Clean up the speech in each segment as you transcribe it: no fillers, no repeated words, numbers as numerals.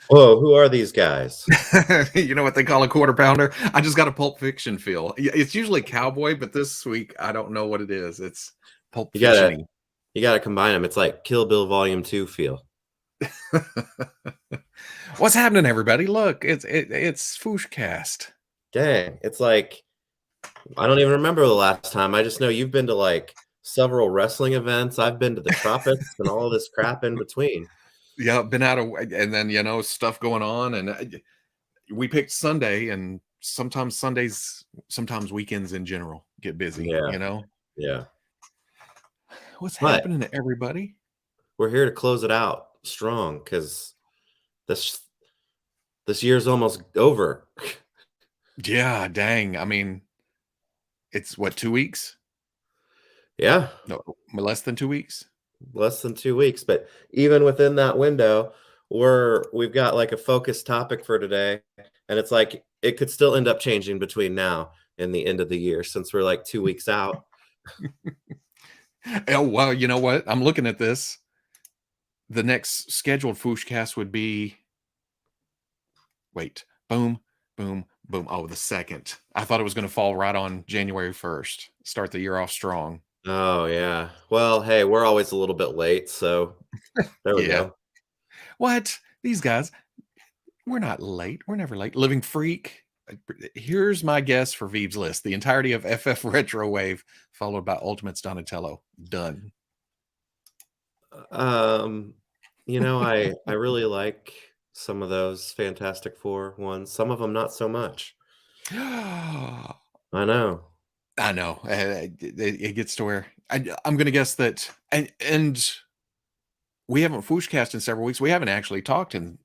Whoa, who are these guys? You know what they call a quarter pounder? I just got a Pulp Fiction feel. It's usually cowboy, but this week I don't know what it is. It's Pulp You gotta Fiction-y. you gotta combine them. It's like Kill Bill Volume 2 feel. What's happening, everybody? Look, it's FwooshCast. Dang, it's like I don't even remember the last time. I just know you've been to like several wrestling events. I've been to the tropics and all this crap in between. Yeah, been out of and then stuff going on, and we picked Sunday, and sometimes Sundays, sometimes weekends in general get busy. Yeah, yeah. What's But happening to everybody? we're here to close it out strong because this this year's almost over. Yeah, dang. I mean, it's what, 2 weeks? Yeah, No, less than 2 weeks. less than 2 weeks. But even within that window, we've got like a focused topic for today, and it's like it could still end up changing between now and the end of the year since we're like 2 weeks out. Oh, well, you know what? I'm looking at this. The next scheduled FwooshCast would be wait, boom, boom, boom. Oh, the second. I thought it was going to fall right on January 1st. Start the year off strong. Oh yeah. Well, hey, we're always a little bit late, so there we Yeah. go. What? These guys, we're not late. We're never late. Living Freak. Here's my guess for Veeb's list: the entirety of FF Retro Wave, followed by Ultimates Donatello. Done. Um, I really like some of those Fantastic Four ones. Some of them not so much. I I know. know. It gets to where I'm going to guess that, and we haven't Fwooshcast in several weeks. We haven't actually talked in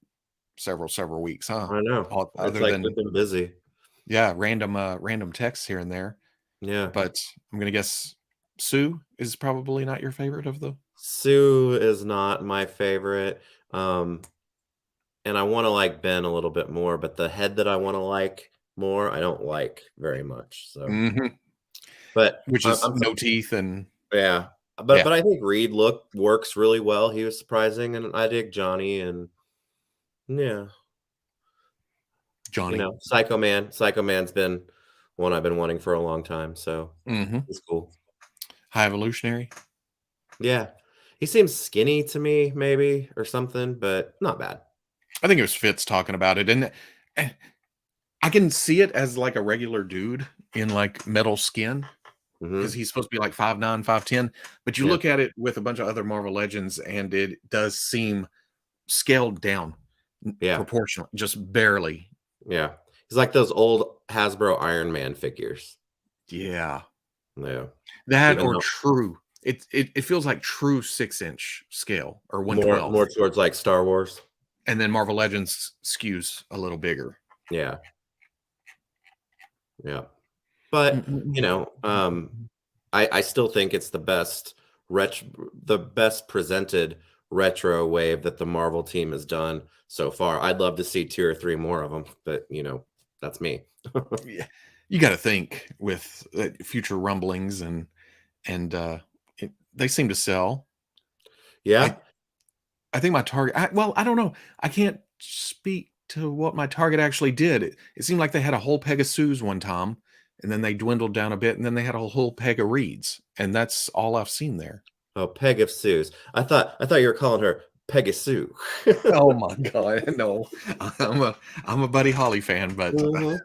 several weeks, huh? I know. It's Other like we've than been busy. random texts here and there. Yeah. But I'm going to guess Sue is probably not your favorite of the. Sue is not my favorite. Um, and I want to like Ben a little bit more, but the head that I want to like more, I don't like very much. So, Mhm. but Which I- is I'm no teeth and yeah. But yeah, I think Reed works really well. He was surprising, and I dig Johnny, and yeah, Johnny. Psycho Man's been one I've been wanting for a long time, so Hmm. he's cool. High Evolutionary. Yeah. He seems skinny to me, maybe, or something, but not bad. I think it was Fitz talking about it, and I can see it as like a regular dude in like metal skin because Mhm. he's supposed to be like 5'9", 5'10". But you Yeah. look at it with a bunch of other Marvel Legends, and it does seem scaled down Yeah. proportionally, just barely. Yeah. He's like those old Hasbro Iron Man figures. Yeah, Yeah. that Even or though true. It feels like true 6-inch scale or more 112, towards, like, Star Wars. and then Marvel Legends skews a little bigger. Yeah. Yeah. But, I still think it's the best presented retro wave that the Marvel team has done so far. I'd love to see 2 or 3 more of them, but, that's me. Yeah, you got to think with future rumblings and they seem to sell. I Yeah? I think my target. Well, I don't know. I can't speak to what my target actually did. It seemed like they had a whole peg of Sues one time, and then they dwindled down a bit, and then they had a whole peg of Reeds, and that's all I've seen there. Oh, Peg of Sue's. I thought you were calling her Peggy Sue. Oh my god, no! I'm a Buddy Holly fan, but Mhm.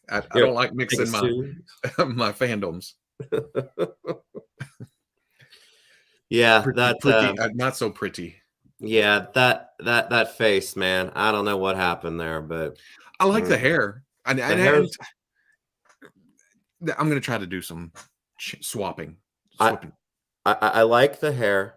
I Yeah, don't like Peggy mixing my Sue. my fandoms. Yeah, Pretty, pretty, not so pretty. that face, man. I don't know what happened there, but I like mm, the hair, the and hair's I'm gonna try to do some swapping, I swapping. I like the hair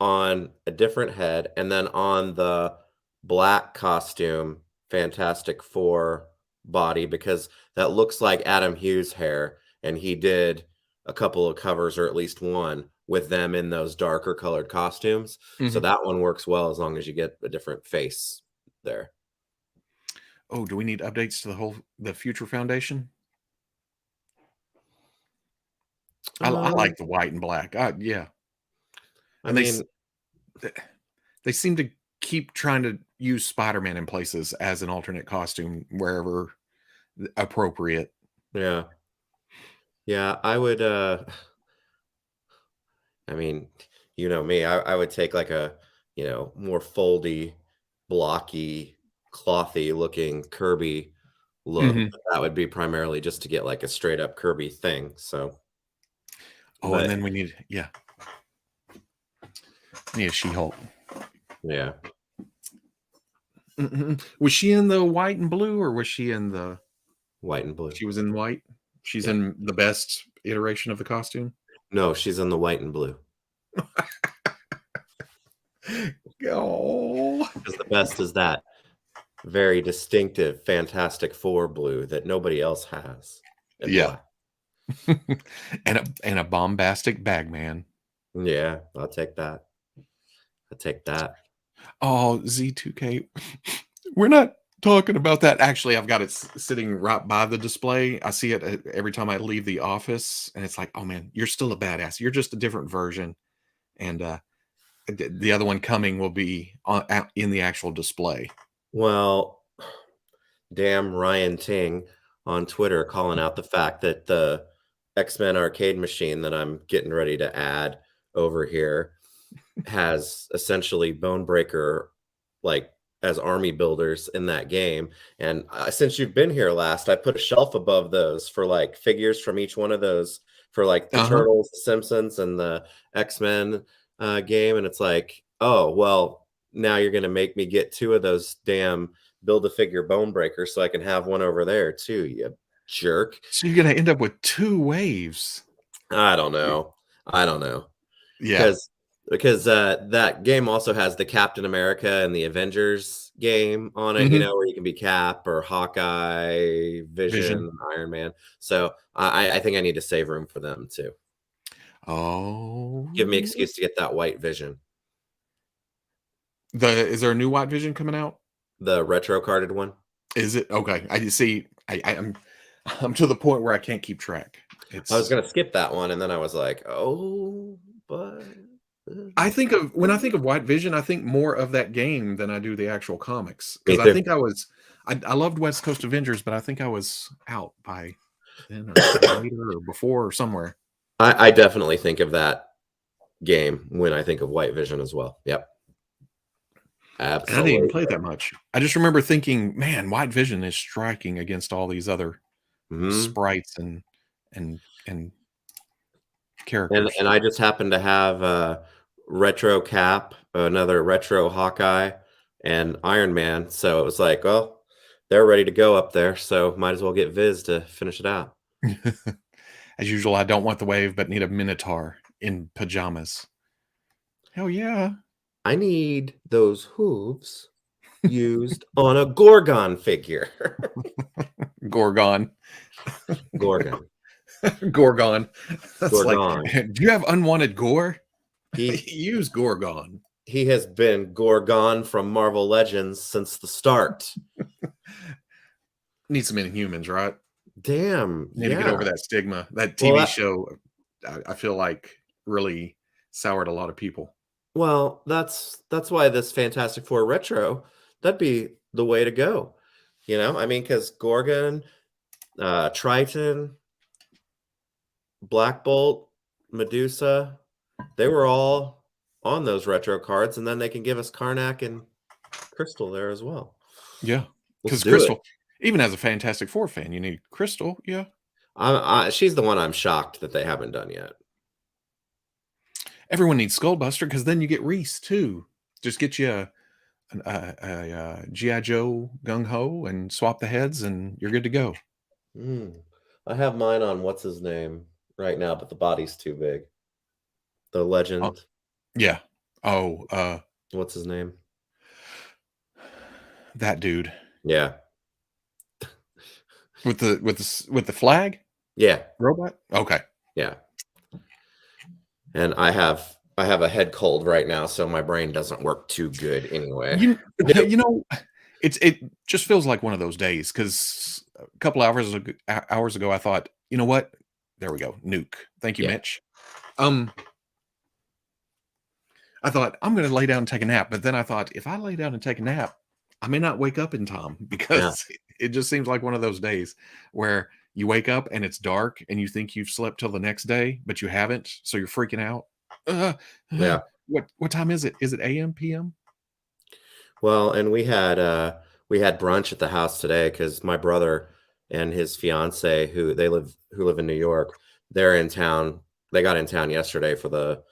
on a different head, and then on the black costume, Fantastic Four body, because that looks like Adam Hughes' hair, and he did a couple of covers, or at least one, with them in those darker colored costumes. So Mhm. that one works well as long as you get a different face there. Oh, do we need updates to the Future Foundation? I Um, like the white and black. Yeah, I and mean, they seem to keep trying to use Spider-Man in places as an alternate costume wherever appropriate. Yeah. Yeah, I would I mean, you know me, I would take like a, more foldy, blocky, clothy looking Kirby look. Mhm. But that would be primarily just to get like a straight up Kirby thing. So, Oh, and but then we need a She-Hulk. yeah, Was she in the white and blue, or was she in the? white and blue. She was in white. She's Yeah. in the best iteration of the costume. No, she's in the white and blue. Oh, Because the best is that very distinctive Fantastic Four blue that nobody else has in yeah, black. and a bombastic Bagman. Yeah, I'll take that. I'll take that. Oh, Z2K. We're not talking about that. Actually, I've got it sitting right by the display. I see it every time I leave the office, and it's like, oh man, you're still a badass. You're just a different version. And the other one coming will be in the actual display. Well, damn Ryan Ting on Twitter calling out the fact that the X-Men arcade machine that I'm getting ready to add over here has essentially Bonebreaker like as army builders in that game. And since you've been here last, I put a shelf above those for like figures from each one of those for like the Uh huh. Turtles, the Simpsons, and the X-Men game. And it's like, oh, well, now you're going to make me get two of those damn Build-A-Figure Bonebreakers so I can have one over there too, you jerk. So you're gonna end up with two waves. I don't know. I don't know. Yeah. Because that game also has the Captain America and the Avengers game on it, Hmm. where you can be Cap or Hawkeye, Vision. Vision, Iron Man. So I think I need to save room for them too. Oh, Give me excuse to get that white Vision, is there a new White Vision coming out? the retro carded one. Is it okay? I see. I'm to the point where I can't keep track. I was It's gonna skip that one, and then I was like, oh, but I think of when I think of White Vision, I think more of that game than I do the actual comics me because I too. think I loved West Coast Avengers, but I think I was out by then or later or before or somewhere. I definitely think of that game when I think of White Vision as well. Yep, And I didn't even absolutely. play it that much. I just remember thinking, man, White Vision is striking against all these other Mhm. sprites and characters. And I just happen to have a retro Cap, another retro Hawkeye, and Iron Man, so it was like, well, they're ready to go up there, so might as well get Viz to finish it out. As usual, I don't want the wave, but need a Minotaur in pajamas. Hell yeah. I need those hooves used on a Gorgon figure. Gorgon. Gorgon. Gorgon. That's like, Gorgon. do you have unwanted gore? He Use Gorgon. he has been Gorgon from Marvel Legends since the start. Need some Inhumans, right? Damn, Need to get over yeah. that stigma. That Well, TV that show, I feel like really soured a lot of people. Well, that's why this Fantastic Four retro, that'd be the way to go. I mean, because Gorgon, Triton, Black Bolt, Medusa, they were all on those retro cards, and then they can give us Karnak and Crystal there as well. Yeah. Let's Because do it. Crystal, even as a Fantastic Four fan, you need Crystal. Yeah. She's the one I'm shocked that they haven't done yet. Everyone needs Skullbuster because then you get Reese too. Just get you a GI Joe gung ho and swap the heads, and you're good to go. Mm. I have mine on what's his name right now, but the body's too big. The Oh, legend, yeah. Oh, what's his name? that dude Yeah, with the flag yeah, robot. Okay. yeah. And I have a head cold right now, so my brain doesn't work too good anyway. You Nope. you know, it just feels like one of those days because a couple hours ago, I thought, you know what? There we go. Nuke. Thank you, Yeah. Mitch. Um, I thought I'm going to lay down and take a nap, but then I thought if I lay down and take a nap, I may not wake up in time Yeah, because it just seems like one of those days where you wake up and it's dark and you think you've slept till the next day, but you haven't, so you're freaking out. Uh, uh, yeah. what time is it? Is it AM, PM? Well, and we had brunch at the house today because my brother and his fiance, who live in New York, they're in town. They got in town yesterday for the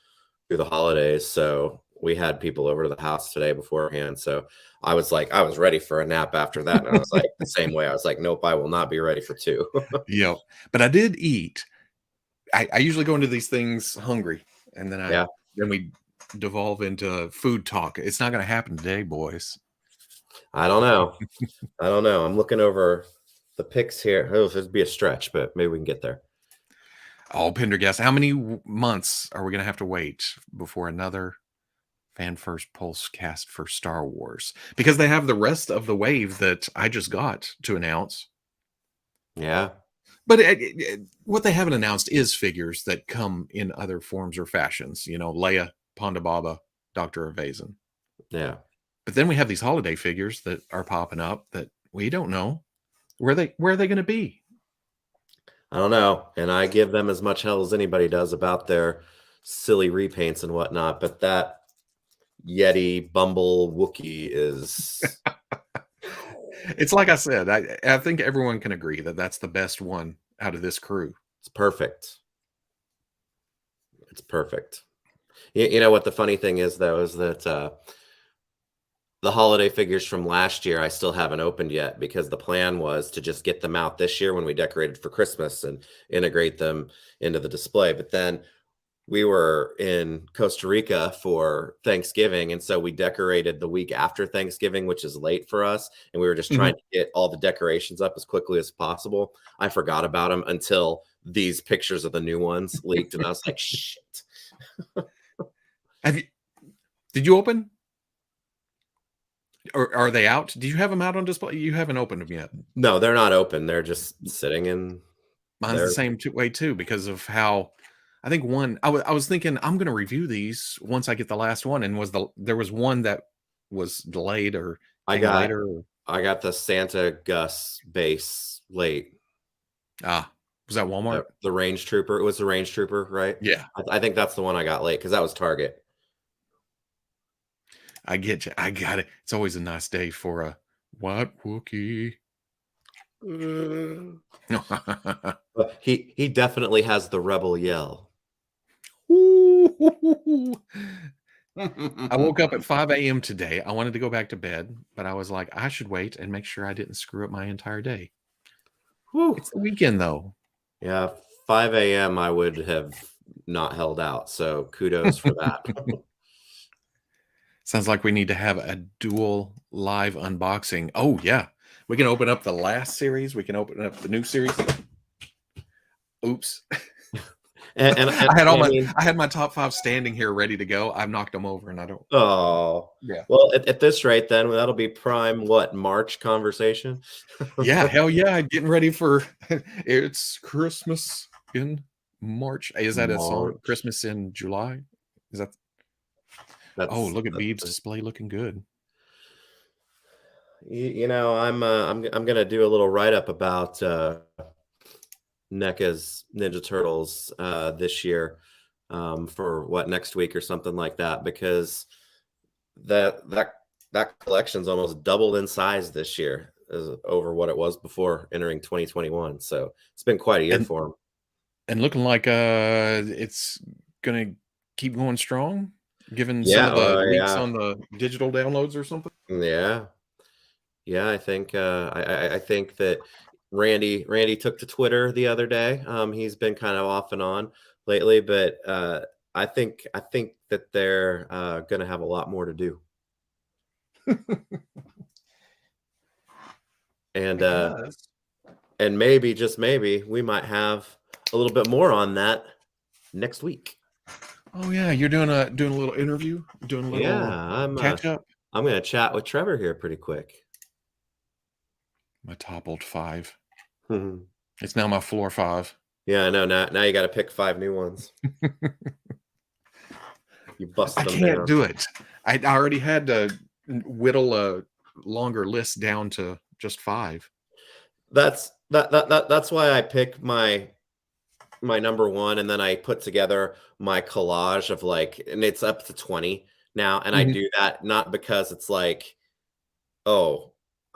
through the holidays, so we had people over to the house today beforehand. So I was ready for a nap after that, and I was like the same way. I was like, nope, I will not be ready for two. Yep. But I did eat. I usually go into these things hungry, and Yeah, then we devolve into food talk. It's not going to happen today, boys. I don't know. I don't know. I'm looking over the pics here. Oh, this would be a stretch, but maybe we can get there. All Pendergast. How many months are we going to have to wait before another fan first pulse cast for Star Wars? Because they have the rest of the wave that I just got to announce. Yeah, But what they haven't announced is figures that come in other forms or fashions. You know, Leia, Ponda Baba, Dr. Evazan. yeah. But then we have these holiday figures that are popping up that we don't know where are they going to be. I don't know, and I give them as much hell as anybody does about their silly repaints and whatnot, but that Yeti Bumble Wookiee is It's like I said, I think everyone can agree that that's the best one out of this crew. it's perfect. It's perfect. You know what the funny thing is though is that the holiday figures from last year I still haven't opened yet because the plan was to just get them out this year when we decorated for Christmas and integrate them into the display. But then we were in Costa Rica for Thanksgiving, and so we decorated the week after Thanksgiving, which is late for us, and we were just trying Mhm. to get all the decorations up as quickly as possible. I forgot about them until these pictures of the new ones leaked, and I was like, "Shit." Have you? Did you open? Or are they out? Do you have them out on display? You haven't opened them yet. No, they're not open. They're just sitting in Mine's the there. same way too because of how I think one. I was thinking I'm going to review these once I get the last one, and there was one that was delayed or I came got later. I got the Santa Gus base late. Was that Walmart? The Range Trooper. It was the Range Trooper, right? Yeah, I think that's the one I got late because that was Target. I get you. I got it. It's always a nice day for a what Wookie. Mm. But he definitely has the rebel yell. I woke up at 5 a.m. today. I wanted to go back to bed, but I was like, I should wait and make sure I didn't screw up my entire day. Whew. It's the weekend, though. Yeah, 5 a.m. I would have not held out, so kudos for that. Sounds like we need to have a dual live unboxing. Oh, yeah. We can open up the last series. We can open up the new series. Oops. And I mean, I had my top 5 standing here ready to go. I've knocked them over and I don't. oh, Yeah. well, at this rate, then that'll be prime what March conversation. Yeah, hell yeah. Getting ready for it's Christmas in March. Is that a song? March. Christmas in July? Is that Oh, look at Beeb's That's display looking good. you know, I'm gonna do a little write up about NECA's Ninja Turtles this year for what next week or something like that because that that that collection's almost doubled in size this year as over what it was before entering 2021. So it's been quite a year And for them. looking like it's gonna keep going strong, given some Yeah, of the leaks yeah, on the digital downloads or something. yeah, yeah. I think I think that Randy took to Twitter the other day. He's been kind of off and on lately, but I think that they're going to have a lot more to do. And I guess. and maybe just maybe we might have a little bit more on that next week. Oh yeah, you're doing a little interview, doing a Yeah, little catch up. I'm gonna chat with Trevor here pretty quick. My toppled 5. Mhm. It's now my floor 5. Yeah, I know. Now you got to pick 5 new ones. You I busted them can't down. do it. I already had to whittle a longer list down to just 5. That's why I pick my number one, and then I put together my collage of like, and it's up to 20 now. And I Mhm. do that not because it's like, oh,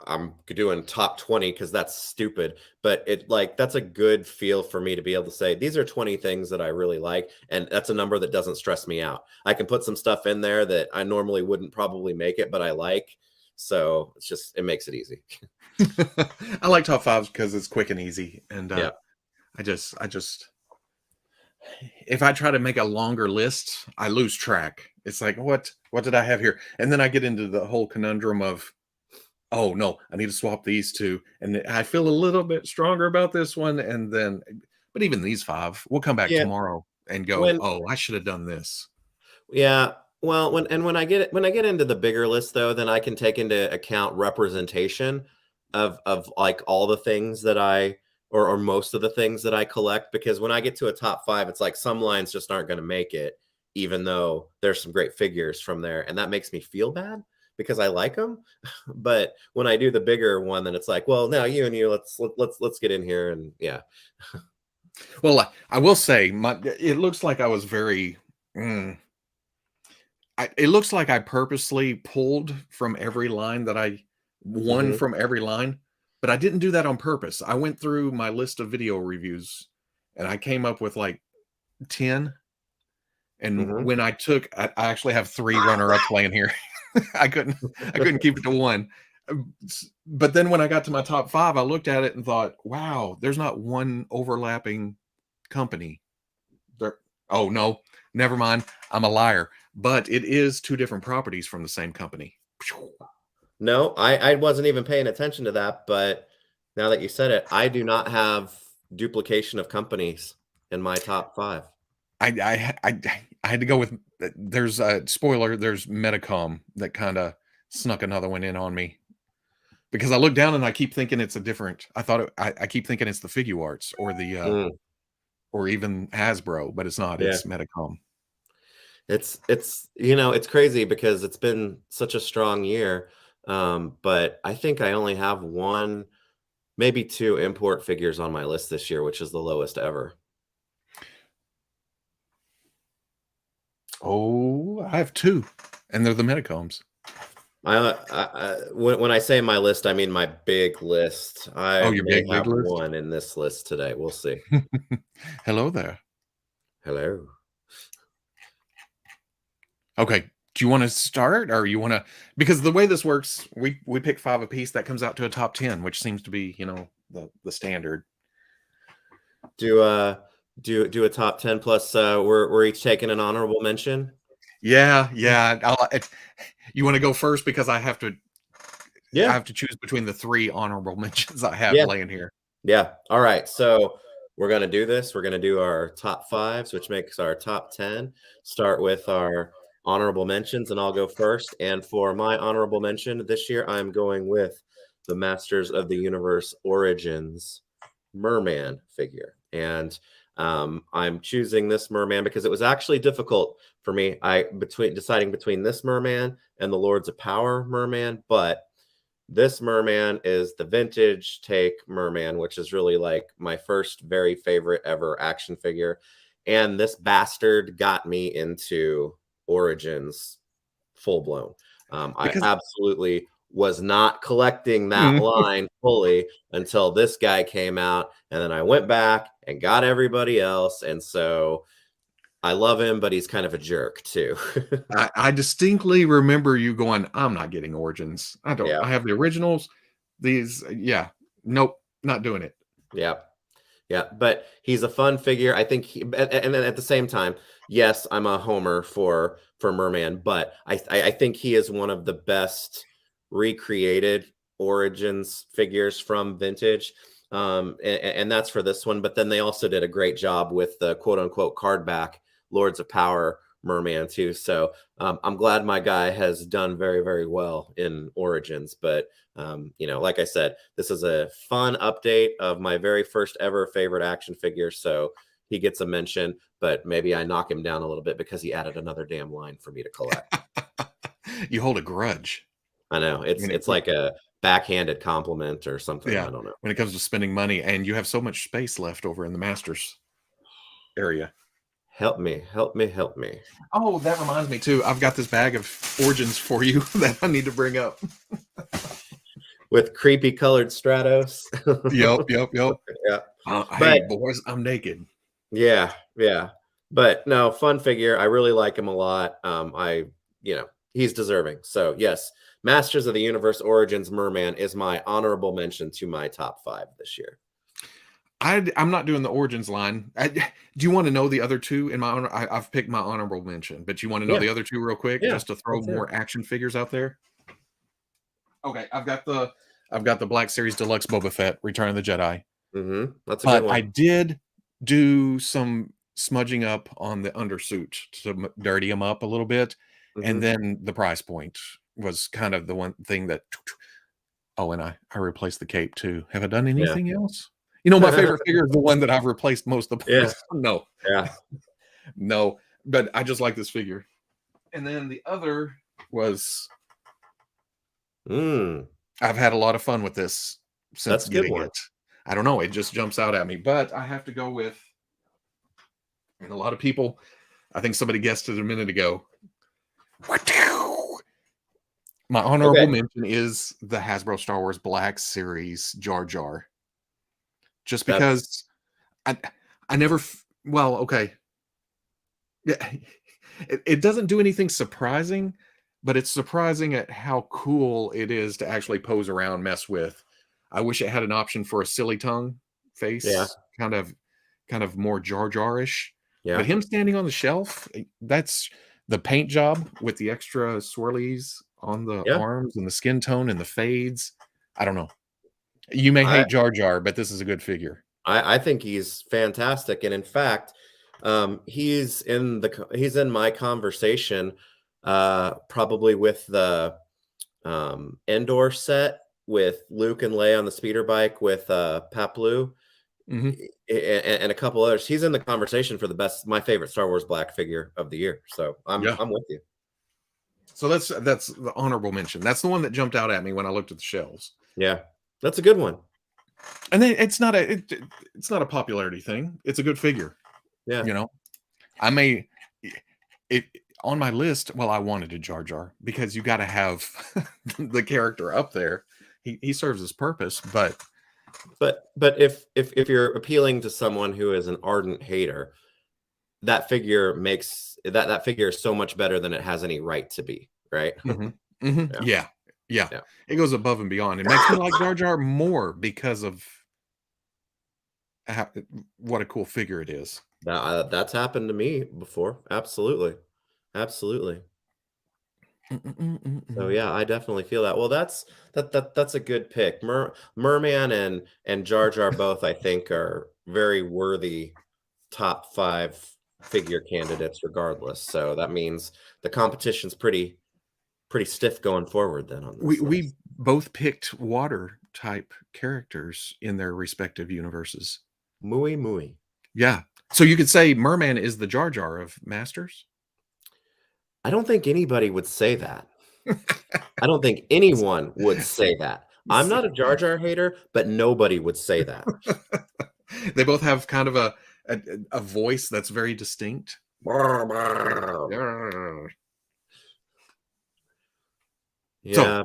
I'm doing top 20 because that's stupid. But it like that's a good feel for me to be able to say these are 20 things that I really like. And that's a number that doesn't stress me out. I can put some stuff in there that I normally wouldn't probably make it, but I like. So it makes it easy. I like top fives because it's quick and easy, and Yeah. I just if I try to make a longer list, I lose track. It's like what did I have here, and then I get into the whole conundrum of, oh no, I need to swap these two, and I feel a little bit stronger about this one, and then, but even these 5, we'll come back Yeah. tomorrow and go, When oh, I should have done this. Yeah. Well, when I get into the bigger list though, then I can take into account representation of like all the things that I or most of the things that I collect, because when I get to a top 5, it's like some lines just aren't going to make it even though there's some great figures from there, and that makes me feel bad because I like them. But when I do the bigger one, then it's like, well, now you and you let's get in here and yeah. Well, I will say, it looks like I was very. mm, it looks like I purposely pulled from every line that I one Mhm. from every line, but I didn't do that on purpose. I went through my list of video reviews and I came up with like 10. And Mhm. when I actually have 3 runner-ups laying here. I couldn't keep it to 1. But then when I got to my top 5, I looked at it and thought, wow, there's not one overlapping company. There, oh no, never mind. I'm a liar. But it is 2 different properties from the same company. No, I wasn't even paying attention to that, but now that you said it, I do not have duplication of companies in my top 5. I had to go with there's a spoiler. There's Medicom that kind of snuck another one in on me because I look down and I keep thinking it's a different. I keep thinking it's the Figuarts or the Mm, or even Hasbro, but it's not. yeah. It's Medicom. It's crazy because it's been such a strong year, but I think I only have 1, maybe 2 import figures on my list this year, which is the lowest ever. Oh, I have 2, and they're the Medicoms. When I say my list, I mean my big list. I Oh, your may big have list. 1 in this list today. We'll see. Hello there. Hello. Okay. Do you want to start or you want to because the way this works, we pick 5 apiece that comes out to a top 10, which seems to be, the standard. Do do a top 10 plus we're each taking an honorable mention. Yeah, yeah. You want to go first because I Yeah. have to choose between the 3 honorable mentions I have Yeah. laying here. Yeah. All right. So we're going to do this. We're going to do our top 5s, which makes our top 10. Start with our honorable mentions, and I'll go first. And for my honorable mention this year, I'm going with the Masters of the Universe Origins merman figure. And I'm choosing this merman because it was actually difficult for me. I between deciding between this merman and the Lords of Power merman, but this merman is the vintage take merman, which is really like my first very favorite ever action figure. And this bastard got me into Origins full blown. I Because absolutely was not collecting that Mm. line fully until this guy came out. And then I went back and got everybody else. And so I love him, but he's kind of a jerk too. I distinctly remember you going, I'm not getting Origins. Yeah. I have the originals. Yeah. Nope, not doing it. Yeah. Yeah, but he's a fun figure. I think and then at the same time, yes, I'm a homer for Merman, but I think he is one of the best recreated Origins figures from vintage. And that's for this one. But then they also did a great job with the quote unquote card back Lords of Power Merman too. So I'm glad my guy has done very, very well in Origins. But like I said, this is a fun update of my very first ever favorite action figure. So he gets a mention, but maybe I knock him down a little bit because he added another damn line for me to collect. You hold a grudge. I know. It's When it's like a backhanded compliment or something. yeah, I don't know. when it comes to spending money, and you have so much space left over in the Masters area. Help me, help me, help me. Oh, that reminds me too. I've got this bag of Origins for you that I need to bring up. With creepy colored Stratos. Yep, yep, yep. Yeah. Hey, But boys, I'm naked. yeah, yeah. But no, fun figure. I really like him a lot. He's deserving. So yes, Masters of the Universe Origins Merman is my honorable mention to my top 5 this year. I'm not doing the Origins line. Do you want to know the other two in my honor? I've picked my honorable mention, but you want to know Yeah, the other two real quick, yeah. just to throw Let's hear more it. action figures out there? Okay, I've got the Black Series Deluxe Boba Fett, Return of the Jedi. That's a good But I one. did do some smudging up on the undersuit to dirty him up a little bit, and Mhm. then the price point was kind of the one thing that. Oh, and I replaced the cape too. Have I done Yeah. anything else? You know, my favorite figure is the one that I've replaced most of. Yeah, No, yeah. no, but I just like this figure. And then the other was Mm, I've had a lot of fun with this since that's a good getting one. it. I don't know, it just jumps out at me, but I have to go with, and a lot of people, I think somebody guessed it a minute ago. My honorable Okay. mention is the Hasbro Star Wars Black Series Jar Jar. Just That's because I I never well, okay. Yeah. It doesn't do anything surprising, but it's surprising at how cool it is to actually pose around, mess with. I wish it had an option for a silly tongue yeah, face, kind of more Jar Jar-ish. But yeah, him standing on the shelf, that's the paint job with the extra swirlies on the yeah. arms and the skin tone and the fades. I don't know. You may I hate Jar Jar, but this is a good figure. I think he's fantastic, and in fact, he's in my conversation, probably with the Endor set with Luke and Leia on the speeder bike with Paploo Mhm. and a couple others. He's in the conversation for my favorite Star Wars Black figure of the year. So I'm Yeah. I'm with you. So that's the honorable mention. That's the one that jumped out at me when I looked at the shelves. Yeah, that's a good one. And then it's not a popularity thing. It's a good figure, Yeah, you know. I may it on my list. Well, I wanted a Jar Jar because you got to have the character up there. He serves his purpose, but but if you're appealing to someone who is an ardent hater, that figure is so much better than it has any right to be, right? mhm, mhm, Yeah, yeah, yeah, yeah. it goes above and beyond. It makes me like Jar Jar more because of how, what a cool figure it is. That's happened to me before. Absolutely. Absolutely. Mm, mm, mm, mm, So mm. yeah, I definitely feel that. Well, that's a good pick. Merman and Jar Jar both I think are very worthy top 5 figure candidates regardless. So that means the competition's pretty stiff going forward then on We this list. we both picked water type characters in their respective universes. Muy muy. Yeah. So you could say Merman is the Jar Jar of Masters. I don't think anybody would say that. I don't think anyone would say that. I'm not a Jar Jar hater, but nobody would say that. They both have kind of a voice that's very distinct. So Yeah,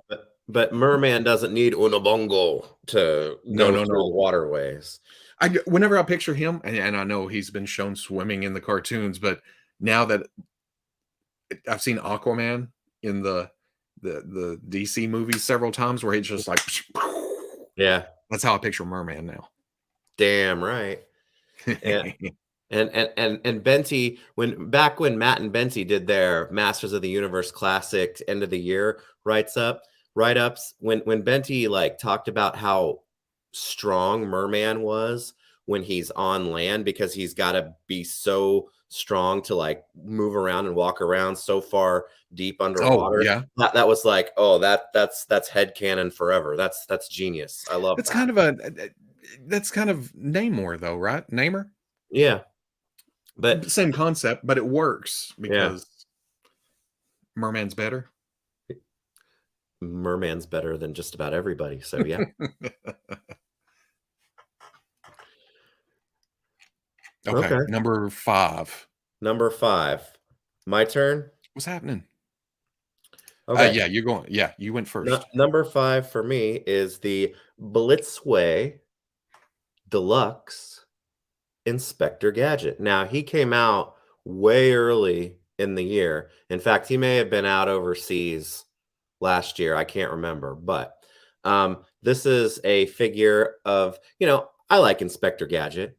but Merman doesn't need Unabongo to no, go no, through the no. waterways. Whenever I picture him, and I know he's been shown swimming in the cartoons, but now that I've seen Aquaman in the DC movies several times, where he's just like, Yeah, that's how I picture Merman now. damn right. And and Benty when Matt and Benty did their Masters of the Universe Classic end of the year write-ups when Benty like talked about how strong Merman was when he's on land because he's got to be so strong to like move around and walk around so far deep Oh underwater. yeah, That was like, oh, that's headcanon forever. That's genius. I love that's that. kind of that's kind of Namor though, right? Namer, Yeah. But same concept, but it works yeah. because Merman's better. Merman's better than just about everybody, so yeah. Okay, Okay. number 5. Number 5. My turn? What's happening? Okay. Yeah, you're going. Yeah, you went first. Number 5 for me is the Blitzway Deluxe Inspector Gadget. Now, he came out way early in the year. In fact, he may have been out overseas last year. I can't remember, but this is a figure of, I like Inspector Gadget.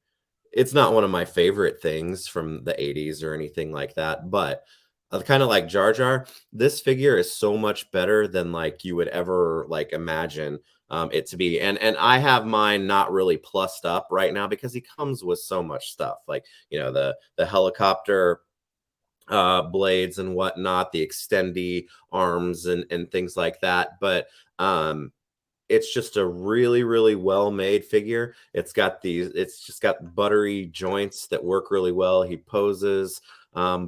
It's not one of my favorite things from the 80s or anything like that, but kind of like Jar Jar, this figure is so much better than like you would ever like imagine it to be. And I have mine not really plussed up right now because he comes with so much stuff, like the helicopter blades and whatnot, the extendy arms and things like that. But it's just a really, really well-made figure. It's just got buttery joints that work really well. He poses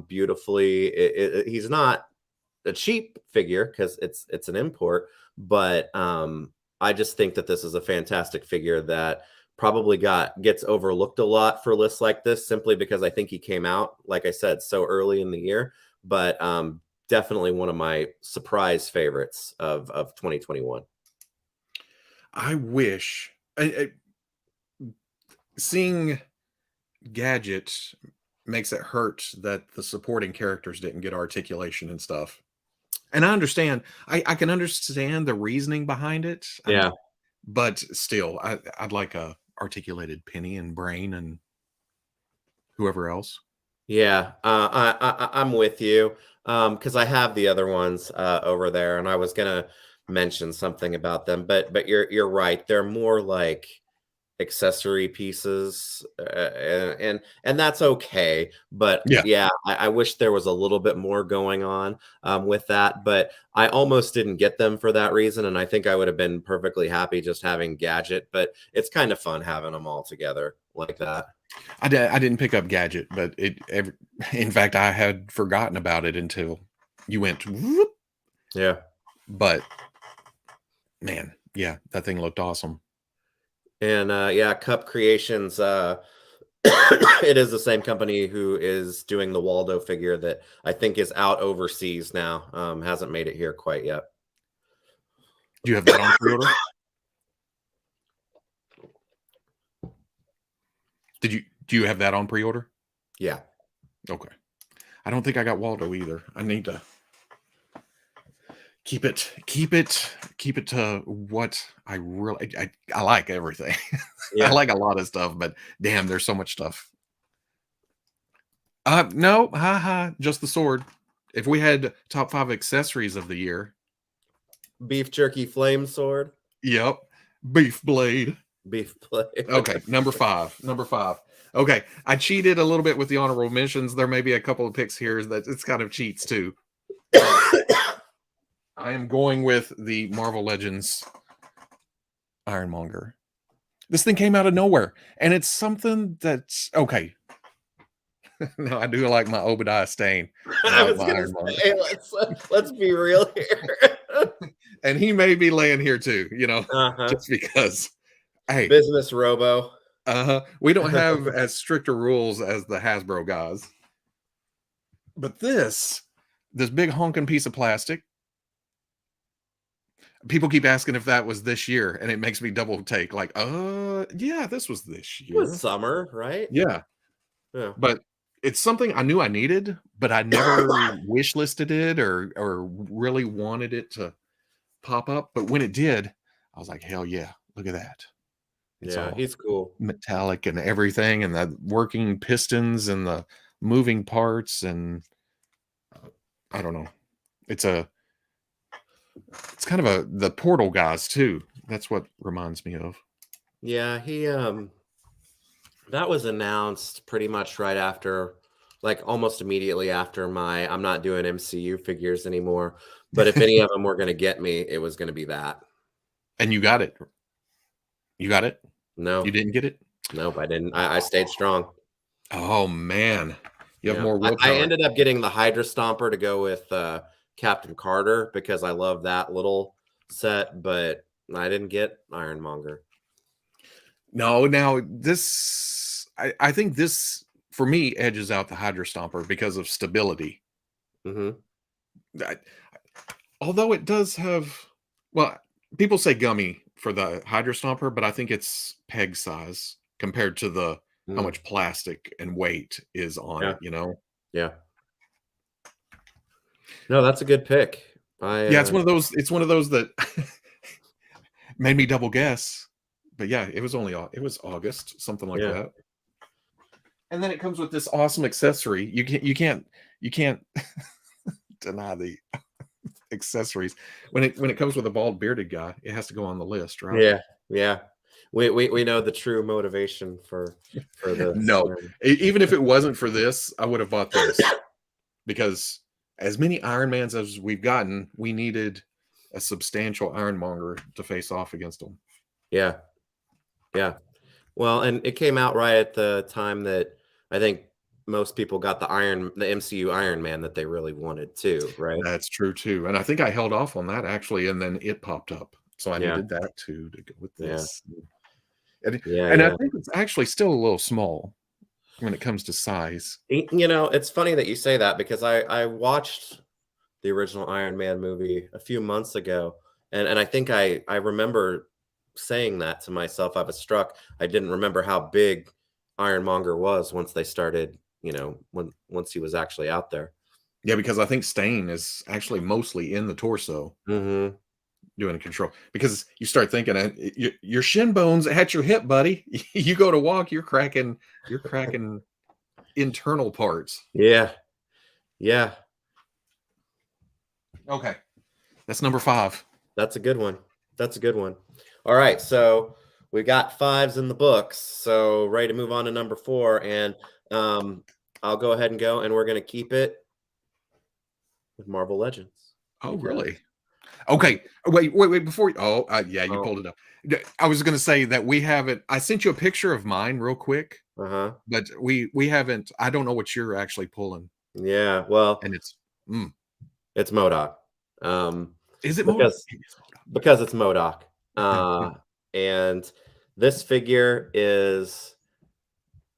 beautifully. He's not a cheap figure because it's an import, but I just think that this is a fantastic figure that probably gets overlooked a lot for lists like this simply because I think he came out, like I said, so early in the year. But definitely one of my surprise favorites of 2021. I wish seeing Gadget makes it hurt that the supporting characters didn't get articulation and stuff. And I understand. I can understand the reasoning behind it. Yeah. But still, I'd like a articulated Penny and Brain and whoever else. Yeah, I'm with you because I have the other ones over there, and I was gonna mention something about them, but you're right. They're more like accessory pieces, and that's okay. But Yeah, yeah, I wish there was a little bit more going on with that. But I almost didn't get them for that reason, and I think I would have been perfectly happy just having Gadget. But it's kind of fun having them all together like that. I didn't pick up Gadget, but in fact, I had forgotten about it until you went. Whoop. Yeah. But man, yeah, that thing looked awesome. And yeah, Cup Creations, it is the same company who is doing the Waldo figure that I think is out overseas now. Hasn't made it here quite yet. Do you have that on pre-order? Do you have that on pre-order? Yeah. Okay. I don't think I got Waldo either. I need to keep it to what I really I like everything. I Yeah. like a lot of stuff, but damn, there's so much stuff. No, haha, just the sword. If we had top 5 accessories of the year, Beef jerky flame sword. yep, beef blade. Beef plate. Okay, number 5. Number 5. Okay, I cheated a little bit with the honorable mentions. There may be a couple of picks here that it's kind of cheats too. I am going with the Marvel Legends Ironmonger. This thing came out of nowhere, and it's something that's okay. No, I do like my Obadiah Stane. I I like was my gonna Ironmonger, say, let's be real here. and he may be laying here too. Uh-huh. Just because. Hey, Business Robo. we don't have as stricter rules as the Hasbro guys, but this big honking piece of plastic. People keep asking if that was this year, and it makes me double take. Like, yeah, this was this It was year. summer, right? Yeah, Yeah. but it's something I knew I needed, but I never wish listed it or really wanted it to pop up. But when it did, I was like, hell yeah, look at that. It's Yeah, all he's cool. metallic and everything, and the working pistons and the moving parts, and I don't know. It's kind of the portal guys too. That's what reminds me of. Yeah, he that was announced pretty much right after, like almost immediately after my I'm not doing MCU figures anymore. But if any of them were going to get me, it was going to be that. And you got it. You got it. You No, didn't get it. nope, I didn't. I stayed strong. Oh man, you have Yeah, more I willpower. ended up getting the Hydra Stomper to go with Captain Carter because I love that little set, but I didn't get Ironmonger. No, now this, I think this for me edges out the Hydra Stomper because of stability. Mm-hmm. I, although it does have, well, people say gummy for the Hydra Stomper, but I think it's peg size compared to the how Mm. much plastic and weight is on Yeah. it, you know? Yeah. No, that's a good pick. Yeah, it's one of those that made me double guess. But yeah, it was August, something like Yeah. that. And then it comes with this awesome accessory. You can't deny the accessories. When it comes with a bald bearded guy, it has to go on the list, right? Yeah. Yeah. We know the true motivation for this. No, even if it wasn't for this, I would have bought this because as many Iron Mans as we've gotten, we needed a substantial Ironmonger to face off against them. Yeah. Yeah. Well, and it came out right at the time that I think most people got the MCU Iron Man that they really wanted too, right? That's true too, and I think I held off on that actually, and then it popped up, so I Yeah. needed that too to go with Yeah. this. And, Yeah. and I Yeah. think it's actually still a little small when it comes to size. It's funny that you say that because I watched the original Iron Man movie a few months ago, and I think I remember saying that to myself. I was struck. I didn't remember how big Ironmonger was once they started, once he was actually out there. Yeah, because I think Stain is actually mostly in the torso Mhm. doing control. Because you start thinking, your shin bones at your hip, buddy. You go to walk, you're cracking internal parts. Yeah. Yeah. Okay, that's number 5. That's a good one. That's a good one. All right, so we got 5s in the books, so ready to move on to number 4, and, I'll go ahead and go, and we're gonna keep it with Marvel Legends Oh, because really? Okay. Wait. Before yeah, you oh, pulled it up. I was going to say that we haven't. I sent you a picture of mine real quick, uh-huh. but we haven't. I don't know what you're actually pulling, Yeah, well, and mm, it's MODOK, um, is it Modoc? because It is because it's MODOK, Modoc. and this figure is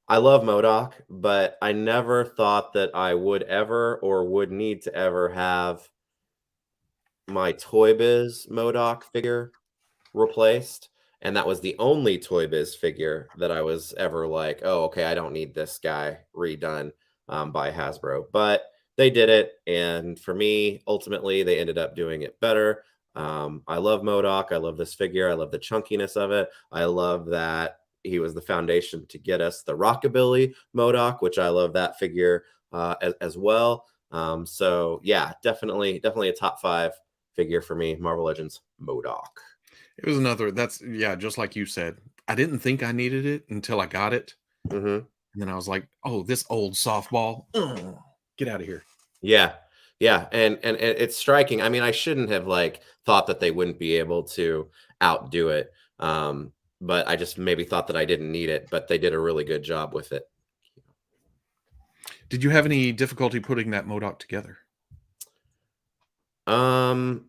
I love MODOK, but I never thought that I would ever or would need to ever have my Toy Biz MODOK figure replaced, and that was the only Toy Biz figure that I was ever like, "Oh, okay, I don't need this guy redone, by Hasbro." But they did it, and for me, ultimately, they ended up doing it better. I love MODOK, I love this figure, I love the chunkiness of it, I love that he was the foundation to get us the Rockabilly MODOK, which I love that figure, as well. So yeah, definitely a top 5 figure for me, Marvel Legends MODOK. It was another. That's yeah, just like you said. I didn't think I needed it until I got it, Mhm. and then I was like, "Oh, this old softball, get out of here." Yeah. Yeah, and it's striking. I mean, I shouldn't have, like, thought that they wouldn't be able to outdo it, but I just maybe thought that I didn't need it, but they did a really good job with it. Did you have any difficulty putting that Modoc together? Um,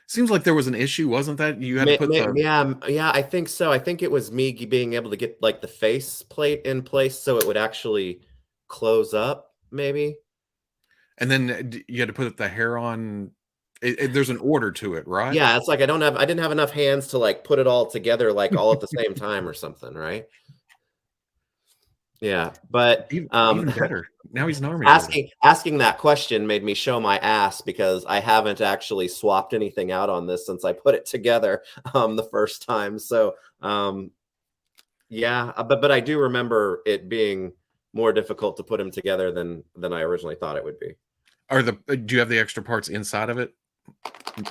Seems like there was an issue, wasn't that? You had to put may the yeah, yeah, I think so. I think it was me being able to get, like, the face plate in place so it would actually close up, maybe? and then you had to put the hair on. There's an order to it, right? Yeah, it's like I didn't have enough hands to, like, put it all together, like, all at the same time or something, right? Yeah, but, Even better. Now he's an army builder. asking that question made me show my ass because I haven't actually swapped anything out on this since I put it together, the first time, so, yeah, but I do remember it being more difficult to put them together than I originally thought it would be. Do you have the extra parts inside of it?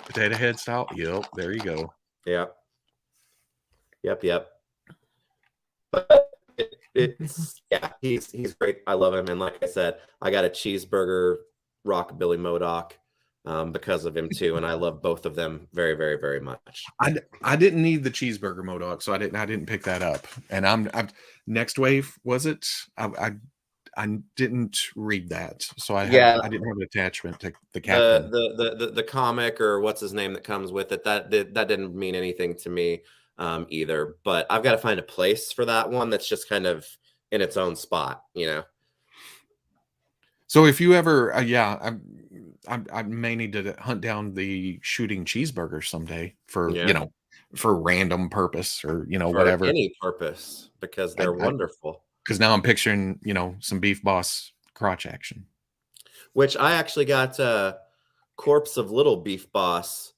Potato head style? Yep, there you go. Yeah. Yep, yep. But it's yeah, he's great. I love him, and like I said, I got a cheeseburger rockabilly Modoc, because of him too, and I love both of them very, very, very much. I didn't need the cheeseburger Modoc, so I didn't pick that up. And I'm next wave was it? I didn't read that, so Yeah, I didn't have an attachment to the the captain. the comic or what's his name that comes with it, that didn't mean anything to me, either, but I've gotta find a place for that one that's just kind of in its own spot, you know? So if you ever, yeah, I may need to hunt down the shooting cheeseburger someday for Yeah, for random purpose or for whatever. any purpose because they're I wonderful, because now I'm picturing some Beef Boss crotch action. which I actually got a corpse of Little Beef Boss,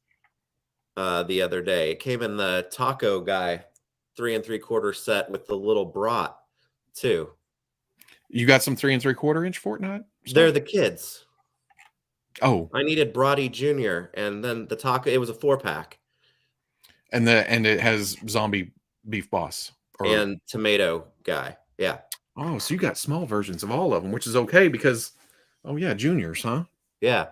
the other day. It came in the taco guy 3 3/4 set with the little brat too. You got some 3 3/4 inch Fortnite They're stuff? the kids. Oh, I needed Brody Jr. and then the taco, it was a 4 pack and it has zombie Beef Boss or and tomato guy. Yeah. oh, so you got small versions of all of them, which is okay because oh yeah, juniors, huh? Yeah.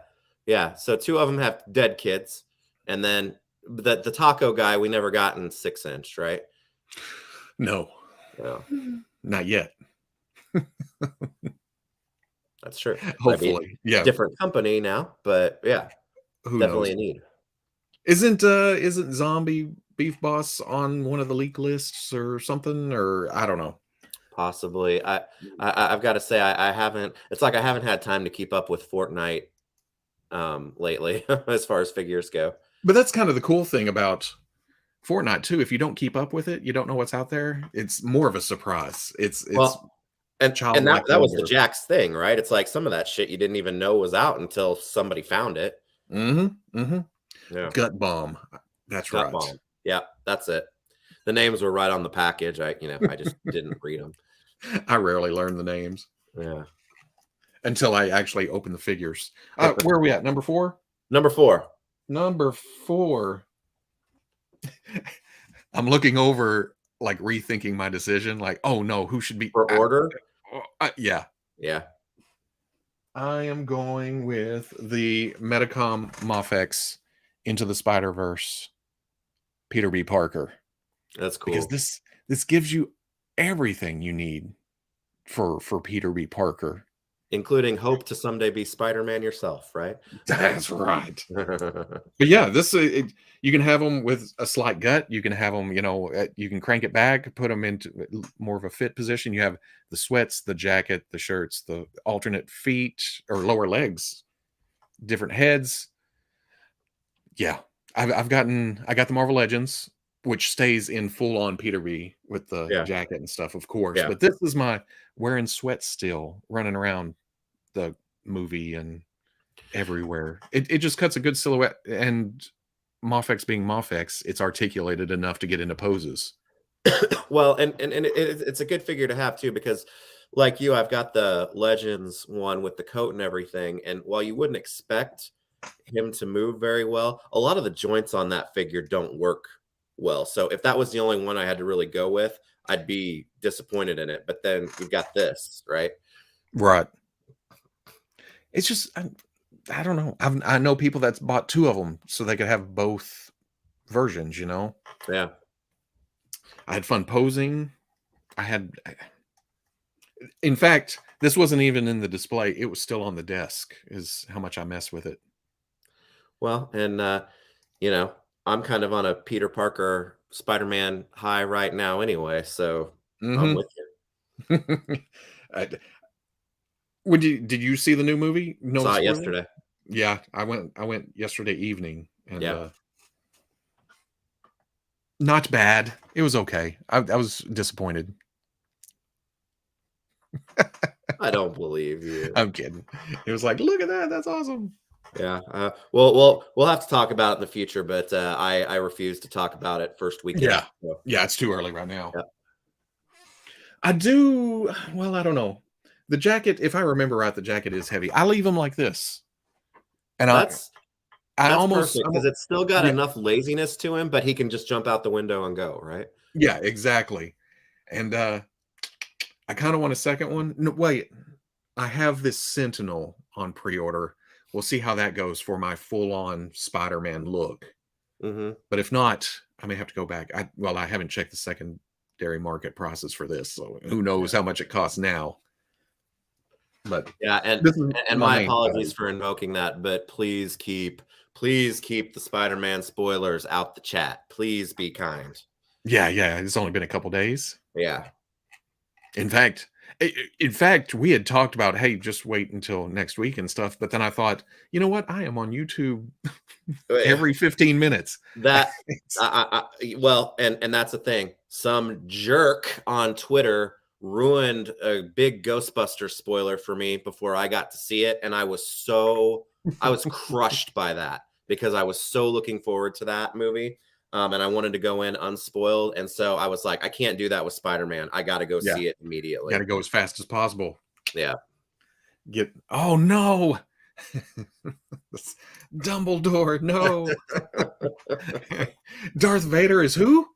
Yeah. So two of them have dead kids. And then the taco guy we never got in 6 inch, right? No, Yeah, not yet. that's true. Might be Hopefully, yeah. different company now, but yeah, Who definitely knows? a need. Isn't zombie Beef Boss on one of the leak lists or something? Or I don't know. Possibly. I've got to say I haven't. It's like I haven't had time to keep up with Fortnite lately as far as figures go. But that's kind of the cool thing about Fortnite too. If you don't keep up with it, you don't know what's out there. It's more of a surprise. It's Well, and childlike that was the wonder. Jax thing, right? It's like some of that shit you didn't even know was out until somebody found it. Mm-hmm. Yeah. Gut bomb. That's Gut right. bomb. Yeah, that's it. The names were right on the package. I just didn't read them. I rarely learn the names Yeah. until I actually open the figures. Where are we at? Number four? Number 4. Number four. I'm looking over, like rethinking my decision. Like, oh no, who should be? For order? Yeah, Yeah. I am going with the Metacom Mofex Into the Spider Verse Peter B. Parker That's because cool. this gives you everything you need for Peter B. Parker. Including hope to someday be Spider-Man yourself, right? That's right. But yeah, you can have them with a slight gut. You can have them, you can crank it back, put them into more of a fit position. You have the sweats, the jacket, the shirts, the alternate feet or lower legs, different heads. Yeah, I got the Marvel Legends, which stays in full on Peter B with the Yeah. jacket and stuff, of course. Yeah. But this is my wearing sweats still, running around the movie and everywhere. It just cuts a good silhouette, and Mofex being Mofex, it's articulated enough to get into poses. Well, and it's a good figure to have too because, like you, I've got the Legends one with the coat and everything. And while you wouldn't expect him to move very well, a lot of the joints on that figure don't work well. So if that was the only one I had to really go with, I'd be disappointed in it. But then you've got this, right? Right. It's just I don't know. I know people that's bought two of them so they could have both versions. Yeah. I had fun posing. In fact, this wasn't even in the display. It was still on the desk. Is how much I mess with it. Well, and you know, I'm kind of on a Peter Parker Spider-Man high right now anyway, so I'm Hmm. with you. I, did you see the new movie? No Saw it spoiler. yesterday. Yeah, I went yesterday evening and Yeah. not bad. It was okay. I was disappointed. I don't believe you. I'm kidding. It was like, look at that. That's awesome. Yeah. We'll have to talk about it in the future, but I refuse to talk about it first weekend. Yeah. So, Yeah, it's too early right now. yeah. I do well, I don't know. The jacket, if I remember right, the jacket is heavy. I leave them like this. And That's I that's almost perfect because it's still got yeah, enough laziness to him, but he can just jump out the window and go, right? yeah, exactly. And I kind of want a second one. No, wait. I have this Sentinel on pre-order. We'll see how that goes for my full-on Spider-Man look. Hmm. But if not, I may have to go back. I haven't checked the secondary market process for this, so who knows Yeah. how much it costs now. But Yeah, this is and my my main apologies priority. for invoking that, but please keep the Spider-Man spoilers out the chat. Please be kind. Yeah, yeah. It's only been a couple days. Yeah. In fact, in fact, we had talked about, hey, just wait until next week and stuff. But then I thought, you know what? I am on YouTube every 15 minutes. That It's- well, and that's the thing. Some jerk on Twitter ruined a big Ghostbuster spoiler for me before I got to see it, and I was crushed by that because I was so looking forward to that movie. And I wanted to go in unspoiled, and so I was like, I can't do that with Spider-Man. I got to go yeah, see it got immediately. to go as fast as possible. Yeah. Oh no, Dumbledore, no. Darth Vader is who?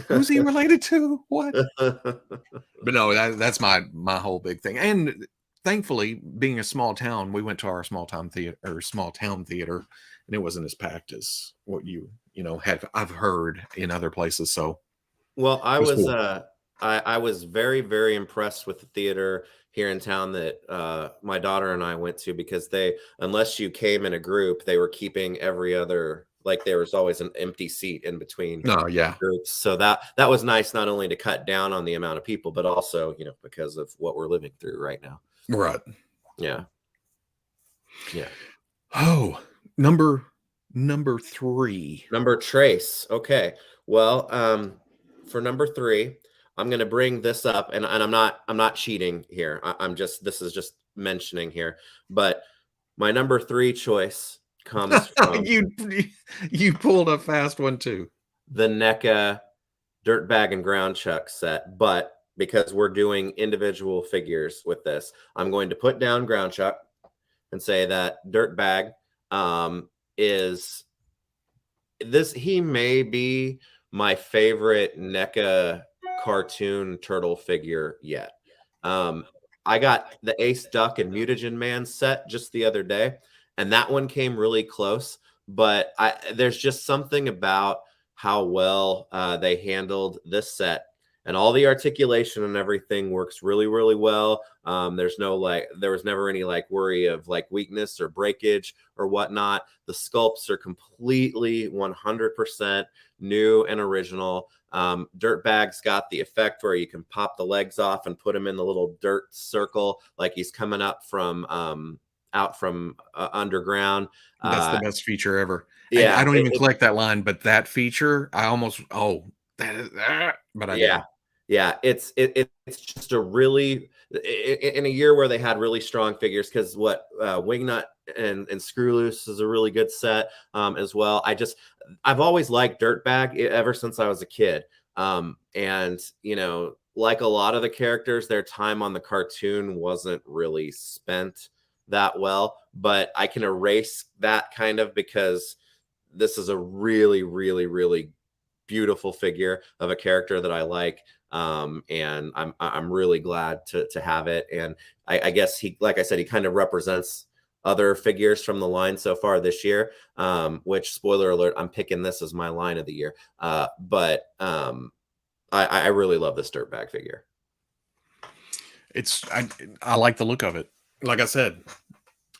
Who's he related to? What? But no, that's my whole big thing. And thankfully, being a small town, we went to our small town theater, and it wasn't as packed as what you know have I've heard in other places. So Well, it was cool. I was very, very impressed with the theater here in town that my daughter and I went to because they, unless you came in a group, they were keeping every other, like there was always an empty seat in between No, yeah, groups. So that was nice, not only to cut down on the amount of people, but also, you know, because of what we're living through right now. right. Yeah. Yeah. Oh, number three. Number trace. Okay. Well, for number three, I'm going to bring this up, and I'm not cheating here. I'm just this is just mentioning here, but my number three choice comes from you you pulled a fast one too. the NECA Dirtbag and Ground Chuck set, but because we're doing individual figures with this, I'm going to put down Ground Chuck and say that Dirtbag is this he may be my favorite NECA cartoon turtle figure yet. Um, I got the Ace Duck and Mutagen Man set just the other day, and that one came really close. But there's just something about how well they handled this set, and all the articulation and everything works really, really well. There's no like, there was never any like worry of like weakness or breakage or whatnot. The sculpts are completely 100% new and original. Dirtbag's got the effect where you can pop the legs off and put him in the little dirt circle, like he's coming up from out from underground. That's the Uh, best feature ever. I yeah, don't even collect that line, but that feature, I almost that is but I yeah, did. yeah. It's just a really in a year where they had really strong figures because what Wingnut and Screw Loose is a really good set as well. I've always liked Dirtbag ever since I was a kid, and you know, like a lot of the characters, their time on the cartoon wasn't really spent that well. But I can erase that kind of because this is a really, really, really beautiful figure of a character that I like. And I'm really glad to have it. And I guess he, like I said, he kind of represents other figures from the line so far this year. Which spoiler alert, I'm picking this as my line of the year. But I really love this dirtbag figure. It's I like the look of it. Like I said,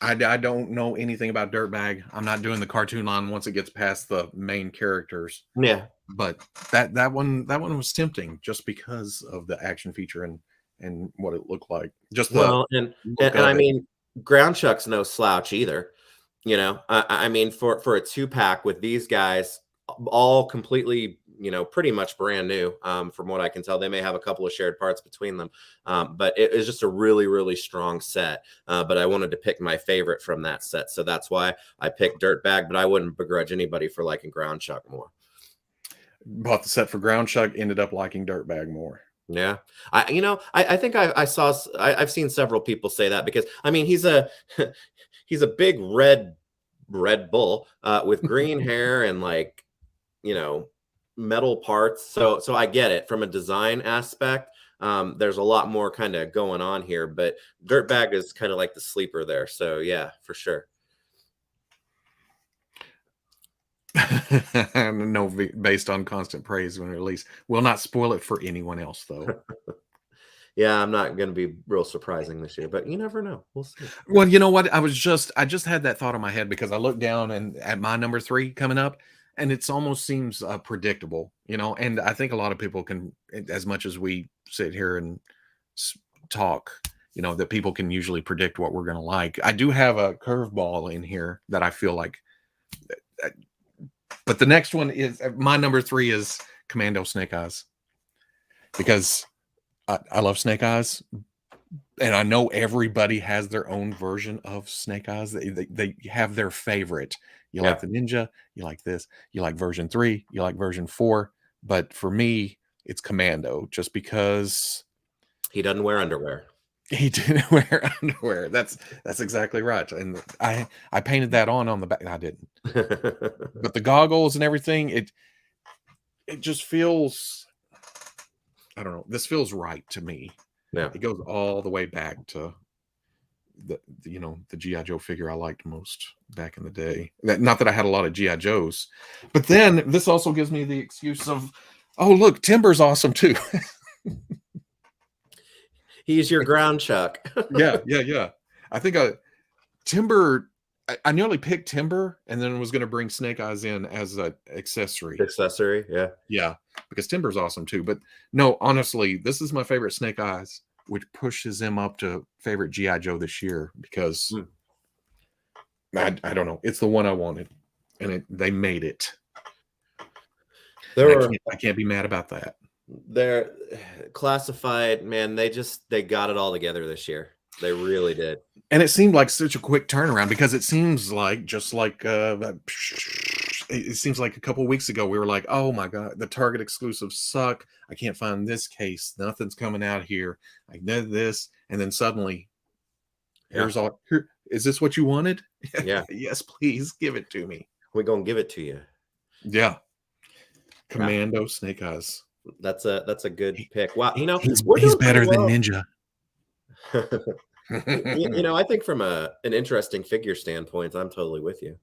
I don't know anything about Dirtbag. I'm not doing the cartoon line once it gets past the main characters. Yeah. But that one was tempting just because of the action feature and what it looked like. Just the Well, look and I of it. mean, Ground Chuck's no slouch either. You know, I mean, for a two pack with these guys, all completely, you know, pretty much brand new. From what I can tell, they may have a couple of shared parts between them, but it is just a really, really strong set. But I wanted to pick my favorite from that set, so that's why I picked Dirtbag. But I wouldn't begrudge anybody for liking Ground Chuck more. Bought the set for Ground Chuck, ended up liking Dirtbag more. Yeah, you know, I think I saw I've seen several people say that because I mean he's a he's a big Red Bull with green hair and like, you know, metal parts. So I get it from a design aspect. There's a lot more kind of going on here, but Dirtbag is kind of like the sleeper there. So yeah, for sure. No, based on constant praise when released. Will not spoil it for anyone else though. Yeah, I'm not going to be real surprising this year, but you never know. We'll see. Well, you know what? I just had that thought in my head because I looked down and at my number 3 coming up, and it's almost seems predictable, you know. And I think a lot of people can, as much as we sit here and s- talk, you know, that people can usually predict what we're going to like. I do have a curveball in here that I feel like, uh, but the next one is my number 3 is Commando Snake Eyes because I love Snake Eyes, and I know everybody has their own version of Snake Eyes. They have their favorite. You Yeah, like the ninja, you like this, you like version 3, you like version 4. But for me, it's Commando, just because he doesn't wear underwear. he didn't wear underwear. That's exactly right. And I painted that on the back. I didn't. But the goggles and everything, it just feels, I don't know. This feels right to me. Yeah. It goes all the way back to you know, the GI Joe figure I liked most back in the day. Not that I had a lot of GI Joes, but then this also gives me the excuse of, oh look, Timber's awesome too. He's your ground chuck. Yeah. I think Timber. I nearly picked Timber, and then was going to bring Snake Eyes in as an accessory. Accessory, yeah. Yeah, because Timber's awesome too. But no, honestly, this is my favorite Snake Eyes, which pushes him up to favorite GI Joe this year because I don't know. It's the one I wanted, and they made it, There and were I can't be mad about that. they're classified, man, they got it all together this year. They really did. And it seemed like such a quick turnaround because it seems like just like it seems like a couple weeks ago we were like, oh my god, the Target exclusives suck. I can't find this case. Nothing's coming out here. I did this, and then suddenly Yeah. here's all. Here, is this what you wanted? Yeah. Yes, please give it to me. We're gonna give it to you. Yeah, Yeah. Commando Snake Eyes. That's a good pick. Wow, we're He's doing pretty better than well. Ninja. I think from an interesting figure standpoint, I'm totally with you.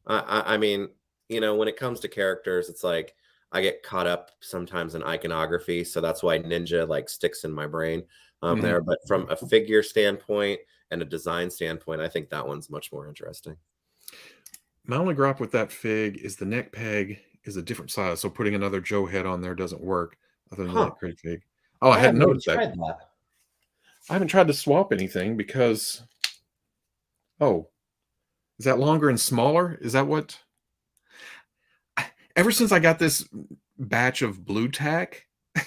I mean, when it comes to characters, it's like I get caught up sometimes in iconography, so that's why Ninja like sticks in my brain there. Mhm. But from a figure standpoint and a design standpoint, I think that one's much more interesting. My only gripe with that fig is the neck peg is a different size, so putting another Joe head on there doesn't work other than the Huh? neck crazy fig. Oh, I I hadn't haven't even noticed that. tried that. I haven't tried to swap anything because, oh, is that longer and smaller? Is that what? Ever since I got this batch of blue tack, I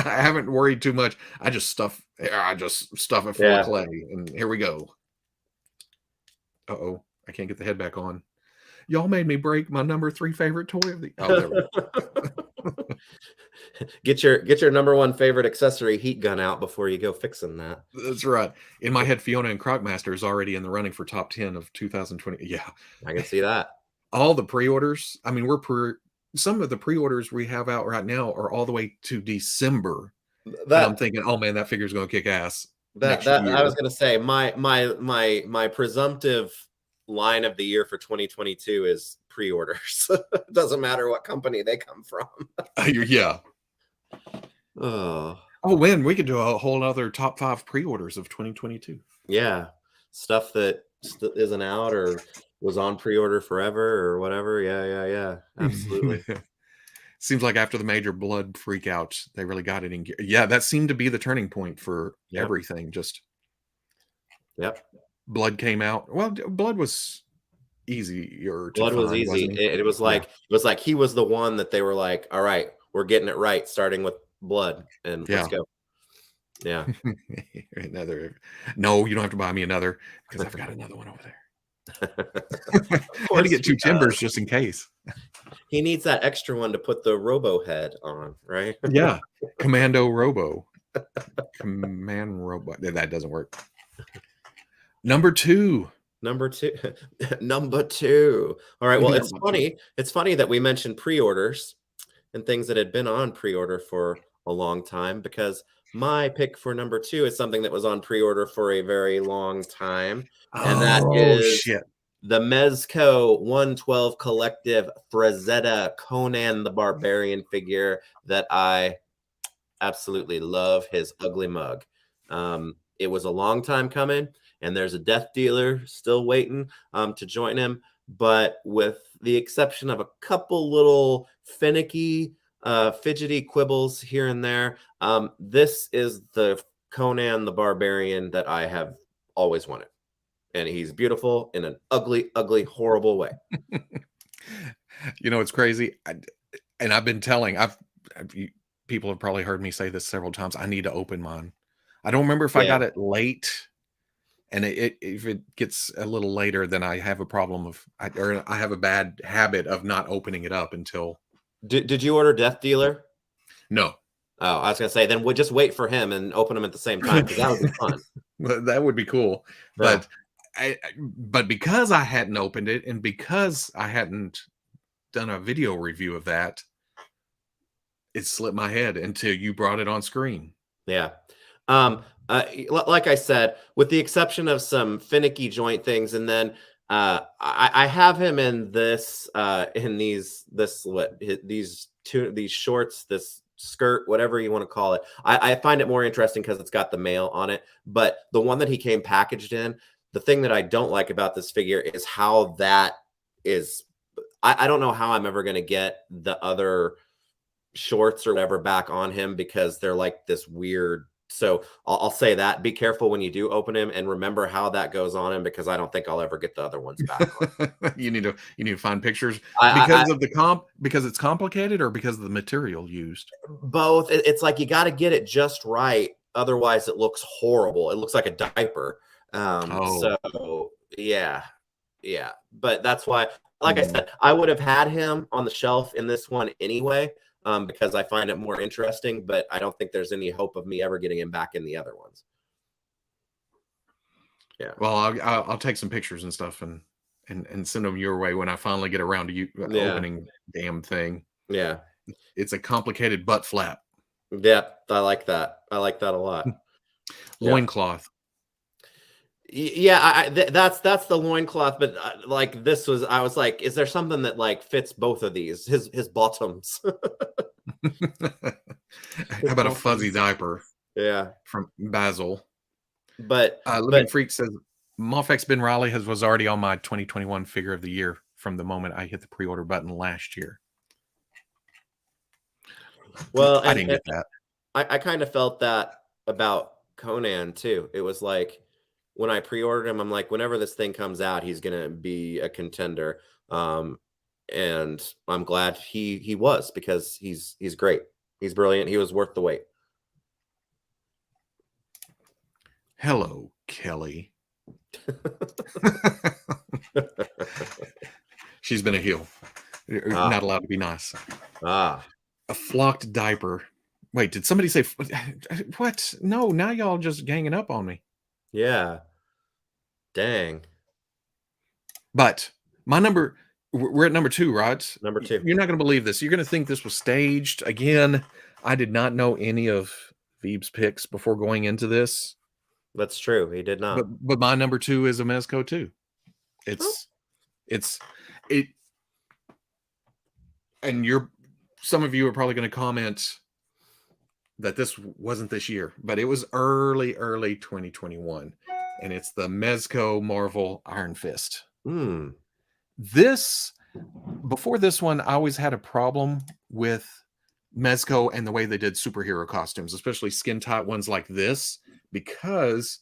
haven't worried too much. I just stuff it full of Yeah. clay, and here we go. Uh-oh, I can't get the head back on. Y'all made me break my number 3 favorite toy of the. Oh, there we go. Get your number one favorite accessory heat gun out before you go fixing that. That's right. In my head, Fiona and Crocmaster is already in the running for top 10 of 2020. Yeah. I can see that. All the pre-orders. I mean, some of the pre-orders we have out right now are all the way to December. And I'm That thinking, oh man, that figure's going to kick ass that next that I was year. gonna say my presumptive line of the year for 2022 is pre-orders. It doesn't matter what company they come from. Yeah. Oh Oh man, we could do a whole other top 5 pre-orders of 2022. yeah, stuff that isn't out or was on pre-order forever or whatever. Yeah, absolutely. Seems like after the major blood freakout, they really got it in gear. Yeah, that seemed to be the turning point for Yep, everything. Just yep. blood came out. Well, blood was easier to Blood was find, easy. wasn't he? Yeah. It was like he was the one that they were like, all right, we're getting it right, starting with blood, and let's Yeah. go. Yeah. Another. No, you don't have to buy me another because I've got another one over there. Of I had to course get he 2 does. timbers just in case. He needs that extra one to put the robo head on, right? Yeah. Commando Robo. Command Robot. That doesn't work. Number 2. Number two. Number two. All right. Well, it's Number 2. funny. It's funny that we mentioned pre-orders and things that had been on pre-order for a long time because my pick for number two is something that was on pre-order for a very long time, and that Oh, is shit. the Mezco 112 Collective Frazetta Conan the Barbarian figure that I absolutely love his ugly mug. It was a long time coming, and there's a death dealer still waiting to join him. But with the exception of a couple little finicky, fidgety quibbles here and there, this is the Conan the Barbarian that I have always wanted. And he's beautiful in an ugly, ugly, horrible way. You know, it's crazy. And I've been telling, people have probably heard me say this several times. I need to open mine. I don't remember if I Yeah. got it late, and if it gets a little later, then I have a problem or I have a bad habit of not opening it up until. Did you order Death Dealer? No. Oh, I was gonna say then we'll just wait for him and open them at the same time because that would be fun. That would be cool. Yeah. But because I hadn't opened it, and because I hadn't done a video review of that, it slipped my head until you brought it on screen. Yeah. Like I said, with the exception of some finicky joint things, and then I have him in this in these shorts, this skirt, whatever you want to call it. I find it more interesting because it's got the male on it. But the one that he came packaged in, the thing that I don't like about this figure is how that is. I don't know how I'm ever going to get the other shorts or whatever back on him because they're like this weird. So I'll say that be careful when you do open him and remember how that goes on him because I don't think I'll ever get the other ones back on. You need to find pictures I because of because it's complicated, or because of the material used. both. It's like you got to get it just right, otherwise it looks horrible. It looks like a diaper. So yeah, but that's why, like I said, I would have had him on the shelf in this one anyway. Because I find it more interesting, but I don't think there's any hope of me ever getting him back in the other ones. Yeah. Well, I'll take some pictures and stuff and send them your way when I finally get around to you opening the damn thing. Yeah. It's a complicated butt flap. Yeah, I like that. I like that a lot. Loincloth. Yeah, that's the loincloth, but like this was, I was like, is there something that like fits both of these? His bottoms. How about a fuzzy diaper? Yeah, from Basil. But Living Freak says Moffex Ben Riley was already on my 2021 figure of the year from the moment I hit the pre-order button last year. Well, I didn't get that. I kind of felt that about Conan too. It was like when I pre-ordered him, I'm like, whenever this thing comes out, he's gonna be a contender. And I'm glad he was because he's great. He's brilliant. He was worth the wait. Hello, Kelly. She's been a heel. Not allowed to be nice. A flocked diaper. Wait, did somebody say what? No, now y'all just ganging up on me. Yeah. Dang. But we're at number 2, Rod. Number 2. You're not going to believe this. You're going to think this was staged. Again, I did not know any of Veeb's picks before going into this. That's true. He did not. But my number 2 is a Mezco too. And some of you are probably going to comment that this wasn't this year, but it was early 2021, and it's the Mezco Marvel Iron Fist. Before this one, I always had a problem with Mezco and the way they did superhero costumes, especially skin tight ones like this, because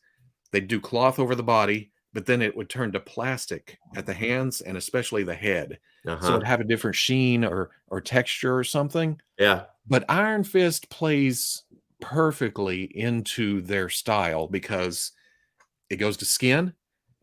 they do cloth over the body, but then it would turn to plastic at the hands and especially the head. So it'd have a different sheen or texture or something. Yeah. But Iron Fist plays perfectly into their style because it goes to skin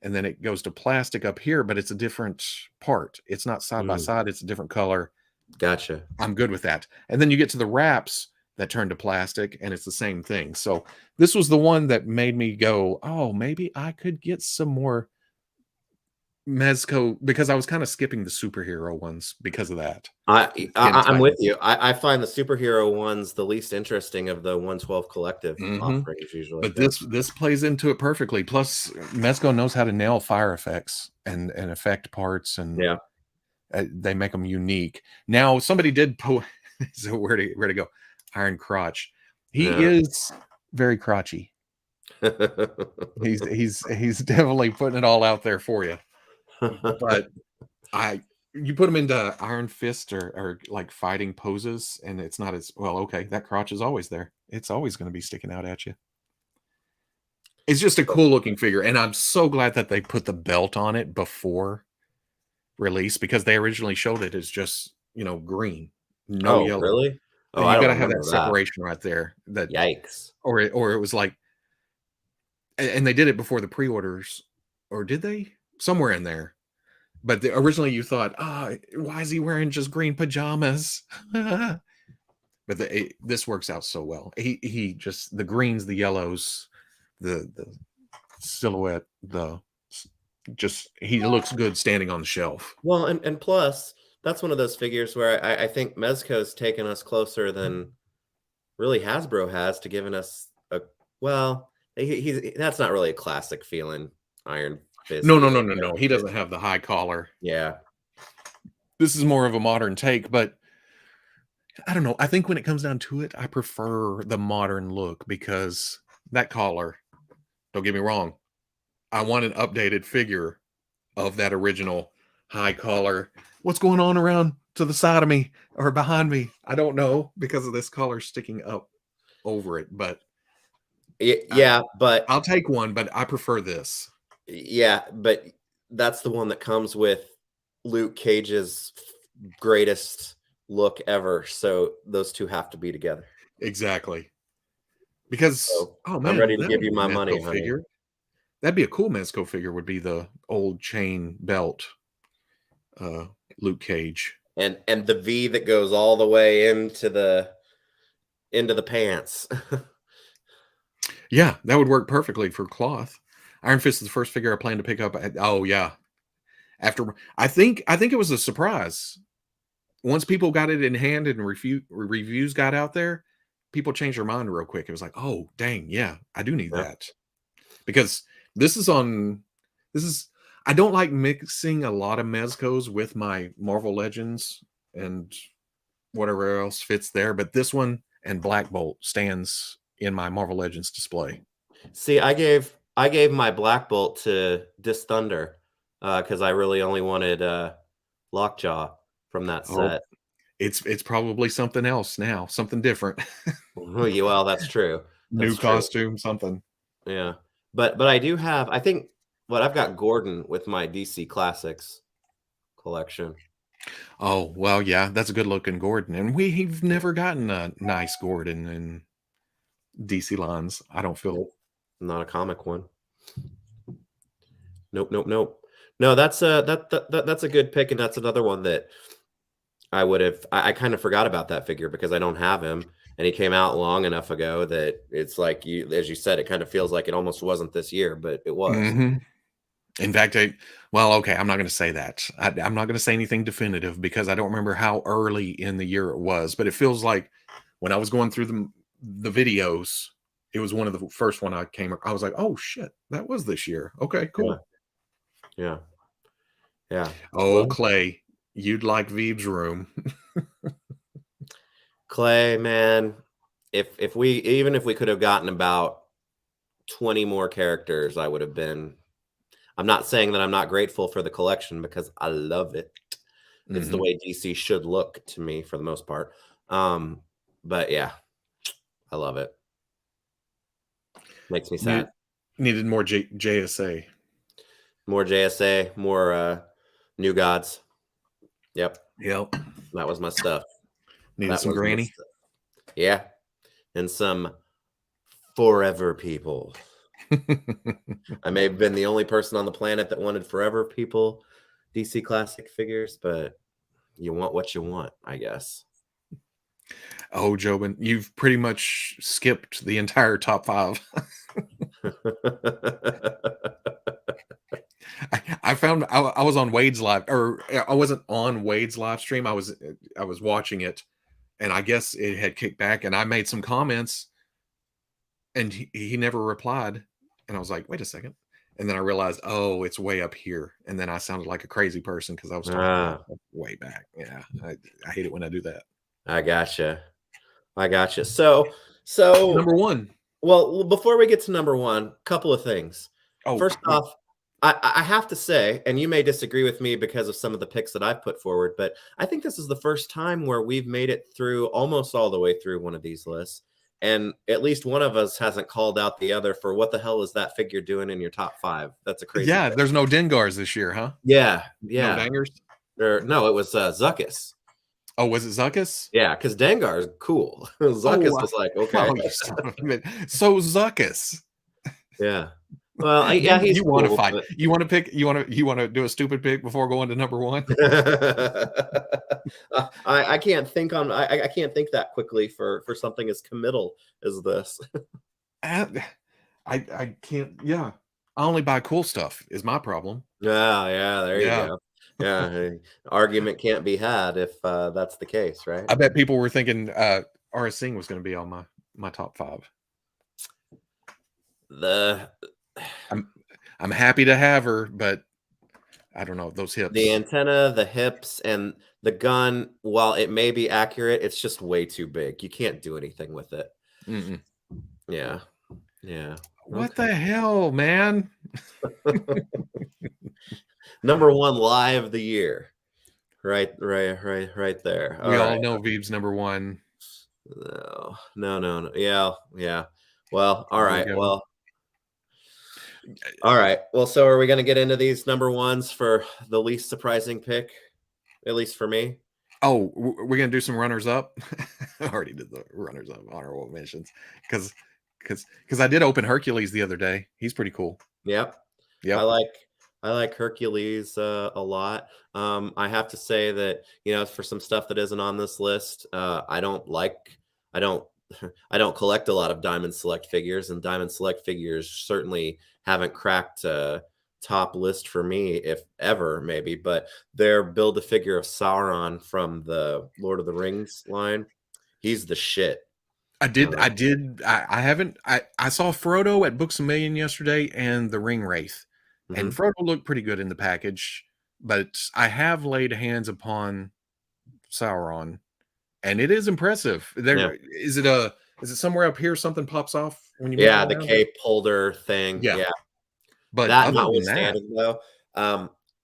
and then it goes to plastic up here, but it's a different part. It's not side by side. It's a different color. Gotcha. I'm good with that. And then you get to the wraps that turn to plastic and it's the same thing. So this was the one that made me go, oh, maybe I could get some more Mezco, because I was kind of skipping the superhero ones because of that. I'm with you. I find the superhero ones the least interesting of the 112 collective offerings usually. But this plays into it perfectly. Plus, Mezco knows how to nail fire effects and effect parts, and they make them unique. Now, somebody did so where to go? Iron Crotch. He Yeah. is very crotchy. He's definitely putting it all out there for you. But I you put him into Iron Fist or like fighting poses, and it's not as well. Okay, that crotch is always there. It's always going to be sticking out at you. It's just a cool looking figure, and I'm so glad that they put the belt on it before release because they originally showed it as just green, no Oh, yellow. really? Oh, And I you got don't to have that remember that. separation right there. That Yikes. or it was like, and they did it before the pre-orders, or did they? Somewhere in there. But originally you thought, why is he wearing just green pajamas? But this works out so well. He just the greens, the yellows, the silhouette, the just he looks good standing on the shelf. Well, and plus, that's one of those figures where I think Mezco's taken us closer than really Hasbro has to giving us a well, that's not really a classic feeling Iron Fist No, no, either. no, no, no. He doesn't have the high collar. Yeah. This is more of a modern take, but I don't know. I think when it comes down to it, I prefer the modern look because that collar, don't get me wrong, I want an updated figure of that original high collar. What's going on around to the side of me or behind me? I don't know because of this collar sticking up over it, but I, Yeah, but I'll take one, but I prefer this. yeah, but that's the one that comes with Luke Cage's greatest look ever. So those two have to be together. Exactly. Because, So oh I'm man, ready to that give would you be a my Mezco money, honey. figure. That'd be a cool Mezco figure, would be the old chain belt uh, Luke Cage. And the V that goes all the way into the pants. Yeah, that would work perfectly for cloth. Iron Fist is the first figure I plan to pick up. Oh yeah, after I think it was a surprise. Once people got it in hand and reviews got out there, people changed their mind real quick. It was like, oh dang, yeah, I do need Yeah. that because this is on. This is I don't like mixing a lot of Mezcos with my Marvel Legends and whatever else fits there, but this one and Black Bolt stands in my Marvel Legends display. See, I gave my Black Bolt to Dis Thunder because I really only wanted Lockjaw from that Oh, set. it's probably something else now, something different. Well, that's true. New That's true. costume, something. Yeah. But I do have I think what I've got Gordon with my DC Classics collection. Oh, well, yeah, that's a good looking Gordon. And we've never gotten a nice Gordon in DC lines. I don't feel. Nope. Not a comic one. Nope, nope, nope. No, that's a good pick, and that's another one that I would have I kind of forgot about that figure because I don't have him, and he came out long enough ago that it's like you as you said, it kind of feels like it almost wasn't this year, but it was. Mhm. In fact, well, okay, I'm not going to say that. I'm not going to say anything definitive because I don't remember how early in the year it was, but it feels like when I was going through the videos, it was one of the first one I came. I was like, oh shit, that was this year. Okay, Yeah, cool. yeah, yeah. Oh, Well, Clay, you'd like Veeb's room. Clay, man, if we even if we could have gotten about 20 more characters, I would have been I'm not saying that I'm not grateful for the collection because I love it. It's the Hmm. way DC should look to me for the most part. Um, but yeah, I love it. Makes me sad. Needed, needed more JSA. More JSA, more New Gods. Yep, Yep. that was my stuff. Needed That some was my granny. stuff. Yeah, and some forever people. I may have been the only person on the planet that wanted forever people DC classic figures, but you want what you want, I guess. Oh, Jobin, you've pretty much skipped the entire top five. I found I was on Wade's live, or I wasn't on Wade's live stream. I was watching it, and I guess it had kicked back, and I made some comments, and he never replied, and I was like, wait a second, and then I realized, oh, it's way up here, and then I sounded like a crazy person because I was talking about Ah, way back. Yeah, I hate it when I do that. I gotcha. I gotcha. So So, Number one. well, before we get to number one, couple of things. Oh, First off, I have to say, and you may disagree with me because of some of the picks that I've put forward, but I think this is the first time where we've made it through almost all the way through one of these lists. And at least one of us hasn't called out the other for what the hell is that figure doing in your top five? That's a crazy yeah. thing. There's no Dengars this year, huh? Yeah, No yeah. Dangers. No, it was Zuckus. Oh, was it Zuckus? Yeah, because Dengar is cool. Zuckus Oh, was like, okay. oh, you son of a bitch. So Zuckus. Yeah. Well, yeah, You he's want to cool, fight? but You want to pick? You want to do a stupid pick before going to number one? I can't think I can't think that quickly for something as committal as this. I can't. Yeah, I only buy cool stuff. Is my problem. Yeah, there you Yeah, go. Yeah, hey, argument can't be had if that's the case, right? I bet people were thinking RS Singh was going to be on my top five. The I'm happy to have her, but I don't know those hips. the antenna, the hips, and the gun, while it may be accurate, it's just way too big. You can't do anything with it. Mm-mm. Yeah. Yeah. What Okay. the hell, man? Number one lie of the year. Right there. We All all right. know Veeb's number one. No. Yeah. Well, all Here we right. go. Well, all right. Well, so are we going to get into these number ones for the least surprising pick, at least for me? Oh, we're gonna do some runners up. I already did the runners up honorable mentions because I did open Hercules the other day. He's pretty cool. Yep. I Yep. like I like Hercules a lot. I have to say that for some stuff that isn't on this list, I don't I don't collect a lot of Diamond Select figures, and Diamond Select figures certainly haven't cracked top list for me, if ever, maybe. But their build a figure of Sauron from the Lord of the Rings line, he's the shit. I haven't. I saw Frodo at Books a Million yesterday and the Ring Wraith, and Mhm. Frodo looked pretty good in the package. But I have laid hands upon Sauron, and it is impressive. Yeah. Is it somewhere up here? Something pops off when you move it Yeah, the around it? cape holder thing. Yeah. Yeah. But That other than that, notwithstanding, though,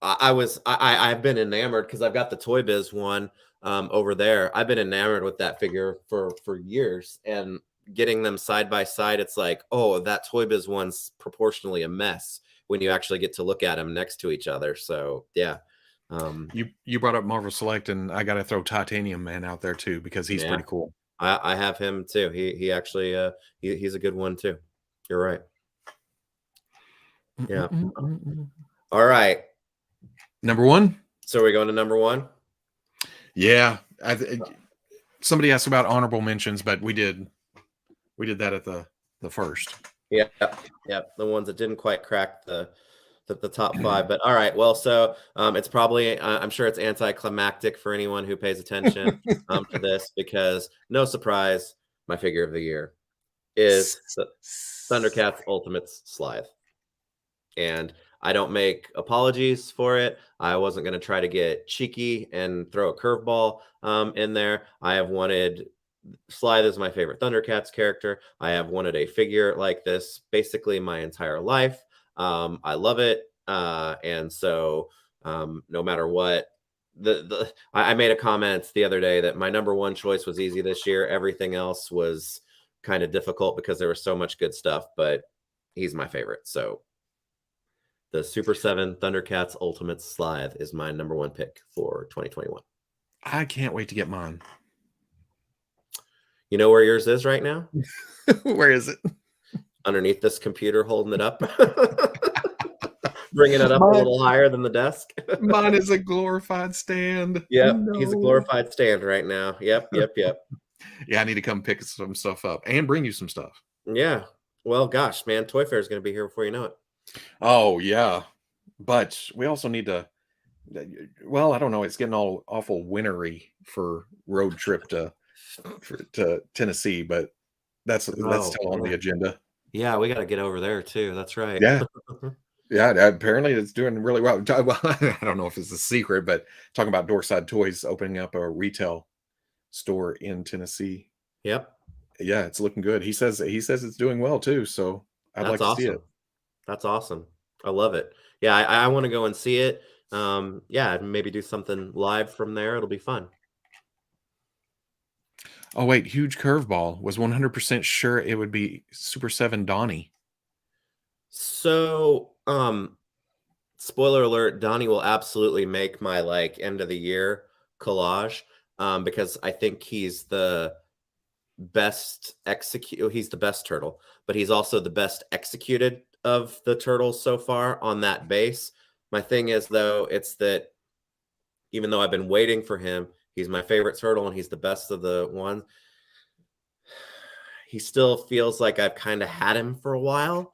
I've been enamored because I've got the Toy Biz one over there. I've been enamored with that figure for years, and getting them side by side, it's like, oh, that Toy Biz one's proportionally a mess when you actually get to look at them next to each other. So yeah, you brought up Marvel Select, and I got to throw Titanium Man out there too because he's yeah, pretty cool. I have him too. He actually he's a good one too. You're right. Yeah. All right. Number one. So we're going to number one. Yeah, somebody asked about honorable mentions, but we did that at the first. Yeah, the ones that didn't quite crack the top five. But all right, well, so it's probably I'm sure it's anticlimactic for anyone who pays attention to this, because no surprise, my figure of the year is the Thundercats Ultimates Slithe. And I don't make apologies for it. I wasn't going to try to get cheeky and throw a curveball in there. I have wanted Slithe is my favorite Thundercats character. I have wanted a figure like this basically my entire life. I love it. And so no matter what, I made a comment the other day that my number one choice was easy this year. Everything else was kind of difficult because there was so much good stuff, but he's my favorite. So the Super 7 Thundercats Ultimate Slithe is my number one pick for 2021. I can't wait to get mine. You know where yours is right now? Where is it? Underneath this computer, holding it up. Bringing it up a little higher than the desk. Mine is a glorified stand. Yep, No. he's a glorified stand right now. Yep. Yeah, I need to come pick some stuff up and bring you some stuff. Yeah. Well, gosh, man, Toy Fair is going to be here before you know it. Oh, yeah. But we also need to, well, I don't know. It's getting all awful wintry for road trip to Tennessee, but that's still on the agenda. Yeah, we got to get over there too. That's right. Yeah. Yeah, apparently it's doing really well. Well, I don't know if it's a secret, but talking about Doorside Toys opening up a retail store in Tennessee. Yep. Yeah, it's looking good. He says it's doing well too, so I'd That's like to see it. awesome. That's awesome. I love it. Yeah, I want to go and see it. Yeah, maybe do something live from there. It'll be fun. Oh wait, huge curveball. Was 100% sure it would be Super 7 Donnie. So, spoiler alert, Donnie will absolutely make my like end of the year collage. Because I think he's the best turtle, but he's also the best executed of the turtles so far on that base. My thing is though, it's that even though I've been waiting for him, he's my favorite turtle and he's the best of the ones. He still feels like I've kind of had him for a while.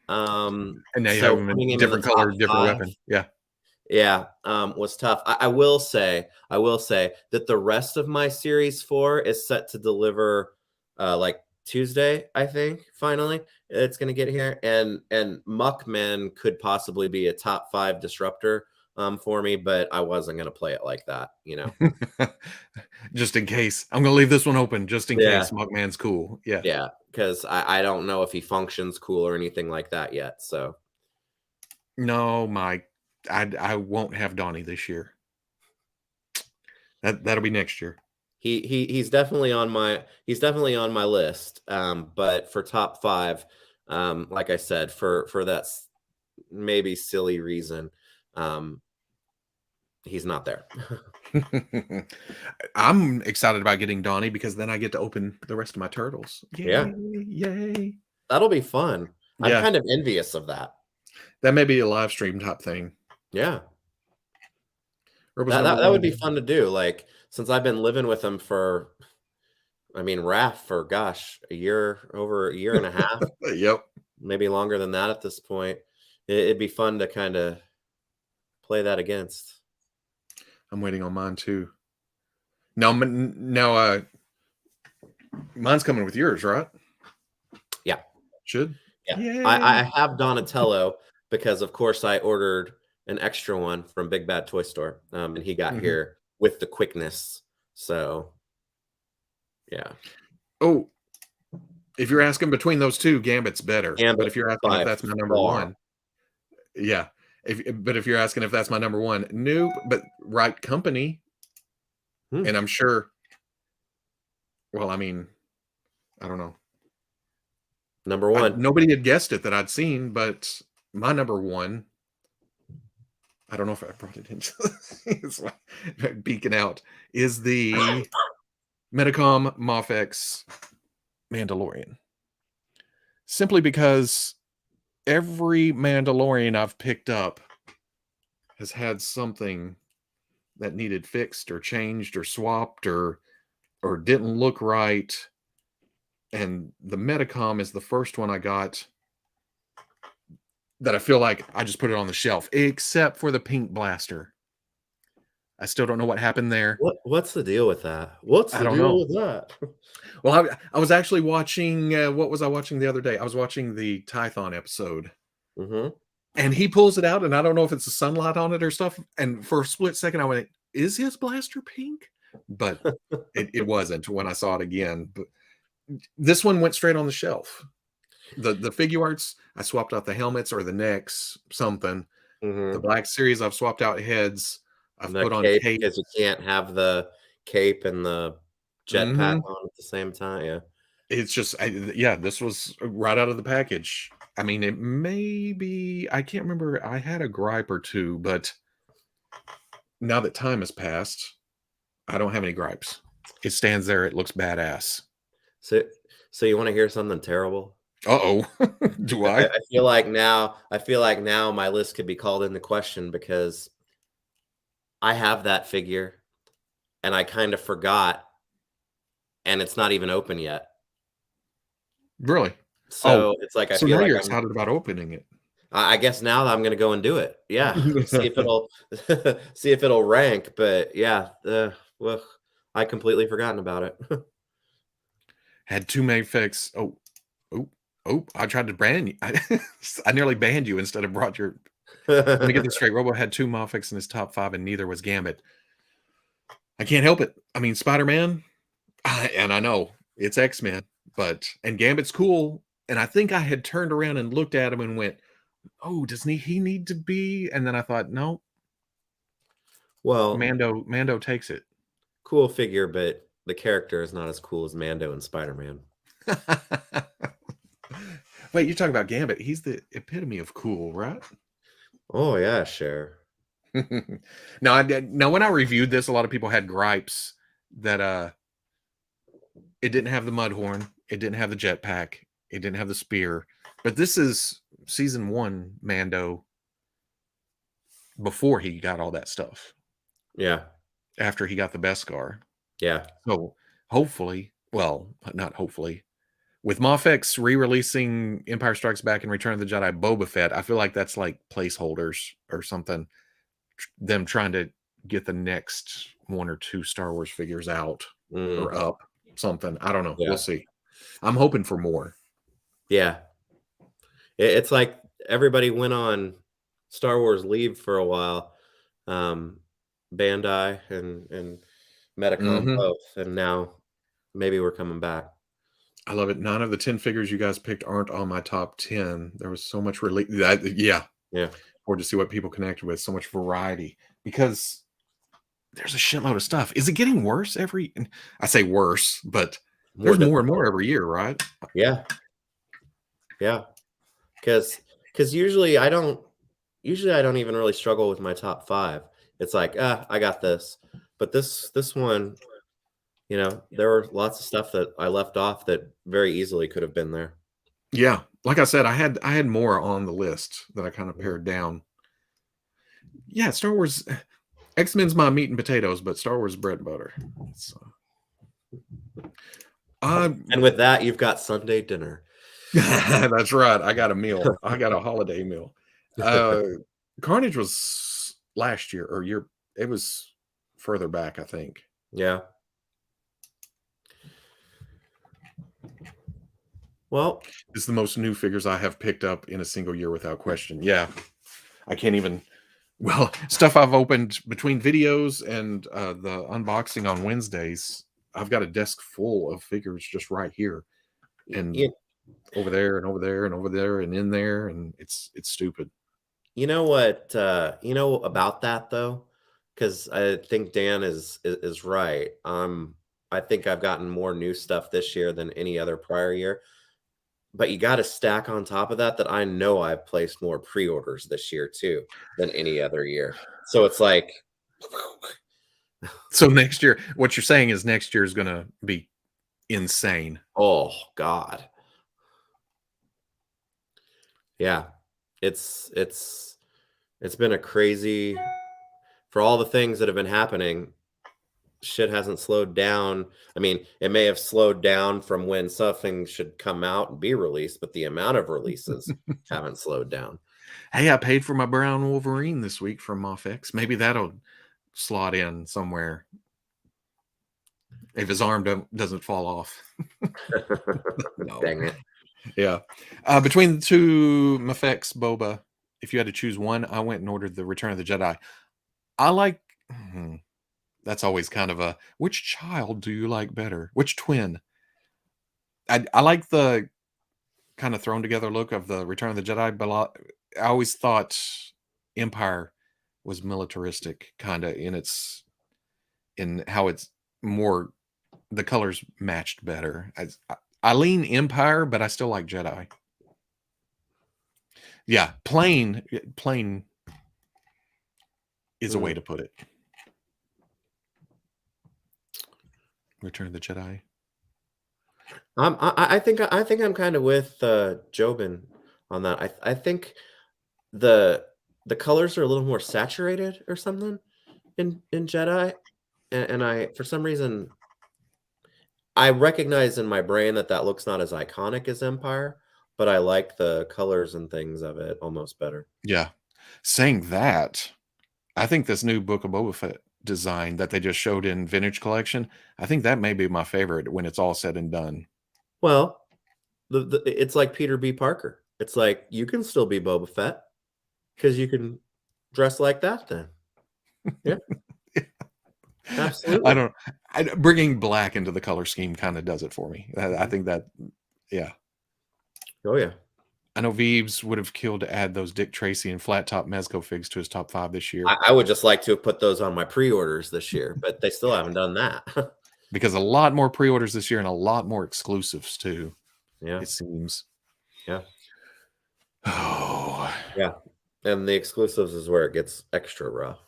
And now you have So him in putting him in the different top color, different five, weapon. Yeah. yeah, was tough. I will say that the rest of my series 4 is set to deliver like Tuesday, I think, finally. It's gonna get here. And Muckman could possibly be a top 5 disruptor for me, but I wasn't gonna play it like that, you know. Just in case. I'm gonna leave this one open just in Yeah, case. Muckman's cool. Yeah. yeah, because I don't know if he functions cool or anything like that yet. So No, I won't have Donnie this year. That'll be next year. he's definitely on my list. But for top 5, like I said, for that maybe silly reason, um, he's not there. I'm excited about getting Donnie because then I get to open the rest of my turtles. Yeah, Yay, yay. that'll be fun. I'm Yeah, kind of envious of that. that may be a live stream type thing. Yeah, Robo's that number that, that would one. be fun to do. Like since I've been living with him for, I mean, Raph for gosh, over a year and a half, Yep. maybe longer than that at this point. It'd be fun to kind of play that against. I'm waiting on mine too. Now, mine's coming with yours, right? Yeah. Should. Yeah. I Yay. have Donatello because, of course, I ordered an extra one from Big Bad Toy Store, and he got Mhm. here with the quickness. So, yeah. Oh, if you're asking between those two, Gambit's better. But Gambit if you're asking if by that's my number far. one, yeah. If you're asking if that's my number one, nope. But right company, Hmm. and I'm sure. Well, I mean, I don't know. Number one. Nobody had guessed it that I'd seen, but my number one. I don't know if I brought it in. It's like beacon out is the Medicom Mofex Mandalorian. Simply because every Mandalorian I've picked up has had something that needed fixed or changed or swapped or didn't look right. And the Medicom is the first one I got that I feel like I just put it on the shelf, except for the pink blaster. I still don't know what happened there. What's the deal with that? What's I the don't deal know. with that? Well, I was actually watching. What was I watching the other day? I was watching the Tython episode, Hmm. and he pulls it out, and I don't know if it's the sunlight on it or stuff. And for a split second, I went, "Is his blaster pink?" But it wasn't when I saw it again. But this one went straight on the shelf. The figure arts, I swapped out the helmets or the necks, something. The Hmm. Black Series, I've swapped out heads. I've The put on cape, cape. because you can't have the cape and the jetpack Mhm. on at the same time. Yeah. It's just, yeah, this was right out of the package. I mean, it may be, I can't remember. I had a gripe or two, but now that time has passed, I don't have any gripes. It stands there. It looks badass. So, so you want to hear something terrible? Uh oh. Do I, I? I feel like now my list could be called into question because I have that figure and I kind of forgot, and it's not even open yet. Really? Oh, So it's like I so feel now like you're excited about opening it. I guess now that I'm gonna go and do it. Yeah, see if it'll see if it'll rank. But yeah, well, I completely forgotten about it. Had too many fix. Oh, oh, oh! I tried to ban you. I nearly banned you instead of brought your. Let me get this straight. Robo had two Moffics in his top 5, and neither was Gambit. I can't help it. I mean, Spider Man, and I know it's X Men. And Gambit's cool. And I think I had turned around and looked at him and went, "Oh, does he need to be?" And then I thought, no, Well, Mando takes it. cool figure, but the character is not as cool as Mando and Spider-Man. Wait, you're talking about Gambit? He's the epitome of cool, right? Oh yeah, sure. Now when I reviewed this, a lot of people had gripes that it didn't have the mud horn, it didn't have the jetpack, it didn't have the spear. But this is season 1 Mando before he got all that stuff. Yeah. After he got the Beskar. Yeah. So hopefully, well, not hopefully, with Moff X re-releasing Empire Strikes Back and Return of the Jedi Boba Fett, I feel like that's like placeholders or something. Them trying to get the next 1 or 2 Star Wars figures out or Mm, up, something. I don't know. yeah. We'll see. I'm hoping for more. Yeah. It's like everybody went on Star Wars leave for a while. Um, Bandai and Metacom Hmm. both, and now maybe we're coming back. I love it. 9 of the 10 figures you guys picked aren't on my top 10. There was so much yeah, Yeah. forward to see what people connected with. So much variety because there's a shitload of stuff. Is it getting worse every? I say worse, but More there's more and difficult. more every year, right? Yeah. Yeah. Because usually I don't even really struggle with my top 5. It's like, I got this. But this one, there were lots of stuff that I left off that very easily could have been there. Yeah, like I said, I had more on the list that I kind of Mhm. pared down. Yeah, Star Wars, X-Men's my meat and potatoes, but Star Wars bread and butter. So, uh, And with that, you've got Sunday dinner. that's right. I got a meal. I got a holiday meal. Uh, Carnage was last year or year. It was further back, I think. Yeah. Well, It's the most new figures I have picked up in a single year without question. Yeah, I can't even. Well, stuff I've opened between videos and the unboxing on Wednesdays. I've got a desk full of figures just right here and you, over there and over there and over there and in there, and it's stupid. you know what you know about that though? Because I think Dan is right. I think I've gotten more new stuff this year than any other prior year. But you gotta stack on top of that I know I've placed more pre-orders this year too than any other year. So it's like, So next year, what you're saying is next year is going to be insane. oh god. Yeah. It's it's been a crazy for all the things that have been happening, shit hasn't slowed down. I mean, it may have slowed down from when something should come out and be released, but the amount of releases haven't slowed down. Hey, I paid for my brown Wolverine this week from Moff X. Maybe that'll slot in somewhere if his arm doesn't fall off. No. Dang it. Yeah. Between the two Mafex Boba, if you had to choose one, I went and ordered the Return of the Jedi. I like that's always kind of a which child do you like better? Which twin? I like the kind of thrown together look of the Return of the Jedi, but I always thought Empire was militaristic, kind of in how it's more the colors matched better. I lean Empire, but I still like Jedi. Yeah, plain is a way Mm. to put it. Return of the Jedi. I think I'm kind of with Jobin on that. I think the the colors are a little more saturated or something in Jedi, and I for some reason I recognize in my brain that looks not as iconic as Empire, but I like the colors and things of it almost better. Yeah. Saying that, I think this new Book of Boba Fett design that they just showed in Vintage Collection, I think that may be my favorite when it's all said and done. Well, it's like Peter B. Parker. It's like you can still be Boba Fett because you can dress like that. Then, yeah, I absolutely. don't. Bringing black into the color scheme kind of does it for me. I Mhm. think that, yeah. Oh yeah. I know Veeves would have killed to add those Dick Tracy and flat top Mezco figs to his top 5 this year I would just like to have put those on my pre-orders this year, but they still haven't done that. because a lot more pre-orders this year and a lot more exclusives too, Yeah, it seems. yeah, Oh, yeah. And the exclusives is where it gets extra rough.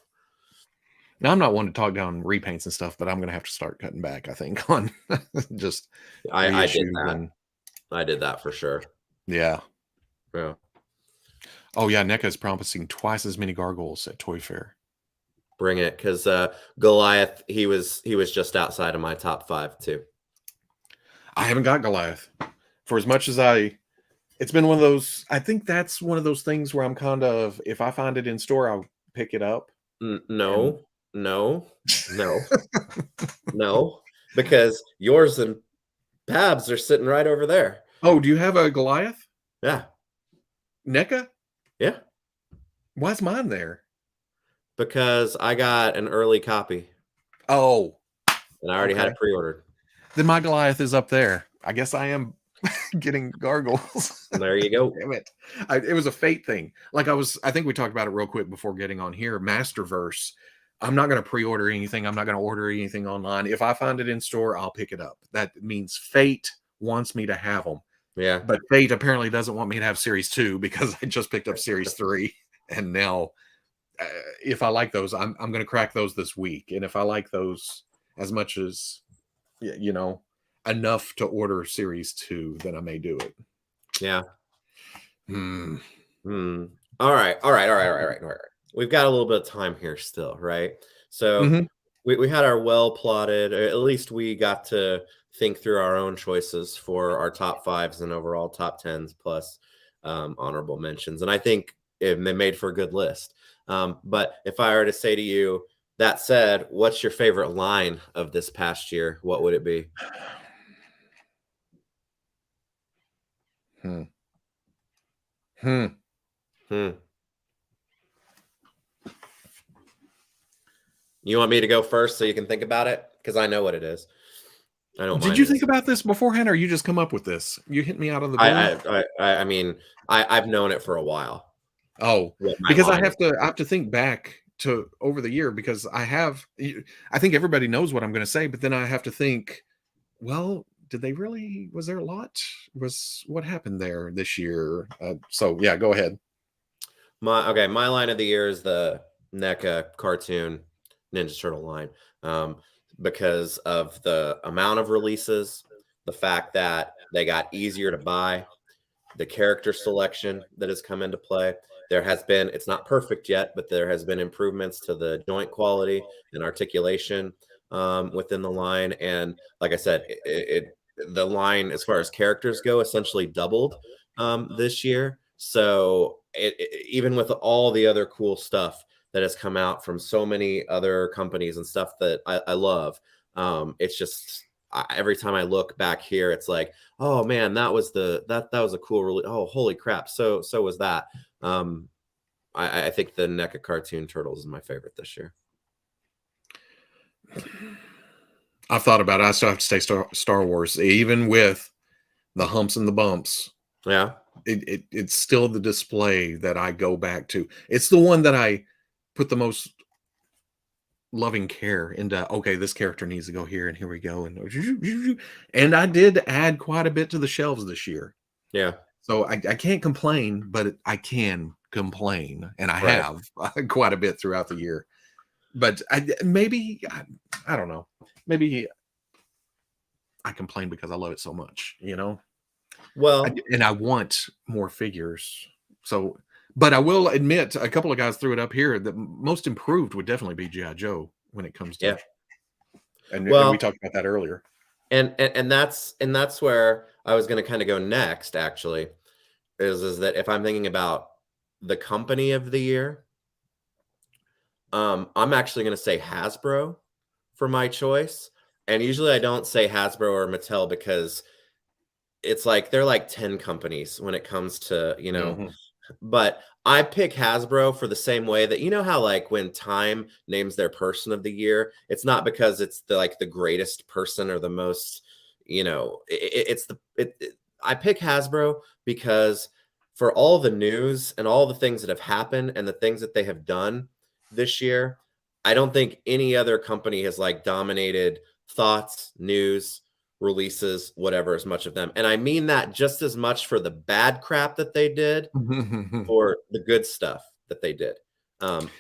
now I'm not one to talk down repaints and stuff, but I'm going to have to start cutting back, I think, on just I did reissues that. and I did that for sure. yeah. Yeah. Oh yeah, NECA is promising twice as many gargoyles at Toy Fair. Bring it, because Goliath, he was just outside of my top 5 too. I haven't got Goliath. For as much as it's been one of those, I think that's one of those things where I'm kind of, if I find it in store, I'll pick it up. And No, no, no, no, because yours and Babs are sitting right over there. oh, do you have a Goliath? Yeah, NECA? yeah, Why's mine there? because I got an early copy Oh, and I already had okay. it pre-ordered. Then my Goliath is up there. I guess I am getting gargoyles. There you go. Damn it. It was a fate thing. Like I think we talked about it real quick before getting on here. Masterverse. I'm not going to pre-order anything. I'm not going to order anything online. If I find it in store, I'll pick it up. That means fate wants me to have them. Yeah, But fate apparently doesn't want me to have series 2 because I just picked up series 3. And now uh, if I like those, I'm going to crack those this week. And if I like those as much as, you know, enough to order series 2, then I may do it. yeah. Hmm. Hmm. All right, all right, all right, all right, all right, all right. We've got a little bit of time here still, right? So Mm-hmm. we had our well plotted, or at least we got to think through our own choices for our top 5s and overall top 10s plus honorable mentions. And I think it made for a good list. But if I were to say to you, that said, what's your favorite line of this past year? What would it be? Hmm. Hmm. Hmm. You want me to go first so you can think about it? Because I know what it is. I know what Did mine you think is. about this beforehand, or you just come up with this? You hit me out of the I blue. I I mean, I've known it for a while, Oh, what my because line is. I have to think back to over the year because I think everybody knows what I'm going to say, but then I have to think, well, did they really? Was there a lot? Was what happened there this year? So yeah, go ahead. My line of the year is the NECA cartoon Ninja Turtle line, um, because of the amount of releases, the fact that they got easier to buy, the character selection that has come into play. There has been, it's not perfect yet, but there has been improvements to the joint quality and articulation within the line. And like I said, the line as far as characters go essentially doubled this year. So even with all the other cool stuff that has come out from so many other companies and stuff that I love, it's just every time I look back here, it's like, oh man, that was that was a cool release. Oh, holy crap! So was that. Um, I think the NECA cartoon turtles is my favorite this year. I've thought about it. I still have to say Star Wars, even with the humps and the bumps. Yeah, It's still the display that I go back to. It's the one that I put the most loving care into. Okay, this character needs to go here, and here we go, and I did add quite a bit to the shelves this year. yeah, So I can't complain, but I can complain, and I right. have quite a bit throughout the year. But maybe I don't know. Maybe I complain because I love it so much, you know. Well, And I want more figures. So, but I will admit, a couple of guys threw it up here. The most improved would definitely be GI Joe when it comes to, yeah. and we Well, talked about that earlier. and that's where I was going to kind of go next. Actually, is that if I'm thinking about the company of the year, I'm actually going to say Hasbro for my choice. And usually I don't say Hasbro or Mattel because it's like they're like 10 companies when it comes to, Mhm. but I pick Hasbro for the same way that, you know how like when Time names their person of the year, it's not because it's the greatest person or the most, it's I pick Hasbro because for all the news and all the things that have happened and the things that they have done this year, I don't think any other company has like dominated thoughts, news, releases, whatever, as much of them. And I mean that just as much for the bad crap that they did for the good stuff that they did.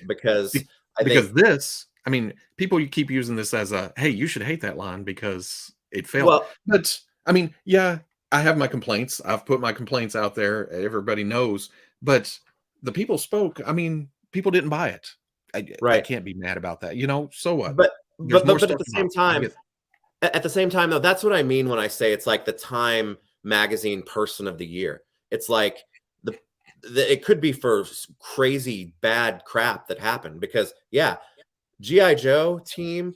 Because I think, Because this, I mean, people you keep using this as a, hey, you should hate that line because it failed. well, But I mean, yeah, I have my complaints. I've put my complaints out there. Everybody knows. But the people spoke. I mean, people didn't buy it. I right. can't be mad about that. You know, so what? But There's but more but but at stuff the to buy. same I time, get though, that's what I mean when I say it's like the Time magazine person of the year. It's like the, it could be for crazy bad crap that happened because yeah, GI Joe team,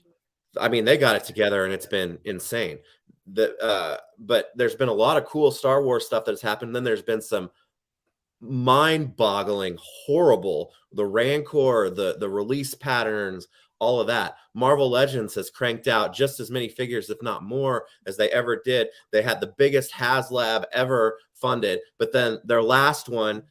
I mean, they got it together and it's been insane. But there's been a lot of cool Star Wars stuff that has happened. Then there's been some mind-boggling, horrible, the Rancor, the release patterns, all of that. Marvel Legends has cranked out just as many figures, if not more, as they ever did. They had the biggest HasLab ever funded, but then their last one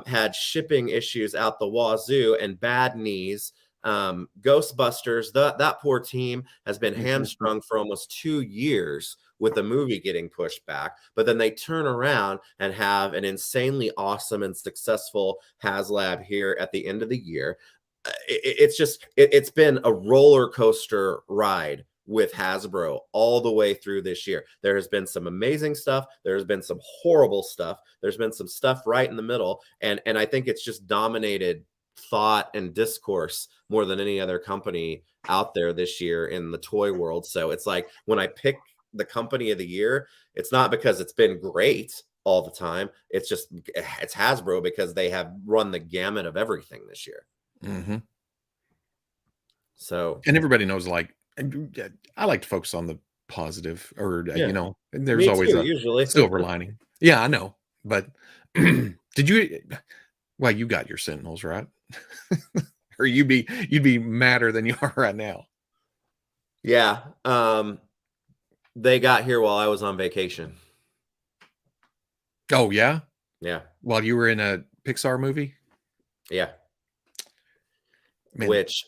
had shipping issues out the wazoo and bad knees. Ghostbusters, that poor team has been it. hamstrung for almost 2 years with the movie getting pushed back, but then they turn around and have an insanely awesome and successful HasLab here at the end of the year. It's been a roller coaster ride with Hasbro all the way through this year. There has been some amazing stuff. There's been some horrible stuff. There's been some stuff right in the middle, and I think it's just dominated thought and discourse more than any other company out there this year in the toy world. So it's like when I pick the company of the year, it's not because it's been great all the time. It's Hasbro because they have run the gamut of everything this year. Mm-hmm. So And everybody knows, like, I like to focus on the positive, or yeah, there's me always too. a Usually, silver lining. Yeah, I know. But did you? Well, you got your Sentinels, right? Or you'd be madder than you are right now. yeah. They got here while I was on vacation. Oh yeah, Yeah, while you were in a Pixar movie, yeah. man. Which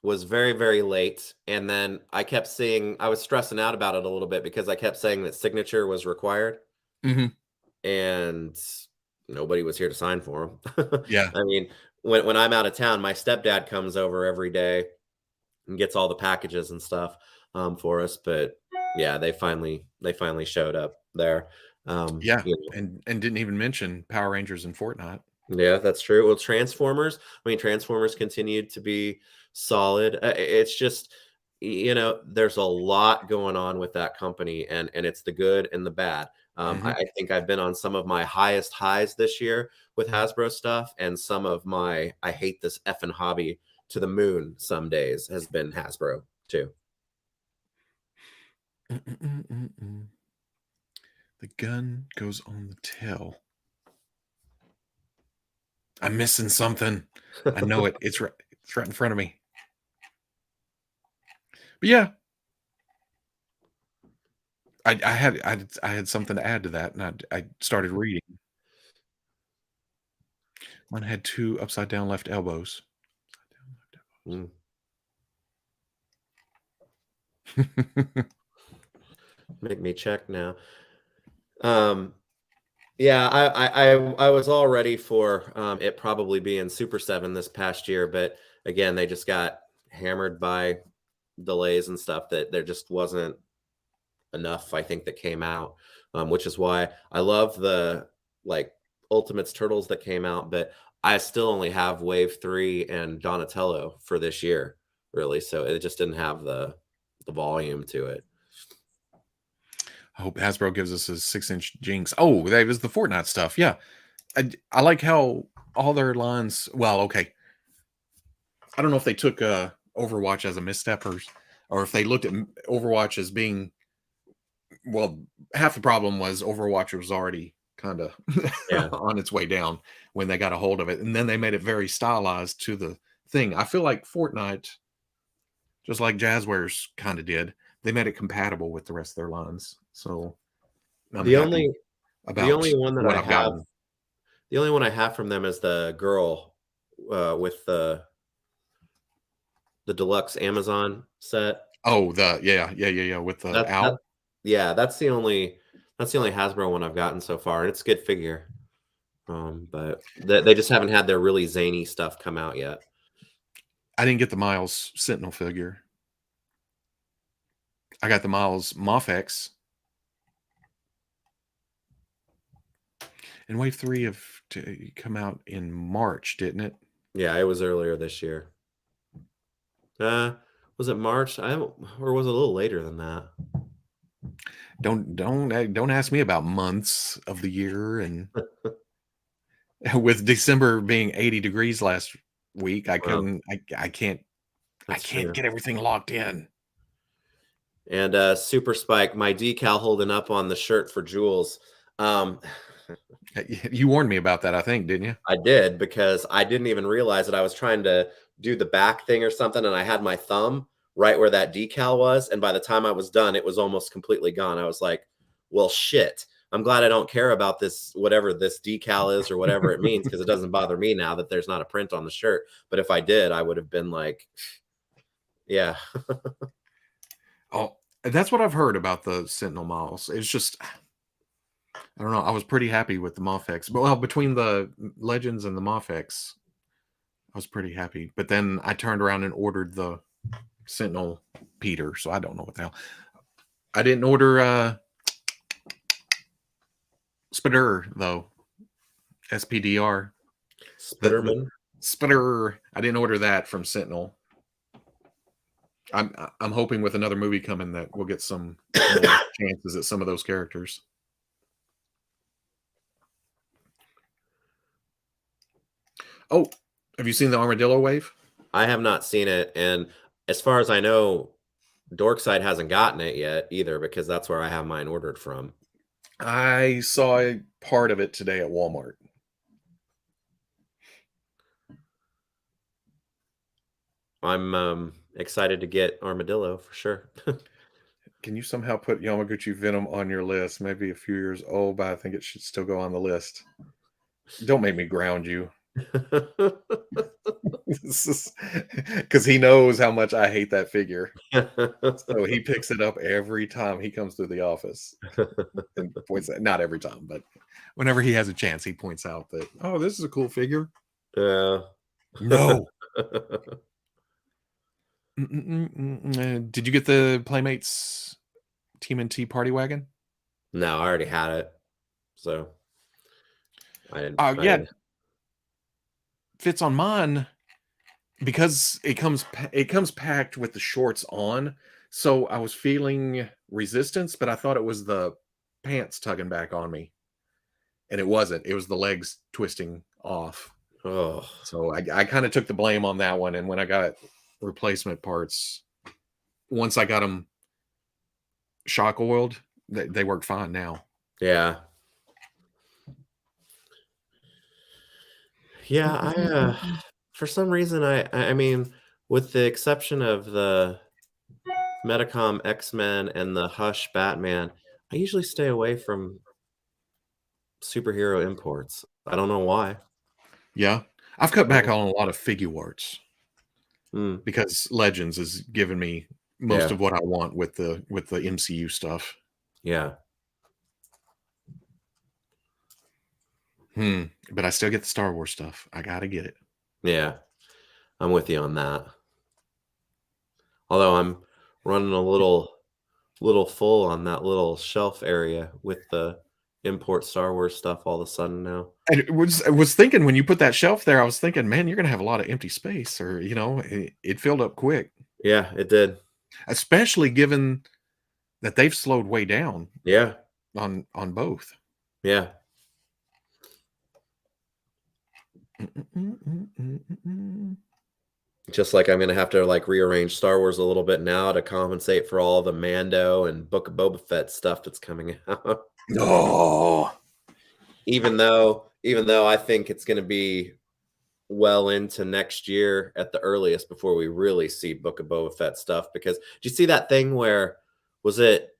was very, very late. And then I kept seeing, I was stressing out about it a little bit because I kept saying that signature was required Hmm. and nobody was here to sign for them. Yeah, I mean, when I'm out of town, my stepdad comes over every day and gets all the packages and stuff for us. But yeah, they finally showed up there. yeah, You know, and didn't even mention Power Rangers and Fortnite. yeah, that's true. Well, Transformers, I mean, Transformers continued to be solid. It's just, there's a lot going on with that company, and it's the good and the bad. I, Hmm. I think I've been on some of my highest highs this year with Hasbro stuff, and some of my I hate this effing hobby to the moon some days has been Hasbro too. The gun goes on the tail. I'm missing something. I know it. It's right. It's right in front of me. But yeah, I had something to add to that, and I started reading. One had two upside down left elbows. Mm. Make me check now. Um, Yeah, I was all ready for it probably being Super 7 this past year, but again, they just got hammered by delays and stuff that there just wasn't enough, I think, that came out, which is why I love the like Ultimates Turtles that came out, but I still only have Wave 3 and Donatello for this year, really. So it just didn't have the volume to it. I hope Hasbro gives us a 6-inch Jinx. Oh, that was the Fortnite stuff. Yeah, I like how all their lines. Well, okay, I don't know if they took Overwatch as a misstep, or if they looked at Overwatch as being, well, half the problem was Overwatch was already kind of Yeah. on its way down when they got a hold of it, and then they made it very stylized to the thing. I feel like Fortnite, just like Jazzwares kind of did, they made it compatible with the rest of their lines. So I'm The happy only the about only one that what I I've have gotten. the only one I have from them is the girl with the deluxe Amazon set. Oh, the yeah with the That owl. yeah, that's the only Hasbro one I've gotten so far, and it's a good figure. But they just haven't had their really zany stuff come out yet. I didn't get the Miles Sentinel figure. I got the Miles Mofex, and Wave 3 of to come out in March, didn't it? Yeah, it was earlier this year. Uh, was it March? Or was it a little later than that? Don't ask me about months of the year. And with December being 80 degrees last week, Well, I that's can't true. get everything locked in. And Super Spike, my decal holding up on the shirt for Jules. Um, You warned me about that, I think, didn't you? I did because I didn't even realize that I was trying to do the back thing or something, and I had my thumb right where that decal was, and by the time I was done, it was almost completely gone. I was like, "Well, shit. I'm glad I don't care about this, whatever this decal is or whatever it means, because it doesn't bother me now that there's not a print on the shirt. But if I did, I would have been like, yeah, Oh, that's what I've heard about the Sentinel Miles. It's just I don't know. I was pretty happy with the Mofex, but well, between the Legends and the Mofex, I was pretty happy. But then I turned around and ordered the Sentinel Peter, so I don't know what the hell. I didn't order Spider though. SPDR. The Spiderman." Spider. I didn't order that from Sentinel. I'm hoping with another movie coming that we'll get some more chances at some of those characters. Oh, have you seen the Armadillo Wave? I have not seen it, and as far as I know, Dorkside hasn't gotten it yet either because that's where I have mine ordered from. I saw a part of it today at Walmart. I'm excited to get Armadillo for sure. Can you somehow put Yamaguchi Venom on your list? Maybe a few years old, but I think it should still go on the list. Don't make me ground you. Because he knows how much I hate that figure. So he picks it up every time he comes through the office and points out, not every time, but whenever he has a chance, he points out that, oh, this is a cool figure. Yeah. No. Did you get the Playmates TMNT Party Wagon? No, I already had it. So I didn't Oh, I yeah, didn't fits on mine because it comes packed with the shorts on. So I was feeling resistance, but I thought it was the pants tugging back on me, and it wasn't. It was the legs twisting off. oh So I kind of took the blame on that one. And when I got replacement parts, once I got them shock oiled, they work fine now. yeah. Yeah, for some reason I mean, with the exception of the Metacom X-Men and the Hush Batman, I usually stay away from superhero imports. I don't know why. Yeah, I've cut back Oh, on a lot of figure arts mm, because Legends has given me most yeah, of what I want with the MCU stuff. yeah, But I still get the Star Wars stuff. I gotta get it. yeah. I'm with you on that. Although I'm running a little full on that little shelf area with the import Star Wars stuff all of a sudden now. I was thinking when you put that shelf there, I was thinking, man, you're gonna have a lot of empty space, or it filled up quick, Yeah, it did. especially given that they've slowed way down Yeah, on both. yeah. Just like I'm gonna have to like rearrange Star Wars a little bit now to compensate for all the Mando and Book of Boba Fett stuff that's coming out. No. even though I think it's going to be well into next year at the earliest before we really see Book of Boba Fett stuff. Because do you see that thing where was it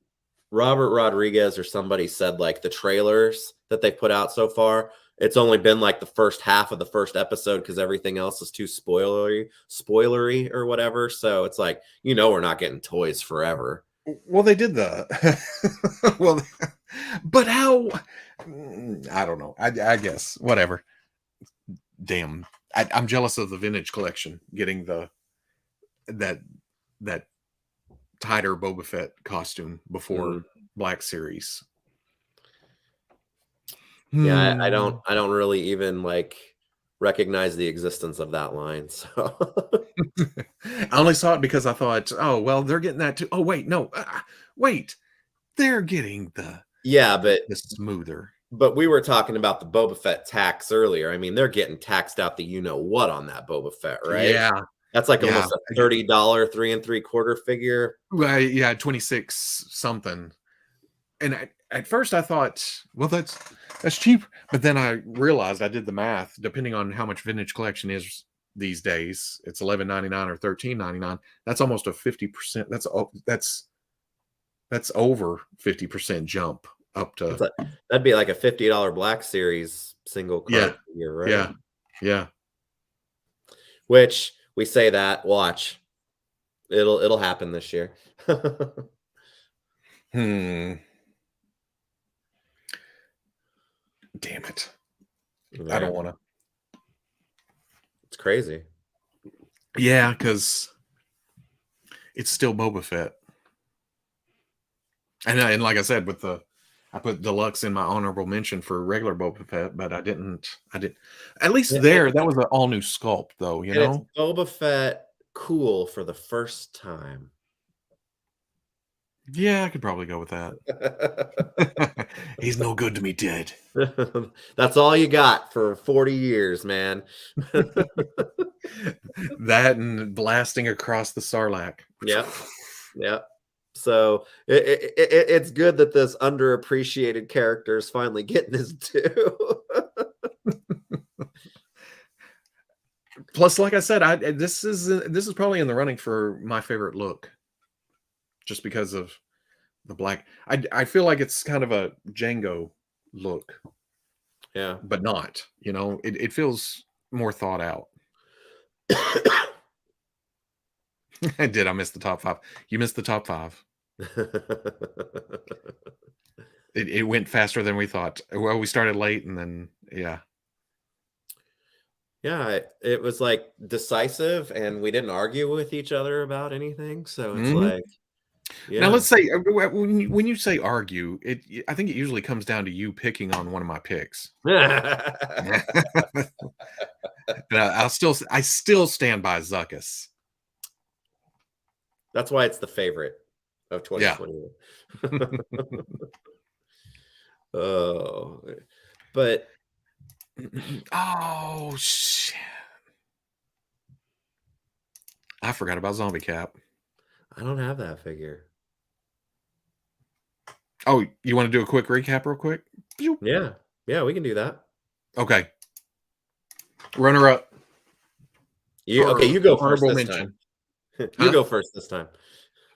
Robert Rodriguez or somebody said like the trailers that they put out so far, it's only been like the first half of the first episode because everything else is too spoilery or whatever. So it's like, we're not getting toys forever. Well, they did the well, but how? I don't know. I guess whatever. Damn, I'm jealous of the vintage collection getting that tighter Boba Fett costume before Black Series. Yeah, I don't really even like recognize the existence of that line. So I only saw it because I thought, oh well, they're getting that too. Oh wait, no, wait, they're getting yeah, but the smoother. we were talking about the Boba Fett tax earlier. I mean, they're getting taxed out the what on that Boba Fett, right? Yeah, That's like yeah, almost a $30 3 3/4 figure. right. Yeah, 26 something. And at first I thought, well, that's cheap. But then I realized I did the math. Depending on how much vintage collection is these days, it's $11.99 or $13.99. That's almost a 50%. That's over 50% jump up to. That'd be like a $50 Black Series single card figure, right? Yeah, yeah. Which we say that, watch, it'll happen this year. Damn it. Yeah. I don't want to. It's crazy. Yeah, because it's still Boba Fett. And like I said, I put deluxe in my honorable mention for regular Boba Fett, but I didn't. At least that was an all new sculpt, though. It's Boba Fett cool for the first time. Yeah, I could probably go with that. He's no good to me dead. That's all you got for 40 years, man. That and blasting across the Sarlacc. Yeah. So it's good that this underappreciated character is finally getting his due. Plus, like I said, this is probably in the running for my favorite look, just because of the black. I feel like it's kind of a Django look, Yeah, but not. It feels more thought out. I did. I missed the top 5. You missed the top 5. It went faster than we thought. Well, we started late, and then yeah. Yeah, it was like decisive, and we didn't argue with each other about anything. So it's like, Now let's say when you say argue, I think it usually comes down to you picking on one of my picks. I still stand by Zuckus. That's why it's the favorite of 2021. Yeah. Oh, but oh shit! I forgot about Zombie Cap. I don't have that figure. Oh, you want to do a quick recap real quick? Yeah, we can do that. Okay. Runner up. You go first this time. You go first this time.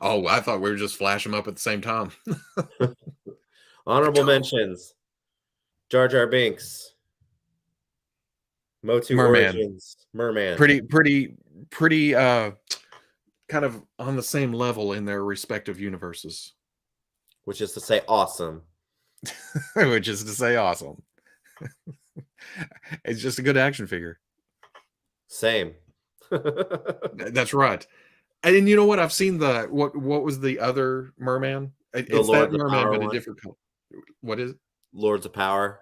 Oh, I thought we were just flashing them up at the same time. Honorable mentions: Jar Jar Binks, Motu Merman. Origins, Merman. Pretty kind of on the same level in their respective universes. Which is to say awesome. Which is to say awesome. It's just a good action figure. Same. That's right. And you know what? I've seen what was the other Merman? It's that Merman, but a different color. What is it? Lords of Power.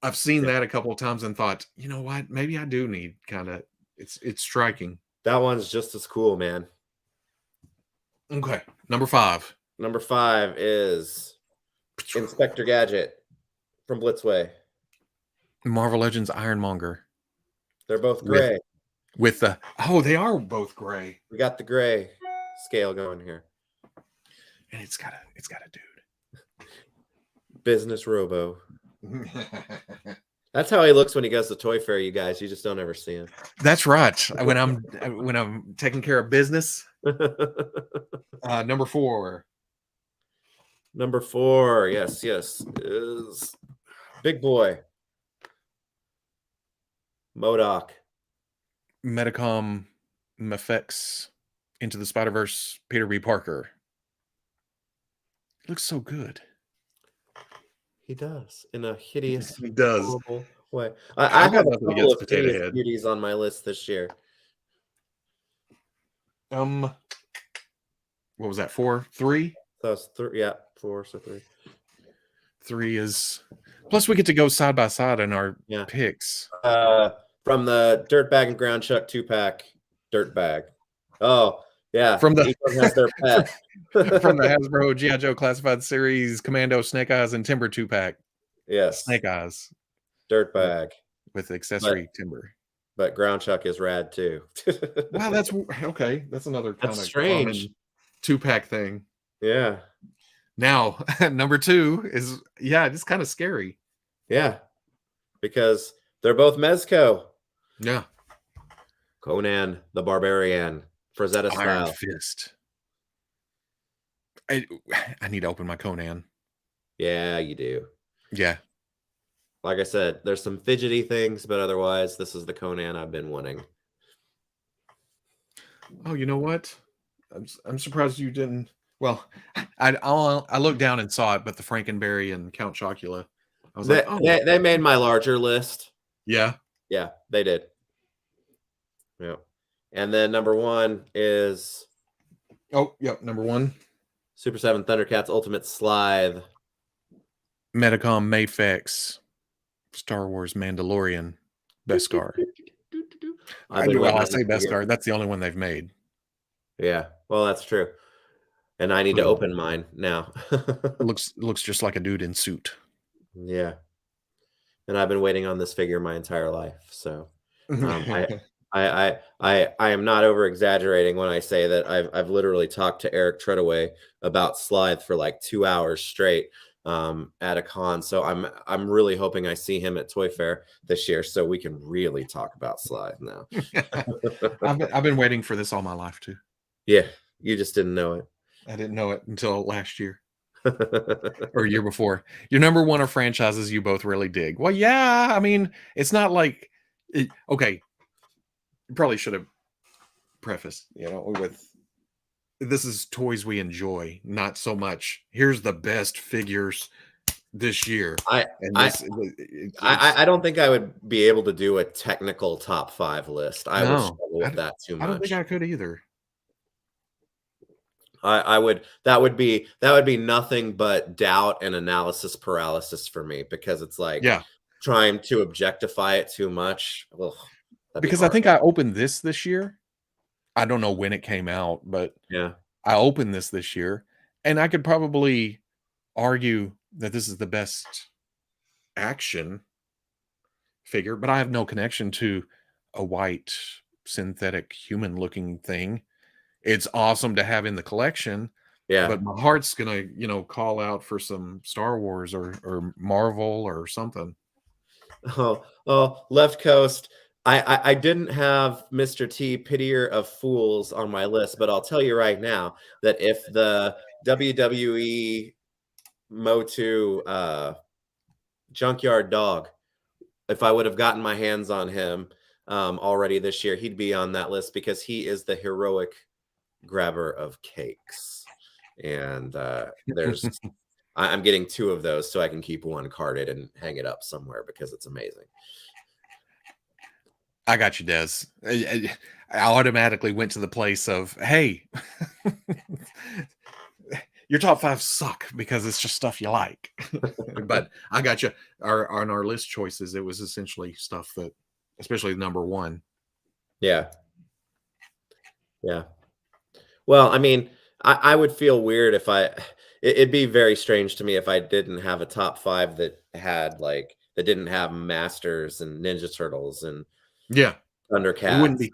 I've seen that a couple of times and thought, you know what? Maybe I do need kind of. It's striking. That one's just as cool, man. Okay, number 5. Number 5 is Inspector Gadget from Blitzway. Marvel Legends Ironmonger. They're both gray. With the they are both gray. We got the gray scale going here, and it's got a dude. Business Robo. That's how he looks when he goes to Toy Fair, you guys. You just don't ever see him. That's right. When I'm taking care of business. Number 4. Number 4, yes, is Big Boy. MODOK. Medicom Mafex Into the Spider-Verse Peter B. Parker. It looks so good. He does, in a hideous, He does. horrible way. I I've got have a nothing couple against of Potato hideous Head. beauties on my list this year. What was that? 4, 3? So it's 3, yeah, 4, so 3. 3 is. Plus, we get to go side by side in our Yeah. picks. From the Dirtbag and Ground Chuck 2-pack, Dirtbag. Oh, yeah. From the each one has their pet. from the Hasbro G.I. Joe Classified Series, Commando, Snake Eyes, and Timber 2-pack. Yes. Snake Eyes Dirtbag. with accessory timber. But Ground Chuck is rad too. Wow, that's okay. That's another kind That's of strange. common 2-pack thing. Yeah. Now, number 2 is, it's kind of scary. Yeah. Because they're both Mezco. Yeah. Conan the Barbarian. Frazetta Iron style. Fist. I need to open my Conan. Yeah, you do. Yeah. Like I said, there's some fidgety things, but otherwise, this is the Conan I've been wanting. Oh, you know what? I'm surprised you didn't. Well, I looked down and saw it, but the Frankenberry and Count Chocula. I was like, oh, they made my larger list. yeah. Yeah, they did. Yeah. And then number 1 is Oh, yep. Number 1, Super 7 Thundercats Ultimate Slithe. Medicom Mafex, Star Wars Mandalorian, Beskar. I say Beskar. That's the only one they've made. Yeah, well, that's true. And I need to open mine now. looks just like a dude in suit. Yeah. And I've been waiting on this figure my entire life. So I am not over exaggerating when I say that I've literally talked to Eric Treadaway about Slithe for like 2 hours straight at a con. So I'm really hoping I see him at Toy Fair this year so we can really talk about Slithe now. I've been waiting for this all my life too. Yeah, you just didn't know it. I didn't know it until last year. Or year before. Your number 1 are franchises you both really dig. Well, yeah, I mean, it's not like okay. You probably should have prefaced, with this is toys we enjoy, not so much here's the best figures this year. I don't think I would be able to do a technical top 5 list. I would struggle with that too much. I don't think I could either. I would that would be nothing but doubt and analysis paralysis for me because it's like trying to objectify it too much. Ugh, because I think I opened this year. I don't know when it came out, but yeah, I opened this year, and I could probably argue that this is the best action figure, but I have no connection to a white synthetic human looking thing. It's awesome to have in the collection. Yeah. But my heart's gonna, call out for some Star Wars or Marvel or something. Oh, Left Coast. I didn't have Mr. T, Pitier of Fools, on my list, but I'll tell you right now that if the WWE Motu Junkyard Dog, if I would have gotten my hands on him already this year, he'd be on that list because he is the heroic grabber of cakes. And there's I'm getting 2 of those so I can keep one carded and hang it up somewhere because it's amazing. I got you, Des. I automatically went to the place of, hey, your top 5 suck because it's just stuff you like. But I got you. On our list choices, it was essentially stuff that, especially number 1. Yeah. Yeah. Well, I mean, I would feel weird if it'd be very strange to me if I didn't have a top 5 that didn't have Masters and Ninja Turtles and Thundercats. It wouldn't be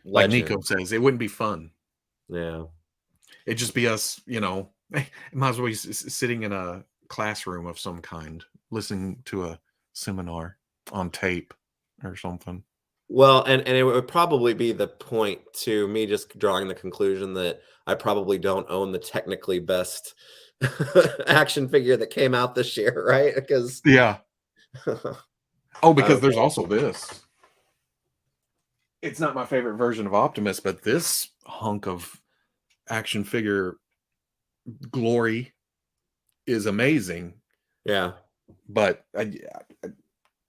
like Nico says, it wouldn't be fun. Yeah. It'd just be us, might as well be sitting in a classroom of some kind, listening to a seminar on tape or something. Well, and it would probably be the point to me just drawing the conclusion that I probably don't own the technically best action figure that came out this year, right? Because Yeah. Oh, I because don't there's know. also this. It's not my favorite version of Optimus, but this hunk of action figure glory is amazing. Yeah, But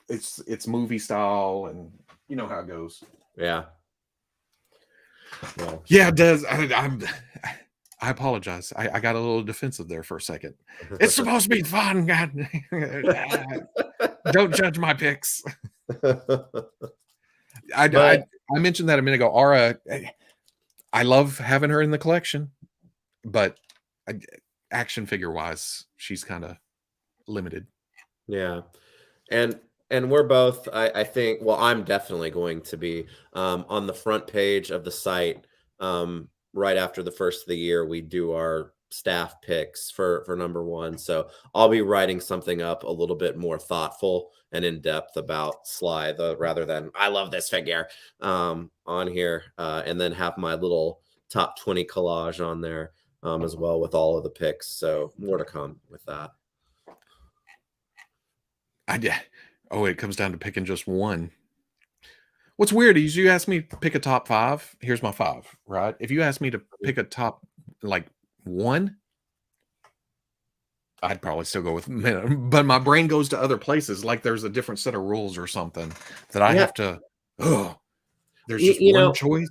it's movie style, and you know how it goes. yeah. Well, Yeah, it does. I apologize. I got a little defensive there for a second. It's supposed to be fun. God, don't judge my picks. I, but I I mentioned that a minute ago. Aura, I love having her in the collection, but I, action figure wise, she's kind of limited. yeah. And we're both, I think, well, I'm definitely going to be on the front page of the site right after the first of the year. We do our staff picks for number one. So I'll be writing something up a little bit more thoughtful and in depth about Sly, rather than I love this figure on here, and then have my little top 20 collage on there as well with all of the picks. So more to come with that. Oh, it comes down to picking just one. What's weird is you ask me to pick a top five. Here's my five, right? If you ask me to pick a top like one, I'd probably still go with but my brain goes to other places. Like there's a different set of rules or something that I Yeah, have to. Oh, there's you, just you one know, choice.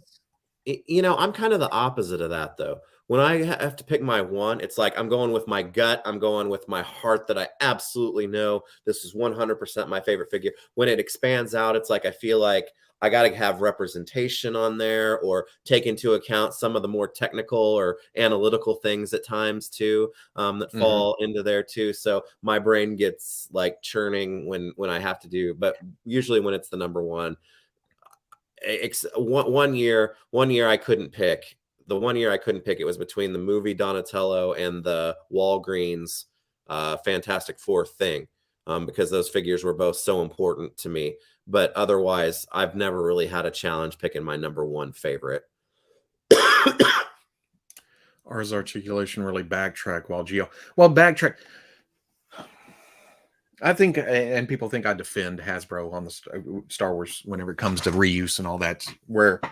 I'm kind of the opposite of that though. When I have to pick my one, it's like I'm going with my gut. I'm going with my heart that I absolutely know this is 100% my favorite figure. When it expands out, it's like I feel like I got to have representation on there or take into account some of the more technical or analytical things at times too, that Mhm. fall into there too. So my brain gets like churning when I have to do, but usually when it's the number one, one year I couldn't pick. The one year I couldn't pick, it was between the movie Donatello and the Walgreens Fantastic Four thing, because those figures were both so important to me. But otherwise, I've never really had a challenge picking my number one favorite. Or is articulation really backtrack while Geo? Well, backtrack. I think, and people think I defend Hasbro on the Star Wars whenever it comes to reuse and all that. Where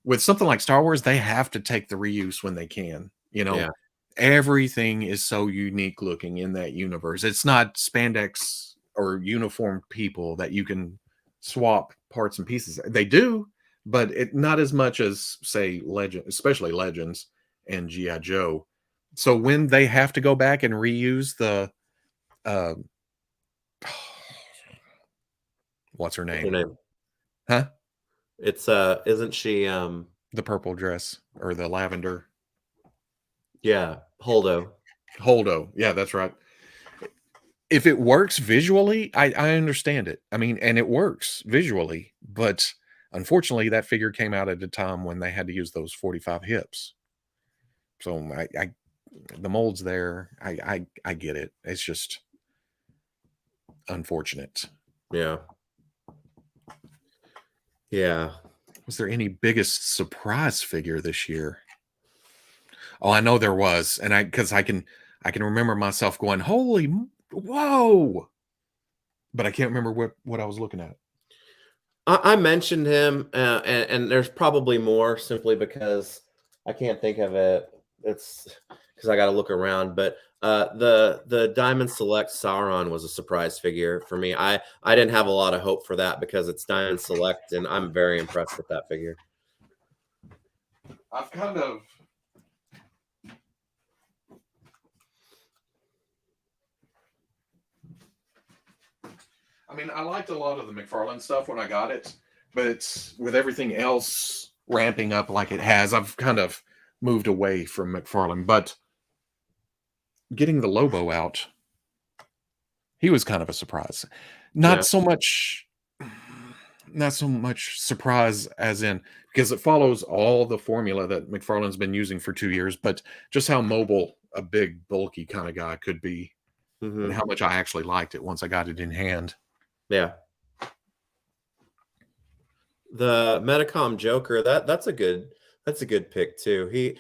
with something like Star Wars, they have to take the reuse when they can. You know, Yeah, everything is so unique looking in that universe. It's not spandex or uniformed people that you can swap parts and pieces. They do, but not as much as say Legend, especially Legends and GI Joe. So when they have to go back and reuse the uh, what's her what's her name? name? Huh? It's isn't she The purple dress or the lavender. yeah, Holdo. Holdo. Yeah, that's right. If it works visually, I understand it. I mean, and it works visually, but unfortunately, that figure came out at a time when they had to use those 45 hips. So the mold's there. I get it. It's just unfortunate. Yeah. Yeah. Was there any biggest surprise figure this year? Oh, I know there was, and I can remember myself going, whoa!" But I can't remember what I was looking at. I mentioned him, and there's probably more simply because I can't think of it. It's because I got to look around. But the Diamond Select Sauron was a surprise figure for me. I didn't have a lot of hope for that because it's Diamond Select, and I'm very impressed with that figure. I've kind of I mean, I liked a lot of the McFarlane stuff when I got it, but it's with everything else ramping up like it has, I've kind of moved away from McFarlane. But getting the Lobo out, he was kind of a surprise. Yeah, Not so much, not so much surprise as in because it follows all the formula that McFarlane's been using for 2 years, but just how mobile a big, bulky kind of guy could be. and Hmm. how much I actually liked it once I got it in hand. Yeah. The Metacom Joker, that's a good pick too.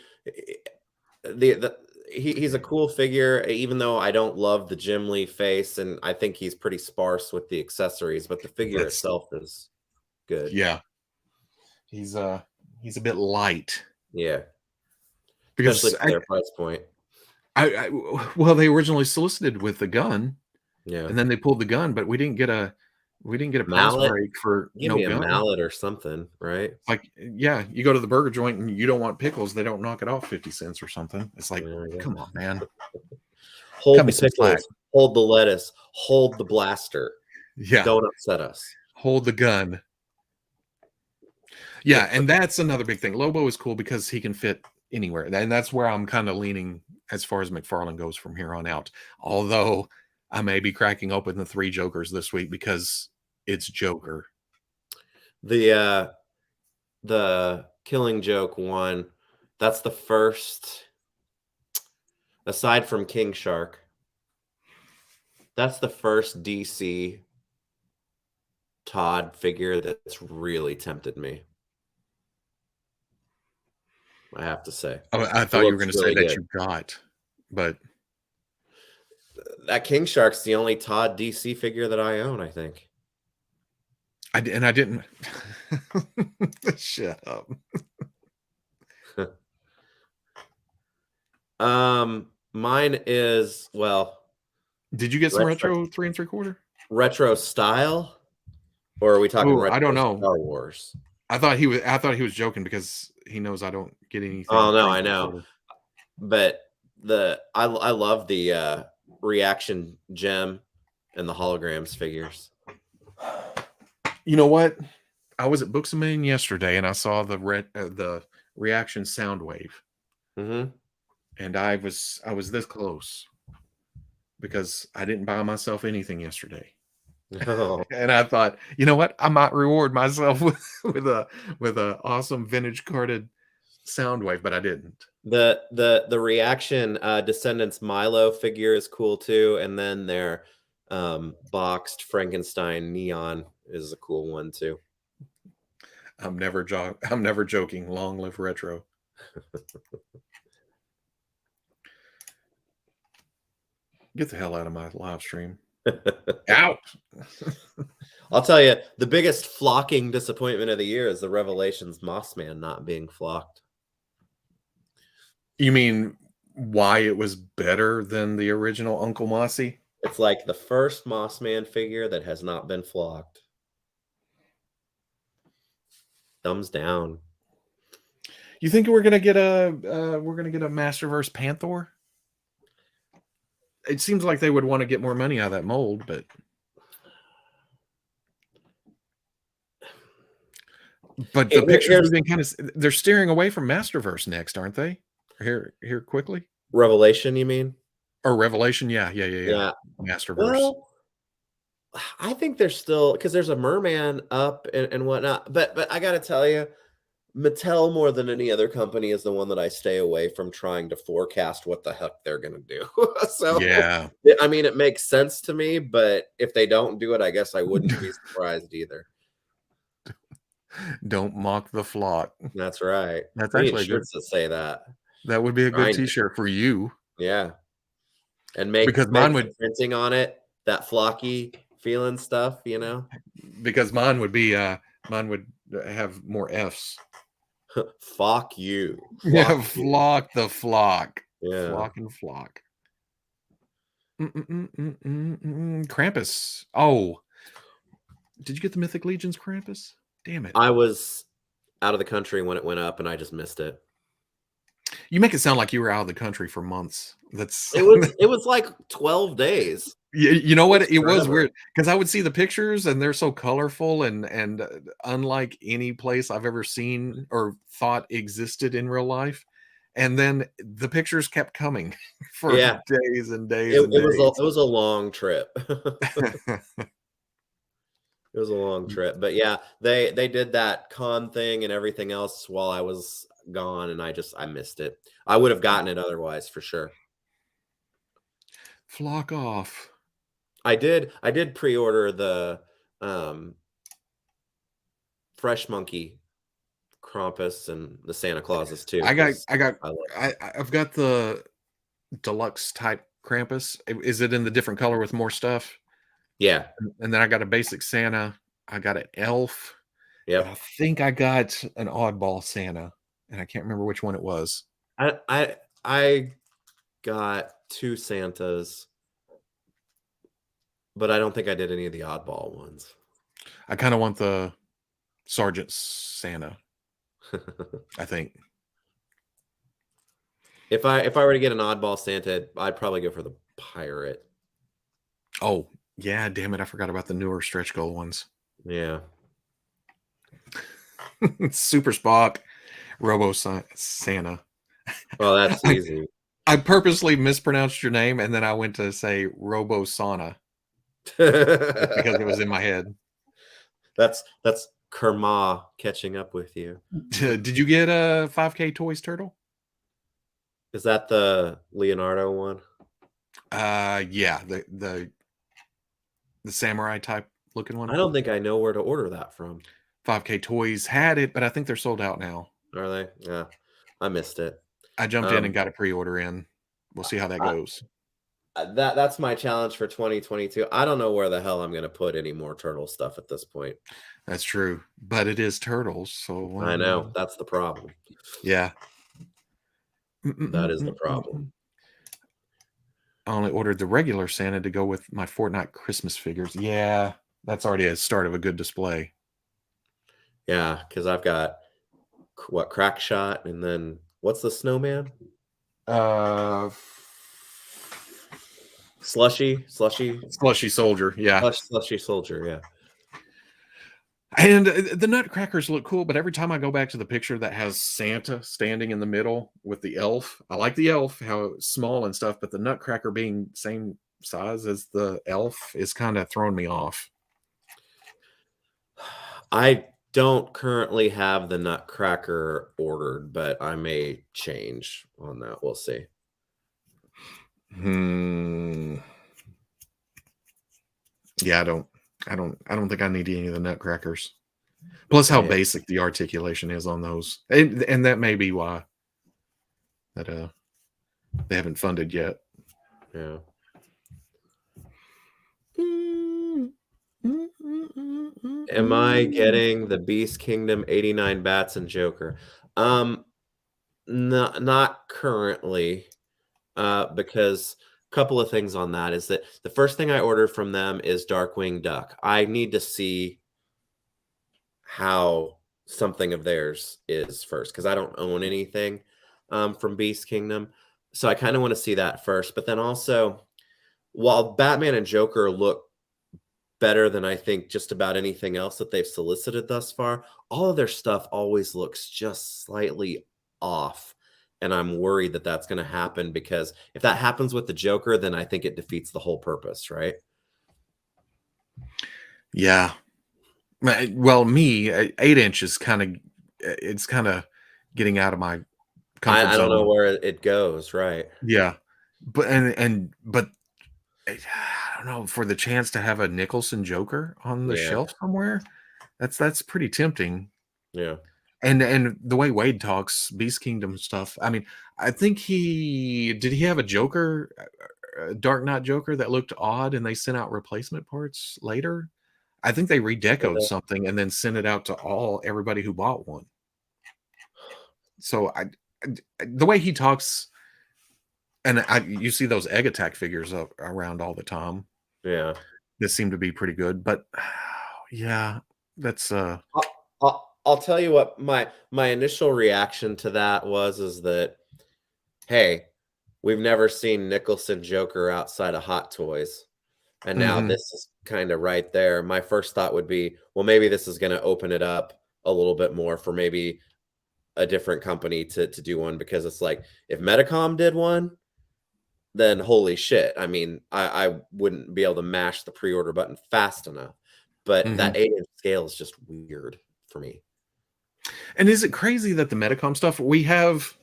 The he's a cool figure, even though I don't love the Jim Lee face, and I think he's pretty sparse with the accessories, but the figure That's itself is good. yeah. He's he's a bit light Yeah, especially because for their price point. well, they originally solicited with the gun, Yeah. and then they pulled the gun, but we didn't get a price Mallet? break for Give no me a gun. mallet or something, right? Like, yeah, you go to the burger joint and you don't want pickles, they don't knock it off 50 cents or something. It's like, Yeah, I guess. come on, man. Cut Hold me the some slack. pickles, hold the lettuce, hold the blaster. Yeah, Don't upset us. hold the gun. Yeah, and that's another big thing. Lobo is cool because he can fit anywhere. And that's where I'm kind of leaning as far as McFarlane goes from here on out. Although I may be cracking open the 3 Jokers this week because it's Joker. The Killing Joke one, that's the first, aside from King Shark, that's the first DC Todd figure that's really tempted me, I have to say. Oh, I It thought you were looks going to say really that good. you got, but That King Shark's the only Todd DC figure that I own, I think. I didn't. Shut up. Mine is, well, Did you get some retro retro 3 3/4? retro style, or are we talking Oh, I don't retro know. Star Wars? I thought he was joking because he knows I don't get anything Oh, no, three I and three know. quarter. But I love the reaction gem and the holograms figures. You know what? I was at Books a Million yesterday and I saw the reaction sound wave, Hmm. and I was this close because I didn't buy myself anything yesterday. Oh, And I thought, you know what? I might reward myself with a awesome vintage carded sound wave, but I didn't. the reaction Descendants Milo figure is cool too, and then their boxed Frankenstein neon is a cool one too. I'm never joking. Long live retro. Get the hell out of my live stream. Out. I'll tell you, the biggest flocking disappointment of the year is the Revelations Mossman not being flocked. You mean why it was better than the original Uncle Mossy? It's like the first Mossman figure that has not been flocked. Thumbs down. You think we're gonna get a Masterverse Panther? It seems like they would want to get more money out of that mold, but the pictures Here's we've been they're steering away from Masterverse next, aren't they? Here quickly. Revelation, you mean? Or Revelation, yeah. Yeah. Masterverse. Well, I think there's still, because there's a merman up and whatnot. But I gotta tell you, Mattel more than any other company is the one that I stay away from trying to forecast what the heck they're gonna do. So Yeah. I mean, it makes sense to me, but if they don't do it, I guess I wouldn't be surprised either. Don't mock the flock. That's right. That's We need actually a good shirts that say that. that would be a good Grind it. t-shirt for you Yeah. And make because the printing on it that flocky feeling stuff, you know? mine would be mine would have more F's. Fuck you. Yeah, Flock you. flock the flock. Yeah. Flock and flock. Krampus. Oh, did you get the Mythic Legions Krampus? Damn it. I was out of the country when it went up and I just missed it. You make it sound like you were out of the country for months. That's It was like 12 days. you know It what? was It was forever. weird because I would see the pictures and they're so colorful and unlike any place I've ever seen or thought existed in real life. And then the pictures kept coming for Yeah. days and days It, and it was days. it was a long trip. It was a long trip. But yeah, they did that con thing and everything else while I was gone, and I missed it. I would have gotten it otherwise for sure. Flock off. I did pre-order the um Fresh Monkey Krampus and the Santa Clauses too, I got because I got I love I've got the deluxe type Krampus. Is it in the different color with more stuff? yeah. And then I got a basic Santa. I got an elf, and I Yep. think I got an oddball Santa, and I can't remember which one it was. I got 2 Santas, but I don't think I did any of the oddball ones. I kind of want the Sergeant Santa, I think. If I were to get an oddball Santa, I'd probably go for the pirate. Oh, yeah, damn it. I forgot about the newer stretch goal ones. Yeah. Super Spock, Santa. Well, that's I, easy. I purposely mispronounced your name and then I went to say Robo Sauna just because it was in my head. That's Kerma catching up with you. Did you get a 5K Toys Turtle? Is that the Leonardo one? Yeah, the samurai type looking I one. don't think I know where to order that from. 5K Toys had it, but I think they're sold out now. Are they? Yeah. I missed it. I jumped in and Um, got a pre-order in. We'll see how that I, goes. that's my challenge for 2022. I don't know where the hell I'm going to put any more turtle stuff at this point. That's true, but it is turtles, so I know that's the problem. yeah. That is the problem. I only ordered the regular Santa to go with my Fortnite Christmas figures. Yeah, that's already a start of a good display. Yeah, because I've got what crack shot, and then what's the snowman? Uh, Slushy Slushy Soldier, yeah. slushy soldier. Yeah. And the Nutcrackers look cool, but every time I go back to the picture that has Santa standing in the middle with the elf, I like the elf, how it's small and stuff, but the Nutcracker being same size as the elf is kind of throwing me off. I don't currently have the Nutcracker ordered, but I may change on that. We'll see. Hmm. Yeah, I don't think I need any of the Nutcrackers. Plus, how I basic the articulation is on those, and that may be why that they haven't funded yet. yeah. Am I getting the Beast Kingdom 89 bats and Joker? Not currently, because a couple of things on that is that the first thing I ordered from them is Darkwing Duck. I need to see how something of theirs is first because I don't own anything from Beast Kingdom. So I kind of want to see that first. But then also, while Batman and Joker look better than I think just about anything else that they've solicited thus far, all of their stuff always looks just slightly off. And I'm worried that that's going to happen because if that happens with the Joker, then I think it defeats the whole purpose, right? Yeah. Well, me 8 inch is kind of it's kind of getting out of my comfort I don't know zone. where it goes, right? Yeah, but I don't know, for the chance to have a Nicholson Joker on the Yeah, shelf somewhere. That's pretty tempting. yeah. And the way Wade talks Beast Kingdom stuff. I mean, I think he have a Joker, Dark Knight Joker that looked odd, and they sent out replacement parts later. I think they redecoed something and then sent it out to everybody who bought one. So the way he talks, and you see those Egg Attack figures around all the time. Yeah. That seem to be pretty good, but yeah, that's I'll tell you what my initial reaction to that was is that, hey, we've never seen Nicholson Joker outside of Hot Toys, and now mhm, this is kind of right there. My first thought would be, well, maybe this is going to open it up a little bit more for maybe a different company to do one because it's like if Medicom did one, then holy shit. I mean, I wouldn't be able to mash the pre-order button fast enough. But mhm. that 8-inch scale is just weird for me. And is it crazy that the Medicom stuff, we have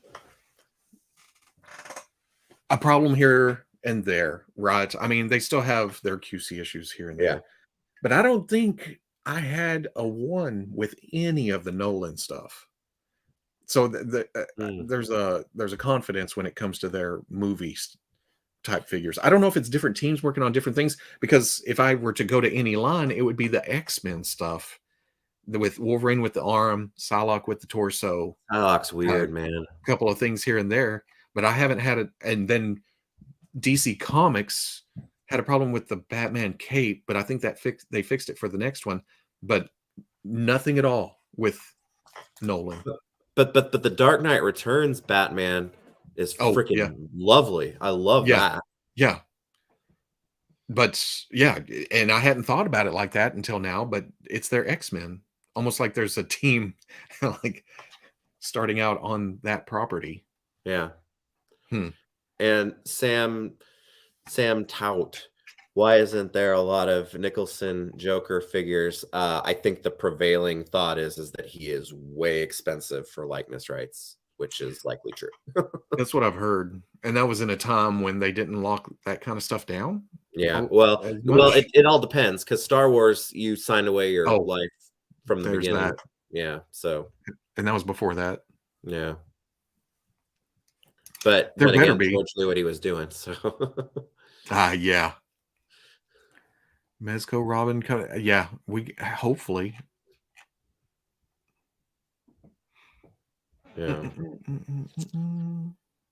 a problem here and there, right? I mean, they still have their QC issues here and Yeah. there, but I don't think I had a one with any of the Nolan stuff. So Mm. there's a confidence when it comes to their movies type figures. I don't know if it's different teams working on different things, because if I were to go to any line, it would be the X-Men stuff with Wolverine with the arm, Psylocke with the torso, Psylocke's a weird, man. couple of things here and there. But I haven't had it. And then DC Comics had a problem with the Batman cape, but I think that they fixed it for the next one. But nothing at all with Nolan. But the Dark Knight Returns Batman is Oh yeah, freaking lovely. I love yeah, that. yeah. But yeah, and I hadn't thought about it like that until now. But it's their X-Men, almost like there's a team like starting out on that property. Yeah. Hmm. And Sam Tout. Why isn't there a lot of Nicholson Joker figures? I think the prevailing thought is that he is way expensive for likeness rights, which is likely true. That's what I've heard, and that was in a time when they didn't lock that kind of stuff down. Yeah. Oh, Well, as well, much. it all depends because Star Wars, you sign away your Oh, life from the there's beginning. that, Yeah. So and that was before that. yeah. But There better again, be. George knew what he was doing. So Yeah. Mezco, Robin, yeah. We hopefully. yeah.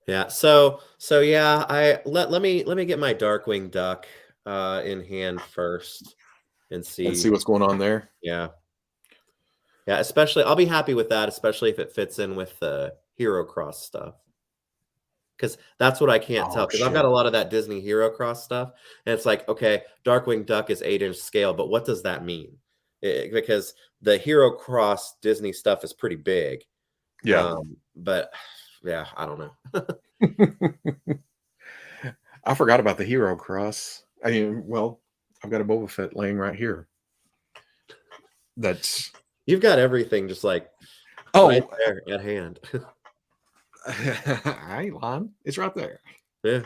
Yeah. So yeah, I let me get my Darkwing Duck in hand first and And see see. what's going on there. Yeah. Yeah, especially I'll be happy with that, especially if it fits in with the Hero Cross stuff. Because that's what I can't tell. Oh Because I've got shit. a lot of that Disney Hero Cross stuff, and it's like, okay, Darkwing Duck is 8-inch scale, but what does that mean? Because the Hero Cross Disney stuff is pretty big. Yeah. But yeah, I don't know. I forgot about the Hero Cross. I mean, well, I've got a Boba Fett laying right here. That's You've got everything just like right oh, there at hand. I ain't lying. It's right there. Yeah.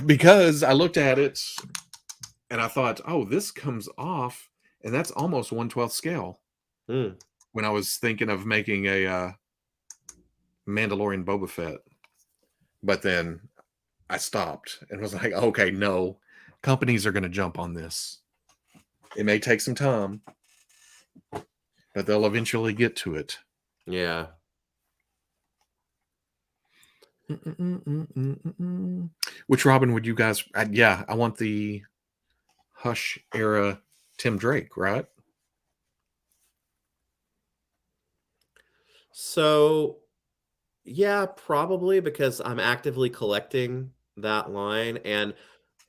Because I looked at it and I thought, oh, this comes off, and that's almost 1/12 scale. Mm. When I was thinking of making a Mandalorian Boba Fett, but then I stopped and was like, okay, no, companies are going to jump on this. It may take some time, but they'll eventually get to it. Yeah. Which Robin would you guys? Yeah, I want the Hush era Tim Drake, right? So yeah, probably because I'm actively collecting that line. And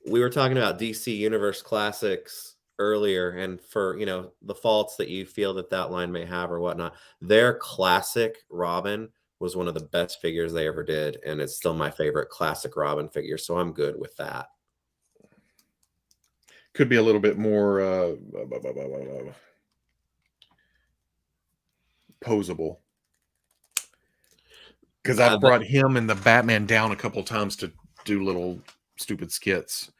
we were talking about DC Universe Classics earlier, and for the faults that you feel that that line may have or whatnot, their classic Robin was one of the best figures they ever did, and it's still my favorite classic Robin figure. So I'm good with that. Could be a little bit more posable. Because I've But brought him and the Batman down a couple times to do little stupid skits.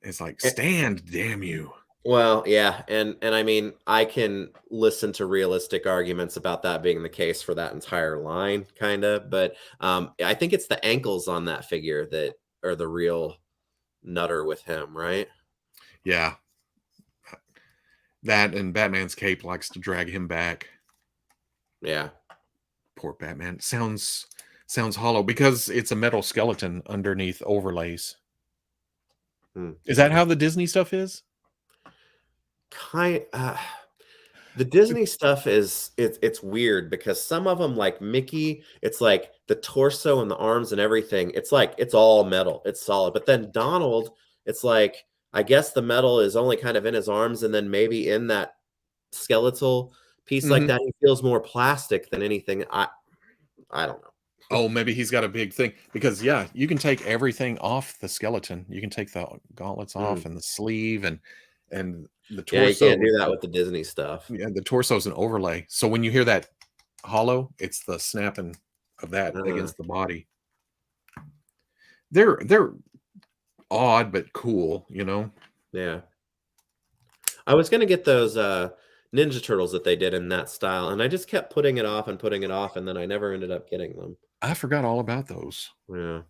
It's like, stand, damn you. well, yeah, and I mean, I can listen to realistic arguments about that being the case for that entire line, kind of, but I think it's the ankles on that figure that are the real nutter with him, right? Yeah. That and Batman's cape likes to drag him back. Yeah. Poor Batman. Sounds hollow because it's a metal skeleton underneath overlays. Hmm. Is that how the Disney stuff is? Kind the Disney stuff is it's weird because some of them like Mickey, it's like the torso and the arms and everything. It's like it's all metal. It's solid. But then Donald, it's like I guess the metal is only kind of in his arms and then maybe in that skeletal piece like Mm-hmm. that. He feels more plastic than anything. I don't know. Oh, maybe he's got a big thing because yeah, you can take everything off the skeleton. You can take the gauntlets Mm. off and the sleeve and the Yeah, you torso. can't do that with the Disney stuff. Yeah, the torso's an overlay. So when you hear that hollow, it's the snapping of that Uh, against the body. They're odd but cool, you know. Yeah. I was gonna get those Ninja Turtles that they did in that style, and I just kept putting it off, and then I never ended up getting them. I forgot all about those. Yeah,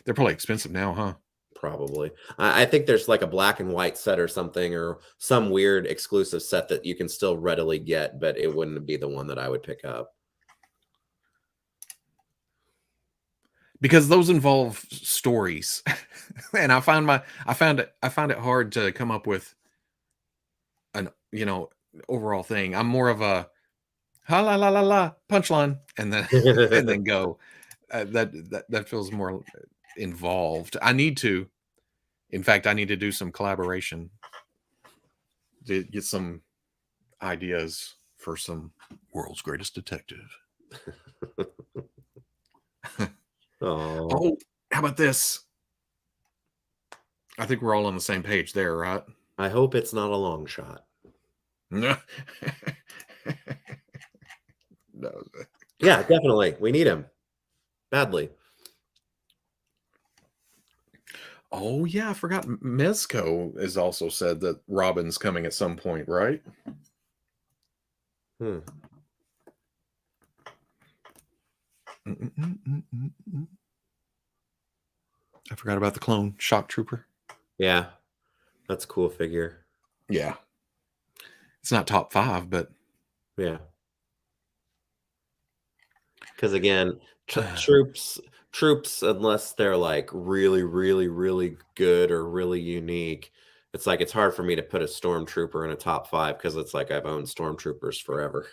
They're probably expensive now, huh? probably. I think there's like a black and white set or something, or some weird exclusive set that you can still readily get, but it wouldn't be the one that I would pick up. Because those involve stories. And I found it hard to come up with an, overall thing. I'm more of a ha la la la la punchline and then and then go. That feels more involved. In fact, I need to do some collaboration to get some ideas for some world's greatest detective. Oh, Oh, how about this? I think we're all on the same page there, right? I hope it's not a long shot. No. Yeah, definitely. We need him badly. Oh yeah, I forgot. Mezco has also said that Robin's coming at some point, right? Hmm. I forgot about the clone shock trooper. Yeah, that's a cool figure. Yeah, it's not top 5, but Yeah. Because again, troops, unless they're like really, really, really good or really unique, it's like it's hard for me to put a stormtrooper in a top 5 because it's like I've owned stormtroopers forever.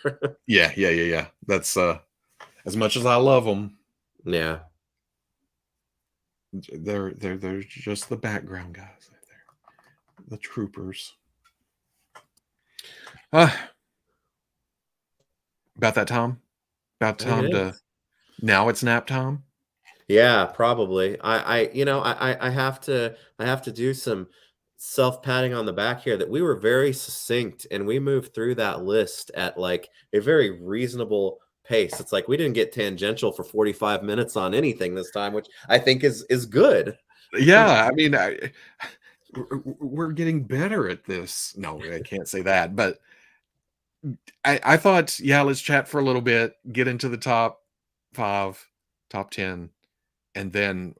yeah. That's as much as I love them, Yeah. they're just the background guys. They're the troopers. Uh, about that time. About It time to is. now. It's nap time. Yeah, probably. I have to do some self-patting on the back here that we were very succinct and we moved through that list at like a very reasonable pace. It's like we didn't get tangential for 45 minutes on anything this time, which I think is good. Yeah, I mean, we're getting better at this. No, I can't say that, but I thought, yeah, let's chat for a little bit, get into the top 5, top 10, and then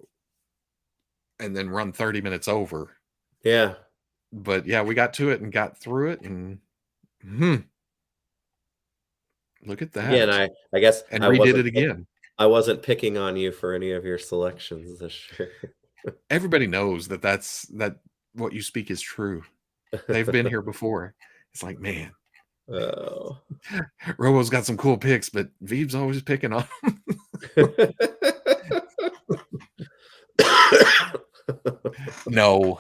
run 30 minutes over. Yeah. But yeah, we got to it and got through it, and hmm, look at Again, that, I guess and redid it again. I wasn't picking on you for any of your selections this year. Everybody knows that what you speak is true. They've been here before. It's like, man, Oh. Robo's got some cool picks, but Veeb's always picking on. No.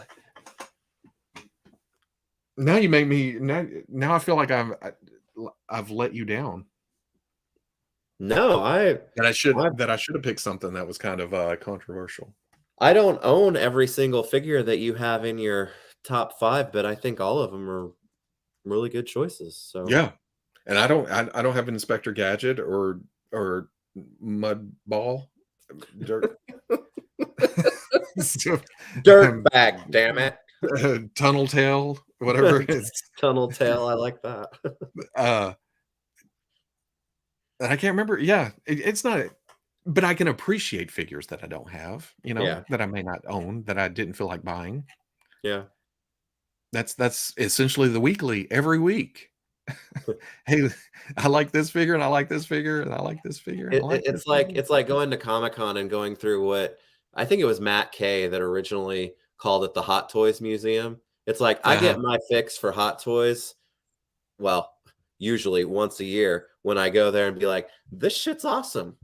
Now you make me now I feel like I've let you down. No, I That I should have picked something that was kind of controversial. I don't own every single figure that you have in your top 5, but I think all of them are really good choices, so Yeah. And I don't have an Inspector Gadget or Mud Ball. Dirt. So, Dirt bag, damn it. Tunnel Tail, whatever it is. Tunnel tail, I like that. Uh and I can't remember. Yeah, it's not, but I can appreciate figures that I don't have, Yeah, that I may not own, that I didn't feel like buying. yeah. That's essentially the weekly every week. Hey, I like this figure and I like this figure and I like this figure and I like this figure. It's like going to Comic-Con and going through what I think it was Matt Kay that originally called it the Hot Toys Museum. It's like I Uh-huh. get my fix for Hot Toys, well, usually once a year when I go there and be like, "This shit's awesome.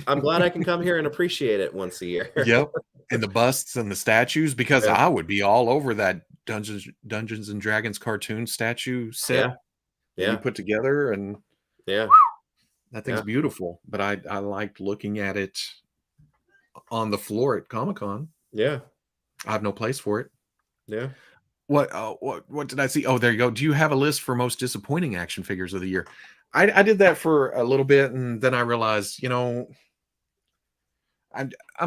I'm glad I can come here and appreciate it once a year." Yep. And the busts and the statues, because Yeah, I would be all over that Dungeons and Dragons cartoon statue set yeah, that you yeah, put together, and yeah, that thing's yeah, beautiful. But I liked looking at it on the floor at Comic Con. yeah, I have no place for it. yeah. What did I see? Oh, there you go. Do you have a list for most disappointing action figures of the year? I did that for a little bit, and then I realized, I'm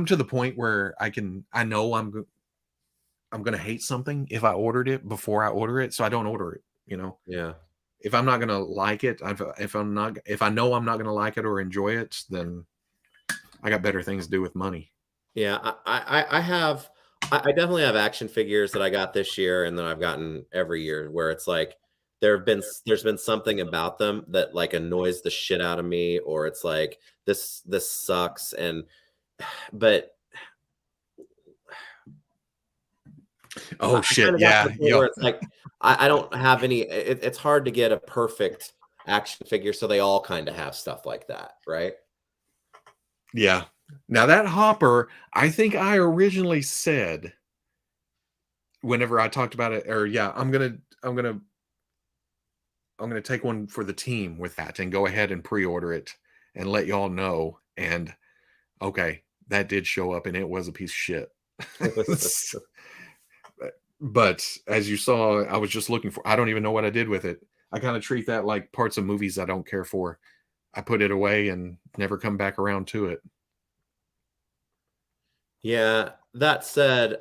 to the point where I know I'm gonna hate something if I ordered it before I order it, so I don't order it. Yeah. If I'm not gonna like it, if I know I'm not gonna like it or enjoy it, then I got better things to do with money. Yeah, I definitely have action figures that I got this year and then I've gotten every year where it's like there's been something about them that like annoys the shit out of me or it's like this sucks and but Oh I kind shit, of got to yeah, the point yeah, where it's like I don't have any it's hard to get a perfect action figure so they all kind of have stuff like that, right? yeah. Now that Hopper, I think I originally said whenever I talked about it, or yeah, I'm gonna take one for the team with that and go ahead and pre-order it and let y'all know. And okay, that did show up and it was a piece of shit. But as you saw, I was just looking for, I don't even know what I did with it. I kind of treat that like parts of movies I don't care for. I put it away and never come back around to it. Yeah, that said,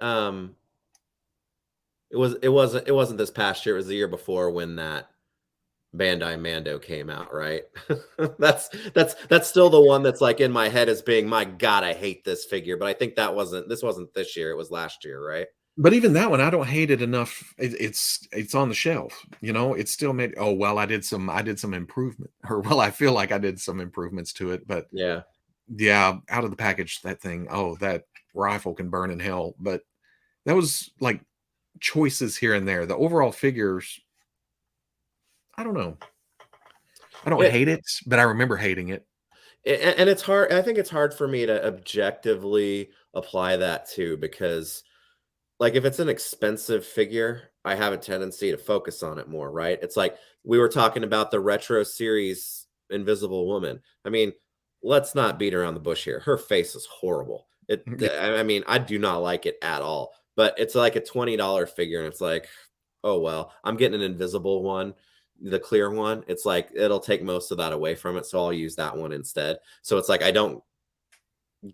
it wasn't this past year, it was the year before when that Bandai Mando came out, right? That's still the one that's like in my head as being, my God, I hate this figure. But I think this wasn't this year, it was last year, right? But even that one, I don't hate it enough. It's on the shelf. It's still made. Oh well, I did some improvement, or well, I feel like I did some improvements to it. But Yeah. yeah, out of the package, that thing. Oh, that rifle can burn in hell. But that was like choices here and there. The overall figures, I don't know. I don't It, hate it, but I remember hating it. and it's hard. I think it's hard for me to objectively apply that too, because like if it's an expensive figure, I have a tendency to focus on it more, right? It's like we were talking about the retro series Invisible Woman. I mean, let's not beat around the bush here. Her face is horrible. I mean, I do not like it at all. But it's like a $20 figure, and it's like, oh well, I'm getting an invisible one, the clear one. It's like it'll take most of that away from it, so I'll use that one instead. So it's like I don't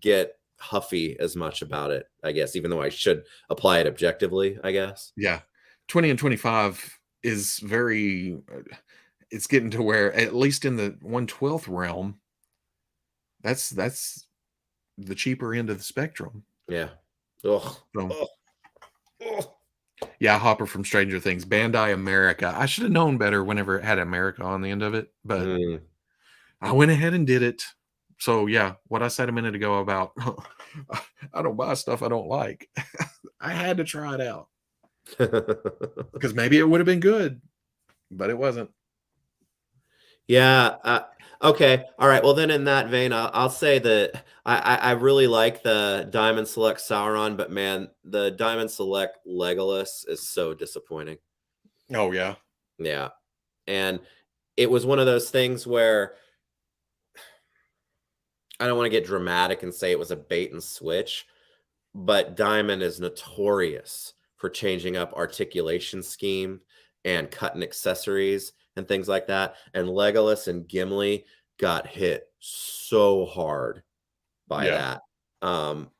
get huffy as much about it, I guess, even though I should apply it objectively, I guess. Yeah, 20 and 25 is very. It's getting to where, at least in the 1/12th realm, that's the cheaper end of the spectrum. Yeah. Ugh. So Ugh. Ugh. yeah, Hopper from Stranger Things, Bandai America. I should have known better whenever it had America on the end of it, but Mm. I went ahead and did it. So yeah, what I said a minute ago about I don't buy stuff I don't like. I had to try it out because maybe it would have been good, but it wasn't. Yeah. Okay. All right. Well, then in that vein, I'll say that I really like the Diamond Select Sauron, but man, the Diamond Select Legolas is so disappointing. Oh yeah. Yeah. And it was one of those things where I don't want to get dramatic and say it was a bait and switch, but Diamond is notorious for changing up articulation scheme and cutting accessories and things like that. And Legolas and Gimli got hit so hard by Yeah. that. Um,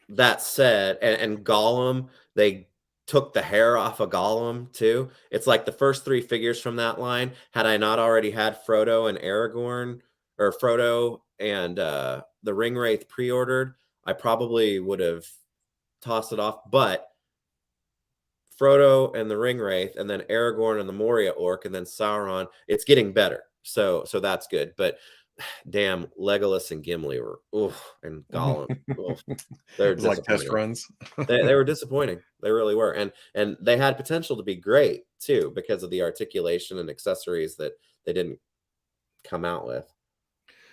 that said, and Gollum, they took the hair off of Gollum too. It's like the first three figures from that line. Had I not already had Frodo and Aragorn, or Frodo and the Ringwraith pre-ordered, I probably would have tossed it off. But Frodo and the Ringwraith, and then Aragorn and the Moria Orc, and then Sauron, it's getting better. So that's good. But damn, Legolas and Gimli were, oof, and Gollum, oof, they're It was like test disappointing. runs. They were disappointing. They really were, and they had potential to be great too because of the articulation and accessories that they didn't come out with.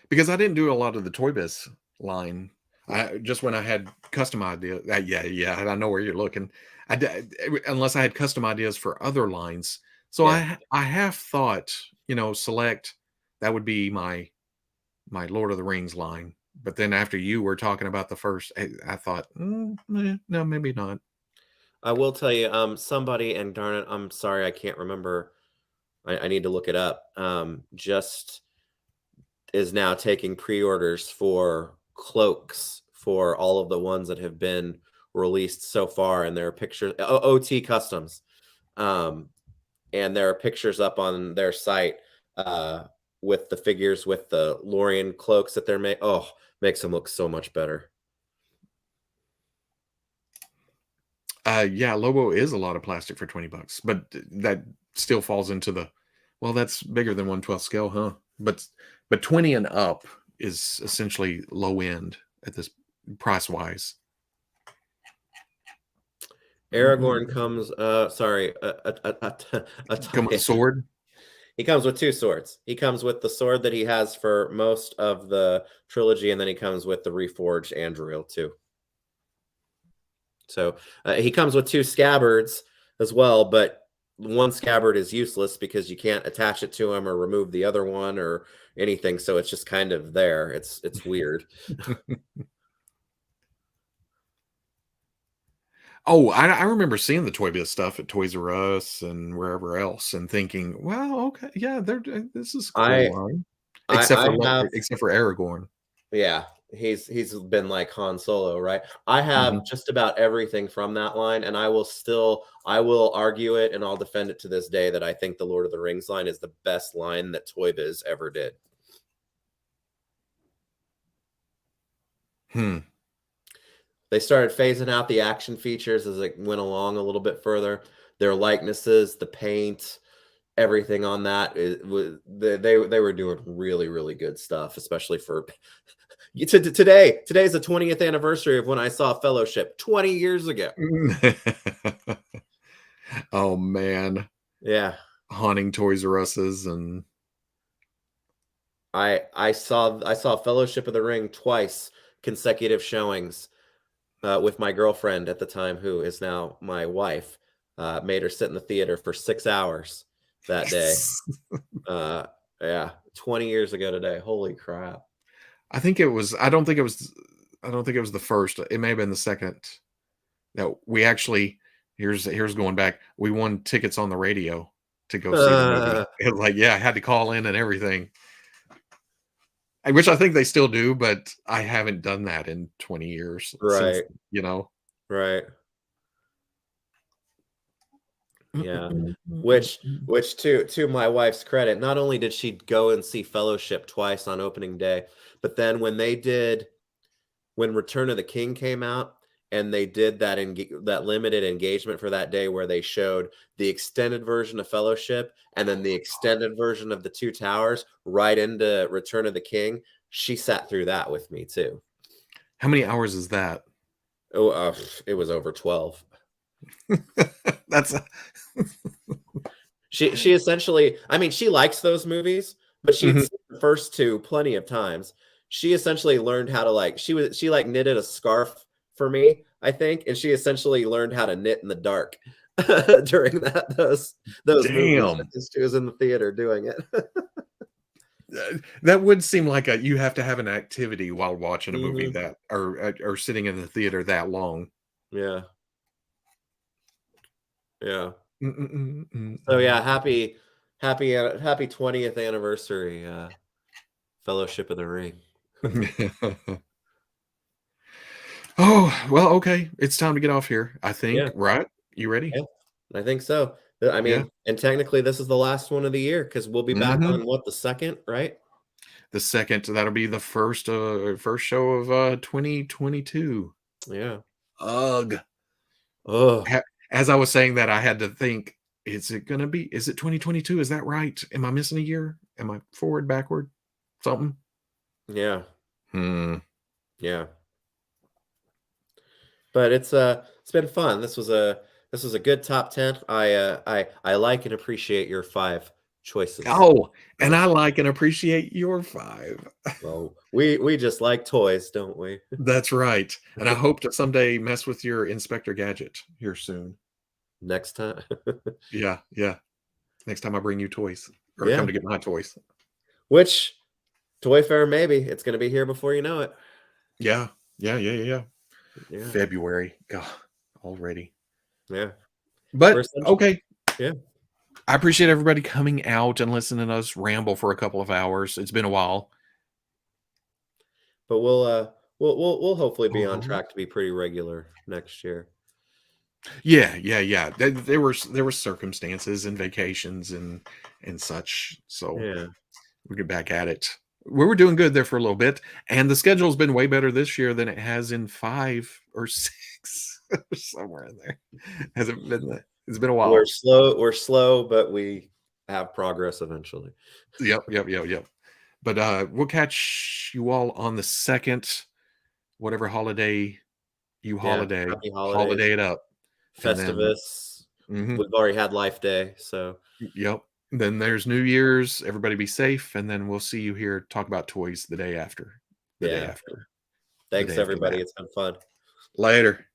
Because I didn't do a lot of the Toy Biz line. I just when I had custom ideas. Yeah, yeah, I know where you're looking. Unless I had custom ideas for other lines. So Yeah. I have thought, select that would be my Lord of the Rings line. But then after you were talking about the first, I thought, no, maybe not. I will tell you, somebody, and darn it, I'm sorry, I can't remember. I need to look it up. Just is now taking pre-orders for cloaks for all of the ones that have been released so far, and there are pictures, OT Customs, and there are pictures up on their site with the figures with the Lorian cloaks that they're making. Oh, makes them look so much better. Yeah, Lobo is a lot of plastic for $20, but that still falls into the, well, that's bigger than 1/12 scale, huh? But 20 and up is essentially low end at this price wise. Aragorn comes, sorry, Come with a sword. he comes with two swords. He comes with the sword that he has for most of the trilogy, and then he comes with the reforged Anduril too. So he comes with two scabbards as well, but one scabbard is useless because you can't attach it to him or remove the other one or anything. So it's just kind of there. It's weird. Oh, I remember seeing the Toy Biz stuff at Toys R Us and wherever else, and thinking, "Well, okay, yeah, this is a cool I line." I have Except for Aragorn. Yeah, he's been like Han Solo, right? I Mhm. have just about everything from that line, and I will argue it, and I'll defend it to this day that I think the Lord of the Rings line is the best line that Toy Biz ever did. Hmm. They started phasing out the action features as it went along a little bit further. Their likenesses, the paint, everything on that they were doing really good stuff, especially for today. Today's the 20th anniversary of when I saw Fellowship 20 years ago. Oh man, Yeah. haunting Toys R Us's and I saw Fellowship of the Ring twice, consecutive showings, with my girlfriend at the time, who is now my wife. Made her sit in the theater for 6 hours that day. Uh, yeah, 20 years ago today. Holy crap. I think it was. I don't think it was. I don't think it was the first. It may have been the second. That we actually. Here's going back. We won tickets on the radio to go see the movie. It was like, yeah, I had to call in and everything. Which I think they still do, but I haven't done that in 20 years since, Right, you know. right. Yeah. Which to my wife's credit, not only did she go and see Fellowship twice on opening day, but then when Return of the King came out and they did that limited engagement for that day where they showed the extended version of Fellowship and then the extended version of the Two Towers right into Return of the King, she sat through that with me too. How many hours is that? Oh, it was over 12. That's She essentially, I mean, she likes those movies, but she had Mhm. seen the first two plenty of times. She essentially learned how to she like knitted a scarf for me, I think, and she essentially learned how to knit in the dark during those movies Damn. because she was in the theater doing it. That would seem like you have to have an activity while watching a movie Hmm. that or sitting in the theater that long. Yeah, yeah. Mm, mm, mm, So yeah, mm, happy 20th anniversary, Fellowship of the Ring. mm. Oh, well, okay. It's time to get off here, I Yeah. think, right? You ready? Yeah, I think so. I Yeah. mean, and technically this is the last one of the year because we'll be back Mhm. on what, the second, right? The second, that'll be the first show of 2022. Yeah. Ugh. Oh, As I was saying that, I had to think, is it 2022? Is that right? Am I missing a year? Am I forward, backward, something? yeah, Hmm. yeah. But it's been fun. This was a good top 10. I like and appreciate your five choices. Oh, and So, I like and appreciate your five. well, we just like toys, don't we? That's right. And I hope to someday mess with your Inspector Gadget here soon. Next time. Yeah, yeah. Next time I bring you toys or come Yeah. to get my toys. Which Toy Fair maybe. It's gonna be here before you know it. Yeah, yeah, yeah, yeah, yeah. Yeah. February. God, already. Yeah. We're But essentially, okay. yeah. I appreciate everybody coming out and listening to us ramble for a couple of hours. It's been a while. But We'll hopefully be on Uh-huh. track to be pretty regular next year. Yeah. There were circumstances and vacations and such. So Yeah. we get back at it. We were doing good there for a little bit, and the schedule's been way better this year than it has in 5 or 6 somewhere in there. Hasn't been that. It's been a while. We're slow, but we have progress eventually. Yep. But we'll catch you all on the second, whatever holiday you Yeah, happy holidays. holiday it up, and then Festivus. mhm, We've already had Life Day, so yep. Then there's New Year's. Everybody be safe, and then we'll see you here talk about toys the day after, the day yeah. after, the Thanks day after everybody. that. It's been fun. Later.